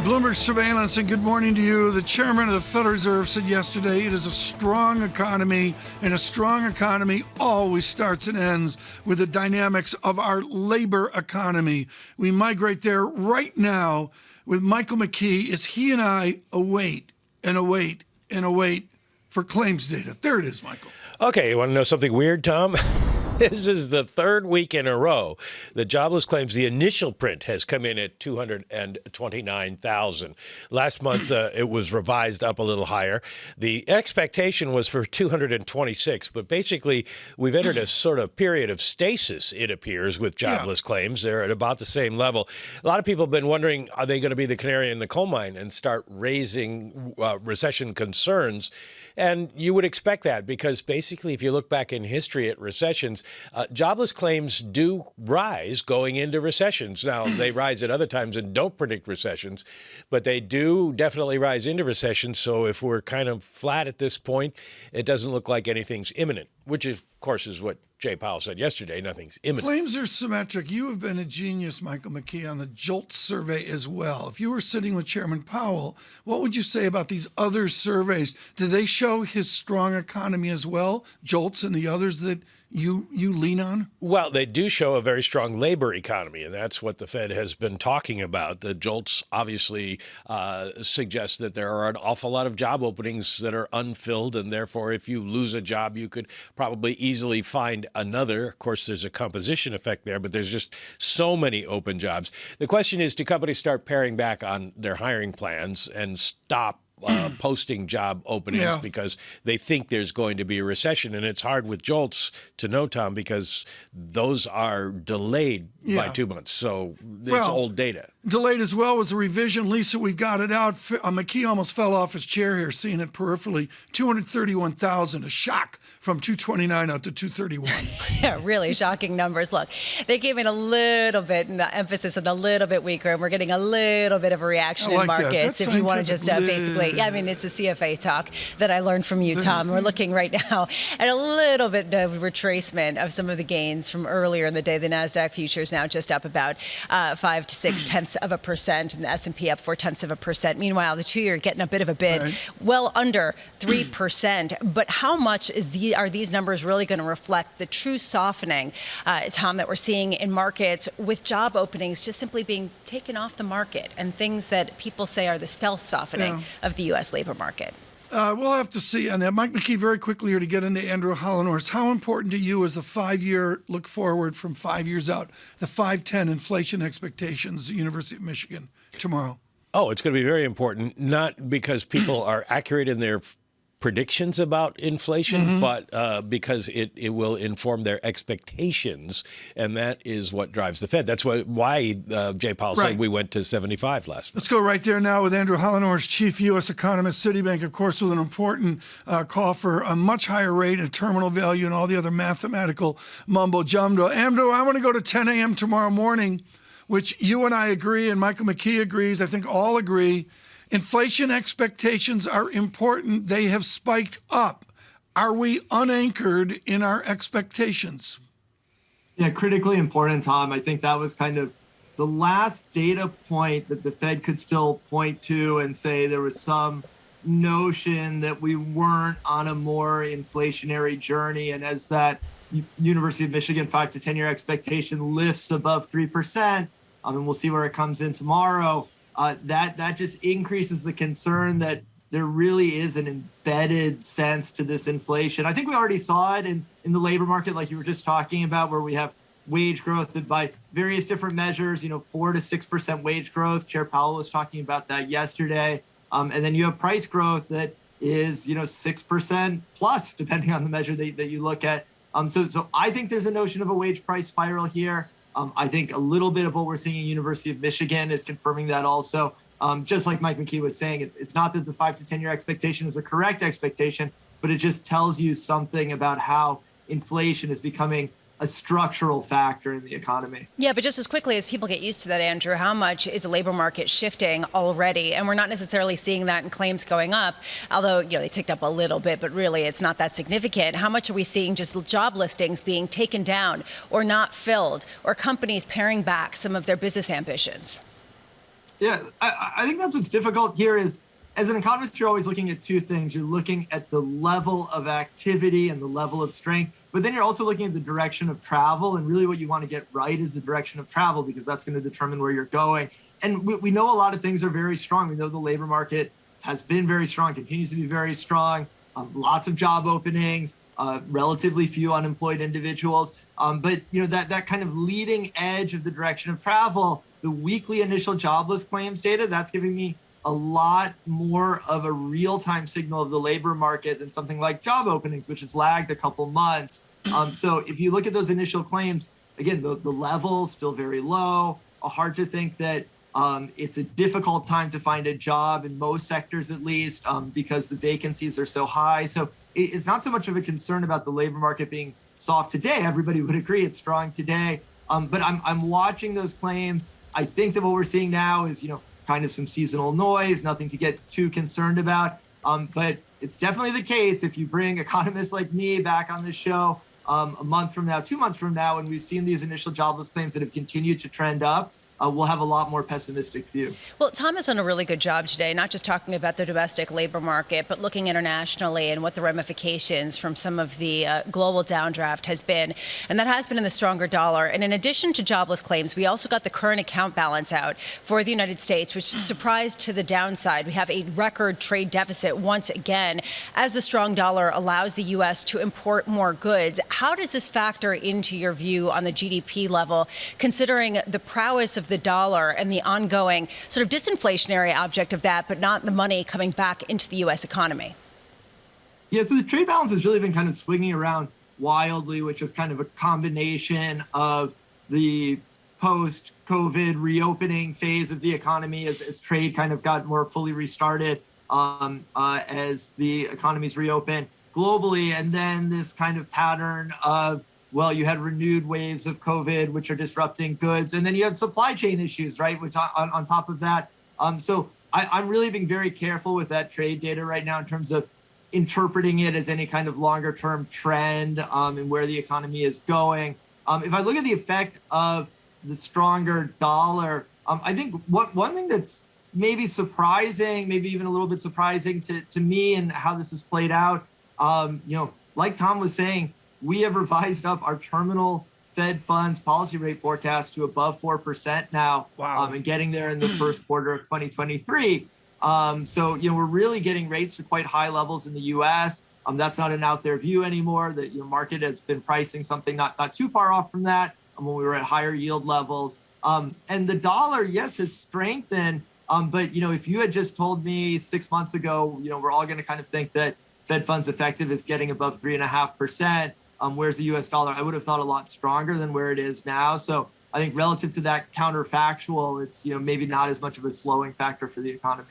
Bloomberg Surveillance, and good morning to you. The chairman of the Federal Reserve said yesterday it is a strong economy, and a strong economy always starts and ends with the dynamics of our labor economy. We migrate there right now with Michael McKee as he and I await for claims data. There it is, Michael. Okay, you want to know something weird, Tom? This is the third week in a row the jobless claims, the initial print has come in at 229,000. Last month, it was revised up a little higher. The expectation was for 226, but basically we've entered a sort of period of stasis, it appears, with jobless claims. They're at about the same level. A lot of people have been wondering, are they going to be the canary in the coal mine and start raising recession concerns? And you would expect that because basically, if you look back in history at recessions, happens. Jobless claims do rise going into recessions. Now, they rise at other times and don't predict recessions, but they do definitely rise into recessions. So if we're kind of flat at this point, it doesn't look like anything's imminent, which is, of course, is what Jay Powell said yesterday. Nothing's imminent. Claims are symmetric. You have been a genius, Michael McKee, on the JOLTS survey as well. If you were sitting with Chairman Powell, what would you say about these other surveys? Do they show his strong economy as well, JOLTS and the others that you lean on? Well, they do show a very strong labor economy, and that's what the Fed has been talking about. The JOLTS obviously suggests that there are an awful lot of job openings that are unfilled, and therefore if you lose a job, you could probably easily find another. Of course, there's a composition effect there, but there's just so many open jobs. The question is, do companies start paring back on their hiring plans and stop posting job openings because they think there's going to be a recession? And it's hard with JOLTS to know, Tom, because those are delayed by 2 months. So it's old data. Delayed as well was a revision. Lisa, we've got it out. McKee almost fell off his chair here, seeing it peripherally. 231,000, a shock from 229 out to 231. Yeah, really shocking numbers. Look, they came in a little bit, and the emphasis on a little bit weaker, and we're getting a little bit of a reaction in markets. If you want to just basically, I mean, it's the CFA talk that I learned from you, Tom. We're looking right now at a little bit of retracement of some of the gains from earlier in the day. The NASDAQ futures now just up about 5 to 0.6%, and the S&P up 0.4%. Meanwhile, the 2-year getting a bit of a bid, well under 3%. But how much are these numbers really going to reflect the true softening, Tom, that we're seeing in markets with job openings just simply being taken off the market and things that people say are the stealth softening of the U.S. labor market? We'll have to see on that. Mike McKee, very quickly here to get into Andrew Hollenhorst. How important to you is the 5-year look forward from 5 years out, the 5-10 inflation expectations at the University of Michigan tomorrow? Oh, it's going to be very important, not because people are accurate in their predictions about inflation, but because it will inform their expectations, and that is what drives the Fed. That's why Jay Powell said we went to 75 last week. Let's go right there now with Andrew Hollenhorst, chief U.S. economist, Citibank, of course, with an important call for a much higher rate and terminal value and all the other mathematical mumbo-jumbo. Andrew, I want to go to 10 a.m. tomorrow morning, which you and I agree, and Michael McKee agrees, I think all agree. Inflation expectations are important. They have spiked up. Are we unanchored in our expectations? Yeah, critically important, Tom. I think that was kind of the last data point that the Fed could still point to and say there was some notion that we weren't on a more inflationary journey. And as that University of Michigan 5 to 10 year expectation lifts above 3%, and we'll see where it comes in tomorrow, that just increases the concern that there really is an embedded sense to this inflation. I think we already saw it in the labor market, like you were just talking about, where we have wage growth that by various different measures, 4 to 6% wage growth. Chair Powell was talking about that yesterday. And then you have price growth that is, 6% plus, depending on the measure that you look at. So I think there's a notion of a wage price spiral here. I think a little bit of what we're seeing at University of Michigan is confirming that also. Just like Mike McKee was saying, it's not that the 5 to 10 year expectation is the correct expectation, but it just tells you something about how inflation is becoming a structural factor in the economy. Yeah, but just as quickly as people get used to that, Andrew, how much is the labor market shifting already? And we're not necessarily seeing that in claims going up, although, they ticked up a little bit, but really it's not that significant. How much are we seeing just job listings being taken down or not filled, or companies paring back some of their business ambitions? Yeah, I think that's what's difficult here is, as an economist, you're always looking at two things. You're looking at the level of activity and the level of strength, but then you're also looking at the direction of travel. And really what you want to get right is the direction of travel, because that's going to determine where you're going. And we know a lot of things are very strong. We know the labor market has been very strong, continues to be very strong, lots of job openings, relatively few unemployed individuals. But that kind of leading edge of the direction of travel, the weekly initial jobless claims data, that's giving me a lot more of a real-time signal of the labor market than something like job openings, which has lagged a couple months. So if you look at those initial claims, again, the level's still very low. Hard to think that It's a difficult time to find a job in most sectors, at least, because the vacancies are so high. So it's not so much of a concern about the labor market being soft today. Everybody would agree it's strong today. But I'm watching those claims. I think that what we're seeing now is, kind of some seasonal noise, nothing to get too concerned about. But it's definitely the case if you bring economists like me back on the show a month from now, 2 months from now, and we've seen these initial jobless claims that have continued to trend up, we'll have a lot more pessimistic view. Well, Tom has done a really good job today, not just talking about the domestic labor market, but looking internationally and what the ramifications from some of the global downdraft has been. And that has been in the stronger dollar. And in addition to jobless claims, we also got the current account balance out for the United States, which surprised to the downside. We have a record trade deficit once again, as the strong dollar allows the U.S. to import more goods. How does this factor into your view on the GDP level, considering the prowess of the dollar and the ongoing sort of disinflationary object of that, but not the money coming back into the U.S. economy? Yeah, so the trade balance has really been kind of swinging around wildly, which is kind of a combination of the post-COVID reopening phase of the economy as trade kind of got more fully restarted as the economies reopened globally, and then this kind of pattern of, well, you had renewed waves of COVID, which are disrupting goods. And then you had supply chain issues, right, which on top of that. So I'm really being very careful with that trade data right now in terms of interpreting it as any kind of longer term trend and where the economy is going. If I look at the effect of the stronger dollar, I think one thing that's maybe surprising, maybe even a little bit surprising to me and how this has played out, like Tom was saying, we have revised up our terminal Fed funds policy rate forecast to above 4% now. Wow. And getting there in the first quarter of 2023. So, we're really getting rates to quite high levels in the U.S. That's not an out there view anymore. The market has been pricing something not too far off from that when we were at higher yield levels. And the dollar, yes, has strengthened. But, if you had just told me 6 months ago, we're all going to kind of think that Fed funds effective is getting above 3.5%. Where's the U.S. dollar? I would have thought a lot stronger than where it is now. So I think relative to that counterfactual, it's maybe not as much of a slowing factor for the economy.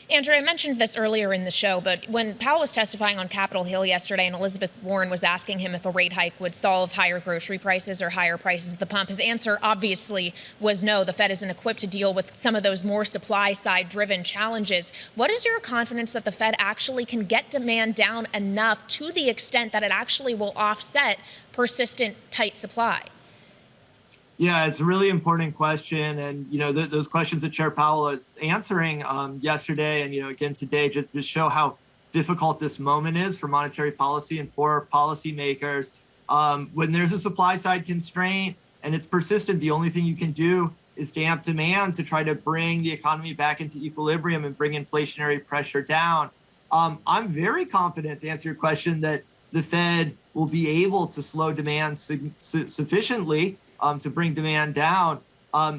Andrew, I mentioned this earlier in the show, but when Powell was testifying on Capitol Hill yesterday and Elizabeth Warren was asking him if a rate hike would solve higher grocery prices or higher prices at the pump, his answer obviously was no. The Fed isn't equipped to deal with some of those more supply-side driven challenges. What is your confidence that the Fed actually can get demand down enough to the extent that it actually will offset persistent tight supply? Yeah, it's a really important question. And, those questions that Chair Powell is answering yesterday and, again today just show how difficult this moment is for monetary policy and for policymakers. When there's a supply side constraint and it's persistent, the only thing you can do is damp demand to try to bring the economy back into equilibrium and bring inflationary pressure down. I'm very confident, to answer your question, that the Fed will be able to slow demand sufficiently to bring demand down.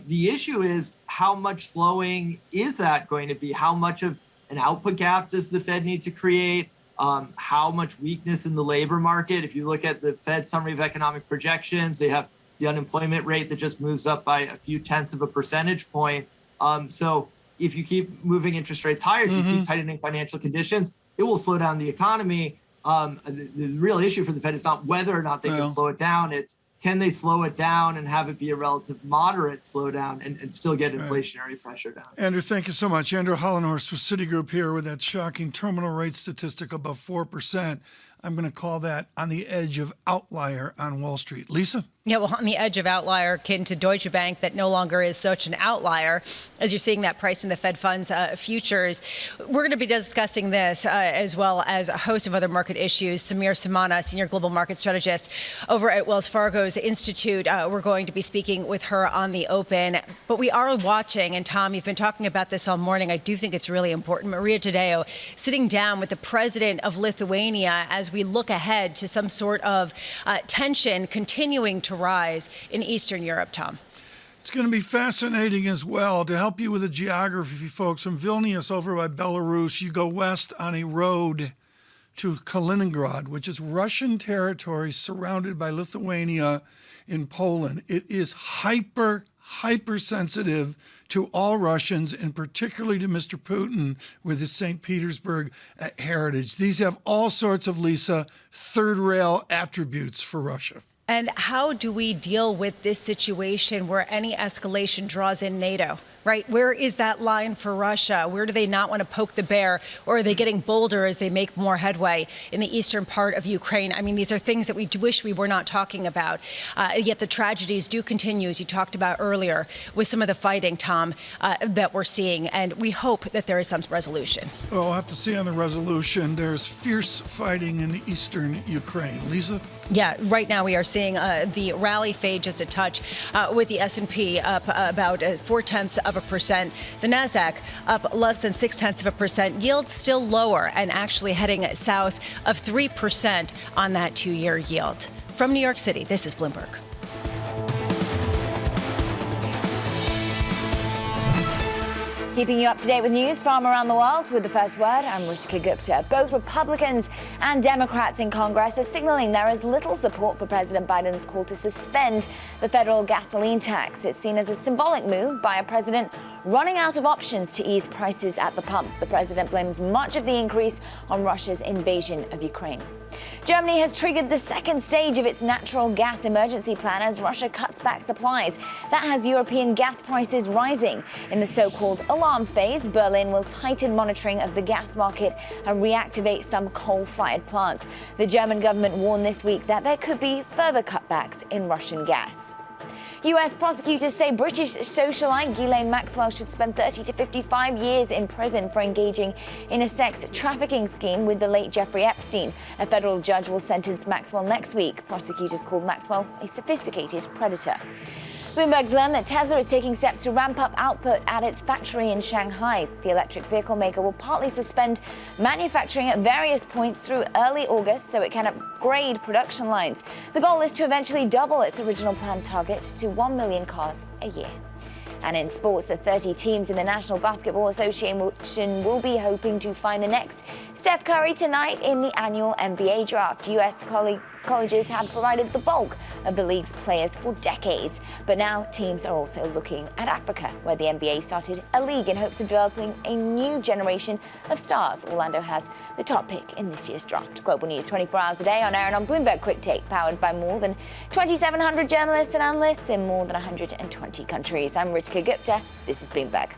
The issue is how much slowing is that going to be? How much of an output gap does the Fed need to create? How much weakness in the labor market? If you look at the Fed summary of economic projections, they have the unemployment rate that just moves up by a few tenths of a percentage point. So if you keep moving interest rates higher, if you keep tightening financial conditions, it will slow down the economy. The real issue for the Fed is not whether or not they can slow it down. It's can they slow it down and have it be a relative moderate slowdown and still get inflationary pressure down? Andrew, thank you so much. Andrew Hollenhorst with Citigroup here with that shocking terminal rate statistic above 4%. I'm going to call that on the edge of outlier on Wall Street. Lisa? Yeah, well, on the edge of outlier akin to Deutsche Bank that no longer is such an outlier, as you're seeing that priced in the Fed funds futures. We're going to be discussing this as well as a host of other market issues. Samir Samana, Senior Global Market Strategist over at Wells Fargo's Institute. We're going to be speaking with her on the open. But we are watching, and Tom, you've been talking about this all morning. I do think it's really important. Maria Tadeo sitting down with the president of Lithuania as we look ahead to some sort of tension continuing to rise in Eastern Europe, Tom. It's going to be fascinating as well. To help you with the geography, folks, from Vilnius over by Belarus, you go west on a road to Kaliningrad, which is Russian territory surrounded by Lithuania in Poland. It is hyper hypersensitive to all Russians, and particularly to Mr. Putin with his St. Petersburg heritage. These have all sorts of, Lisa, third-rail attributes for Russia. And how do we deal with this situation where any escalation draws in NATO, right? Where is that line for Russia? Where do they not want to poke the bear? Or are they getting bolder as they make more headway in the eastern part of Ukraine? I mean, these are things that we wish we were not talking about. Yet the tragedies do continue, as you talked about earlier, with some of the fighting, Tom, that we're seeing. And we hope that there is some resolution. Well, we'll have to see on the resolution. There's fierce fighting in eastern Ukraine. Lisa? Yeah, right now we are seeing the rally fade just a touch with the S&P up about 0.4%. The NASDAQ up less than 0.6%. Yields still lower and actually heading south of 3% on that 2-year yield. From New York City, this is Bloomberg. Keeping you up to date with news from around the world with the First Word, I'm Ritika Gupta. Both Republicans and Democrats in Congress are signaling there is little support for President Biden's call to suspend the federal gasoline tax. It's seen as a symbolic move by a president running out of options to ease prices at the pump. The president blames much of the increase on Russia's invasion of Ukraine. Germany has triggered the second stage of its natural gas emergency plan as Russia cuts back supplies. That has European gas prices rising. In the so-called alarm phase, Berlin will tighten monitoring of the gas market and reactivate some coal-fired plants. The German government warned this week that there could be further cutbacks in Russian gas. U.S. prosecutors say British socialite Ghislaine Maxwell should spend 30 to 55 years in prison for engaging in a sex trafficking scheme with the late Jeffrey Epstein. A federal judge will sentence Maxwell next week. Prosecutors called Maxwell a sophisticated predator. Bloomberg's learned that Tesla is taking steps to ramp up output at its factory in Shanghai. The electric vehicle maker will partly suspend manufacturing at various points through early August so it can upgrade production lines. The goal is to eventually double its original planned target to 1 million cars a year. And in sports, the 30 teams in the National Basketball Association will be hoping to find the next Steph Curry tonight in the annual NBA draft. U.S. colleges have provided the bulk of the league's players for decades. But now teams are also looking at Africa, where the NBA started a league in hopes of developing a new generation of stars. Orlando has the top pick in this year's draft. Global news 24 hours a day on air and on Bloomberg Quick Take, powered by more than 2,700 journalists and analysts in more than 120 countries. I'm Ritika Gupta. This is Bloomberg.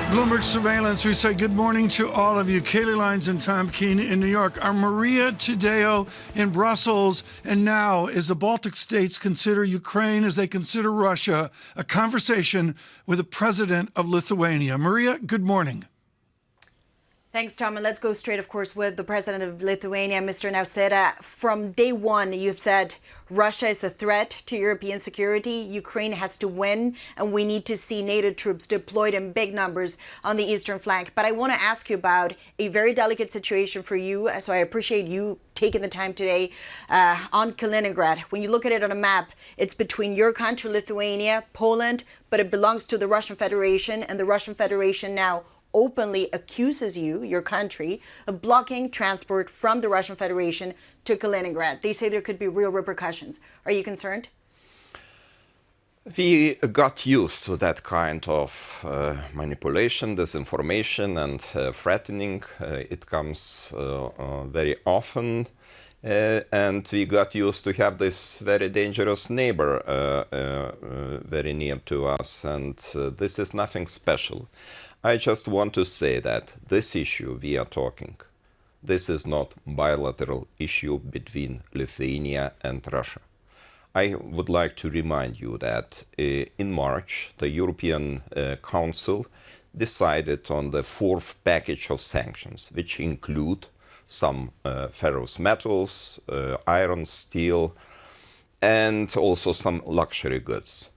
Bloomberg Surveillance, we say good morning to all of you. Kaylee Lyons and Tom Keene in New York. Our Maria Tadeo in Brussels. And now, as the Baltic states consider Ukraine as they consider Russia, a conversation with the president of Lithuania. Maria, good morning. Thanks, Tom. And let's go straight, of course, with the president of Lithuania, Mr. Nausėda. From day one, you've said Russia is a threat to European security. Ukraine has to win, and we need to see NATO troops deployed in big numbers on the eastern flank. But I want to ask you about a very delicate situation for you. So I appreciate you taking the time today on Kaliningrad. When you look at it on a map, it's between your country, Lithuania, Poland, but it belongs to the Russian Federation, and the Russian Federation now openly accuses you, your country, of blocking transport from the Russian Federation to Kaliningrad. They say there could be real repercussions. Are you concerned? We got used to that kind of manipulation, disinformation, and threatening. It comes very often. And we got used to have this very dangerous neighbor very near to us. And this is nothing special. I just want to say that this issue we are talking, this is not a bilateral issue between Lithuania and Russia. I would like to remind you that in March, the European Council decided on the fourth package of sanctions, which include some ferrous metals, iron, steel, and also some luxury goods.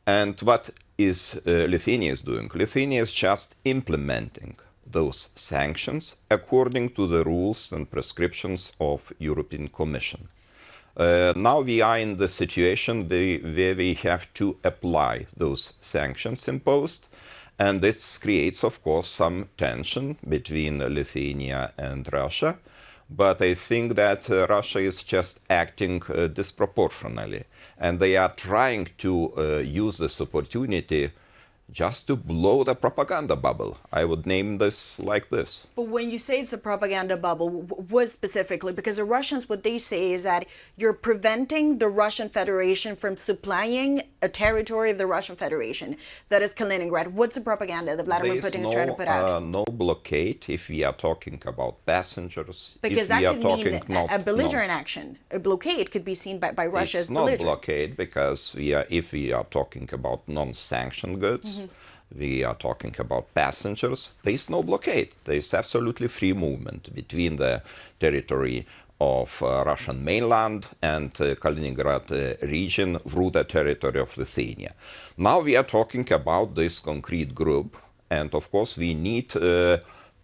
And what is Lithuania is doing? Lithuania is just implementing those sanctions according to the rules and prescriptions of European Commission. Now we are in the situation where we have to apply those sanctions imposed. And this creates, of course, some tension between Lithuania and Russia. But I think that Russia is just acting disproportionately. And they are trying to use this opportunity just to blow the propaganda bubble. I would name this like this. But when you say it's a propaganda bubble, what specifically? Because the Russians, what they say is that you're preventing the Russian Federation from supplying a territory of the Russian Federation, that is Kaliningrad. What's the propaganda that Vladimir Putin is trying to put out? No blockade if we are talking about passengers. Because that could mean a belligerent action. A blockade could be seen by Russia as belligerent. It's not blockade because if we are talking about non-sanctioned goods, we are talking about passengers, there is no blockade. There is absolutely free movement between the territory of Russian mainland and Kaliningrad region through the territory of Lithuania. Now we are talking about this concrete group, and of course we need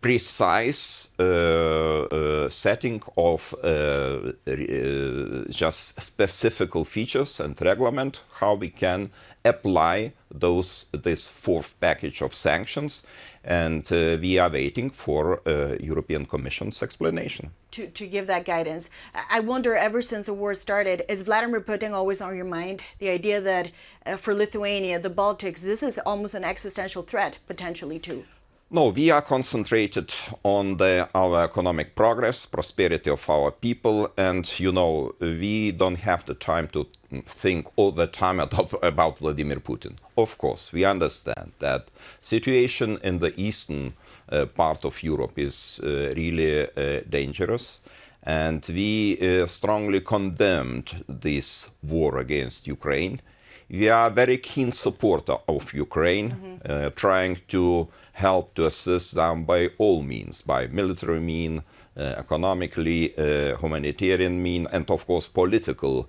precise setting of just specific features and reglement how we can apply this fourth package of sanctions, and we are waiting for European Commission's explanation. To give that guidance. I wonder, ever since the war started, is Vladimir Putin always on your mind? The idea that for Lithuania, the Baltics, this is almost an existential threat, potentially, too. No, we are concentrated on our economic progress, prosperity of our people, and, we don't have the time to think all the time about Vladimir Putin. Of course, we understand that situation in the eastern part of Europe is really dangerous, and we strongly condemned this war against Ukraine. We are a very keen supporter of Ukraine, trying to help to assist them by all means, by military means, economically, humanitarian means, and of course political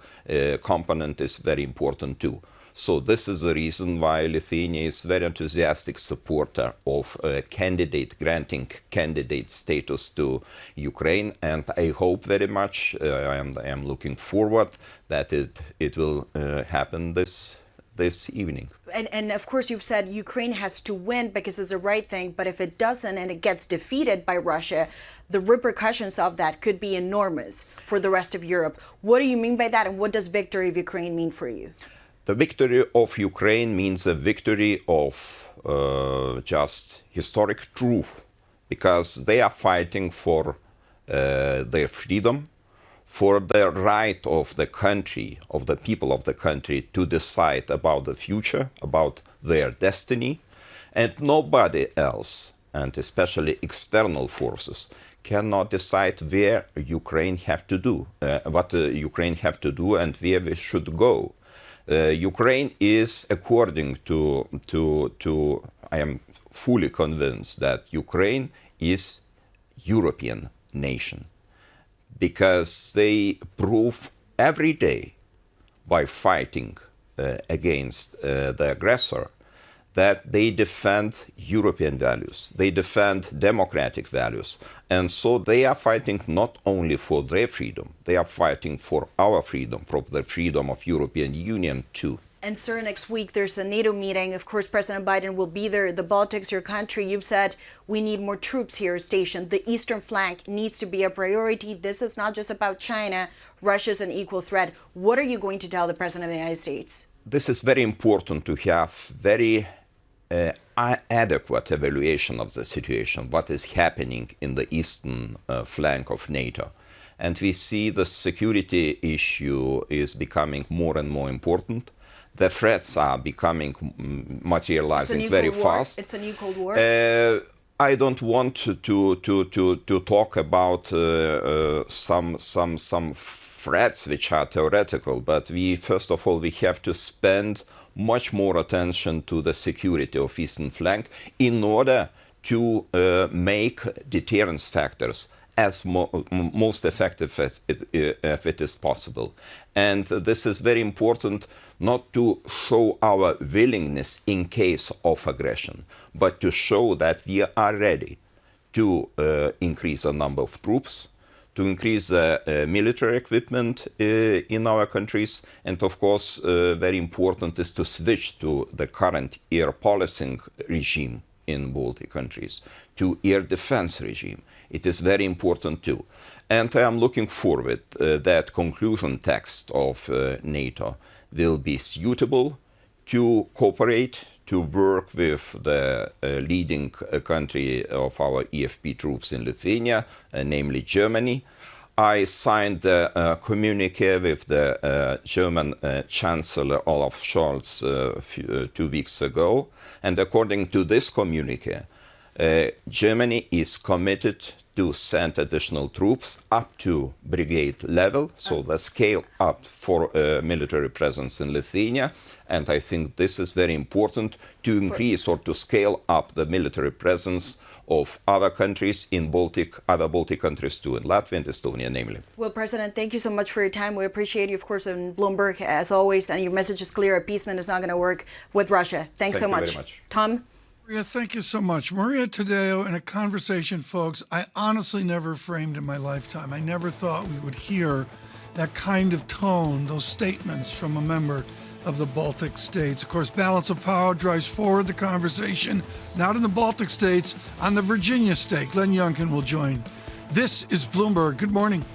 component is very important too. So this is the reason why Lithuania is very enthusiastic supporter of granting candidate status to Ukraine, and I hope very much, and I am looking forward that it will happen this evening. And of course you've said Ukraine has to win because it's the right thing, but if it doesn't and it gets defeated by Russia, the repercussions of that could be enormous for the rest of Europe. What do you mean by that, and what does victory of Ukraine mean for you? The victory of Ukraine means a victory of just historic truth, because they are fighting for their freedom, for the right of the country, of the people of the country to decide about the future, about their destiny, and nobody else, and especially external forces, cannot decide where Ukraine have to do, what Ukraine have to do and where we should go. Ukraine is, according to I am fully convinced that Ukraine is European nation, because they prove every day by fighting against the aggressor that they defend European values, they defend democratic values. And so they are fighting not only for their freedom, they are fighting for our freedom, for the freedom of European Union too. And sir, next week there's the NATO meeting. Of course, President Biden will be there. The Baltics, your country, you've said we need more troops here stationed. The eastern flank needs to be a priority. This is not just about China. Russia's an equal threat. What are you going to tell the President of the United States? This is very important to have very adequate evaluation of the situation, what is happening in the eastern flank of NATO. And we see the security issue is becoming more and more important. The threats are materializing very fast. It's a new Cold War. I don't want to talk about some threats which are theoretical, but first of all we have to spend much more attention to the security of eastern flank in order to make deterrence factors as most effective as it is possible. And this is very important, not to show our willingness in case of aggression, but to show that we are ready to increase the number of troops, to increase the military equipment in our countries. And of course, very important is to switch to the current air policing regime in Baltic countries, to air defense regime. It is very important too. And I am looking forward that conclusion text of NATO will be suitable to cooperate, to work with the leading country of our EFP troops in Lithuania, namely Germany. I signed a communique with the German Chancellor Olaf Scholz 2 weeks ago. And according to this communique, Germany is committed to send additional troops up to brigade level, so the scale up for military presence in Lithuania. And I think this is very important to increase or to scale up the military presence of other countries in other Baltic countries too, in Latvia and Estonia namely. Well, President, thank you so much for your time. We appreciate you, of course, on Bloomberg, as always, and your message is clear. Appeasement is not going to work with Russia. Thanks so much. Very much. Tom? Maria, thank you so much. Maria Tadeo in a conversation, folks, I honestly never framed in my lifetime. I never thought we would hear that kind of tone, those statements from a member of the Baltic states. Of course, balance of power drives forward the conversation, not in the Baltic states, on the Virginia state. Glenn Youngkin will join. This is Bloomberg. Good morning.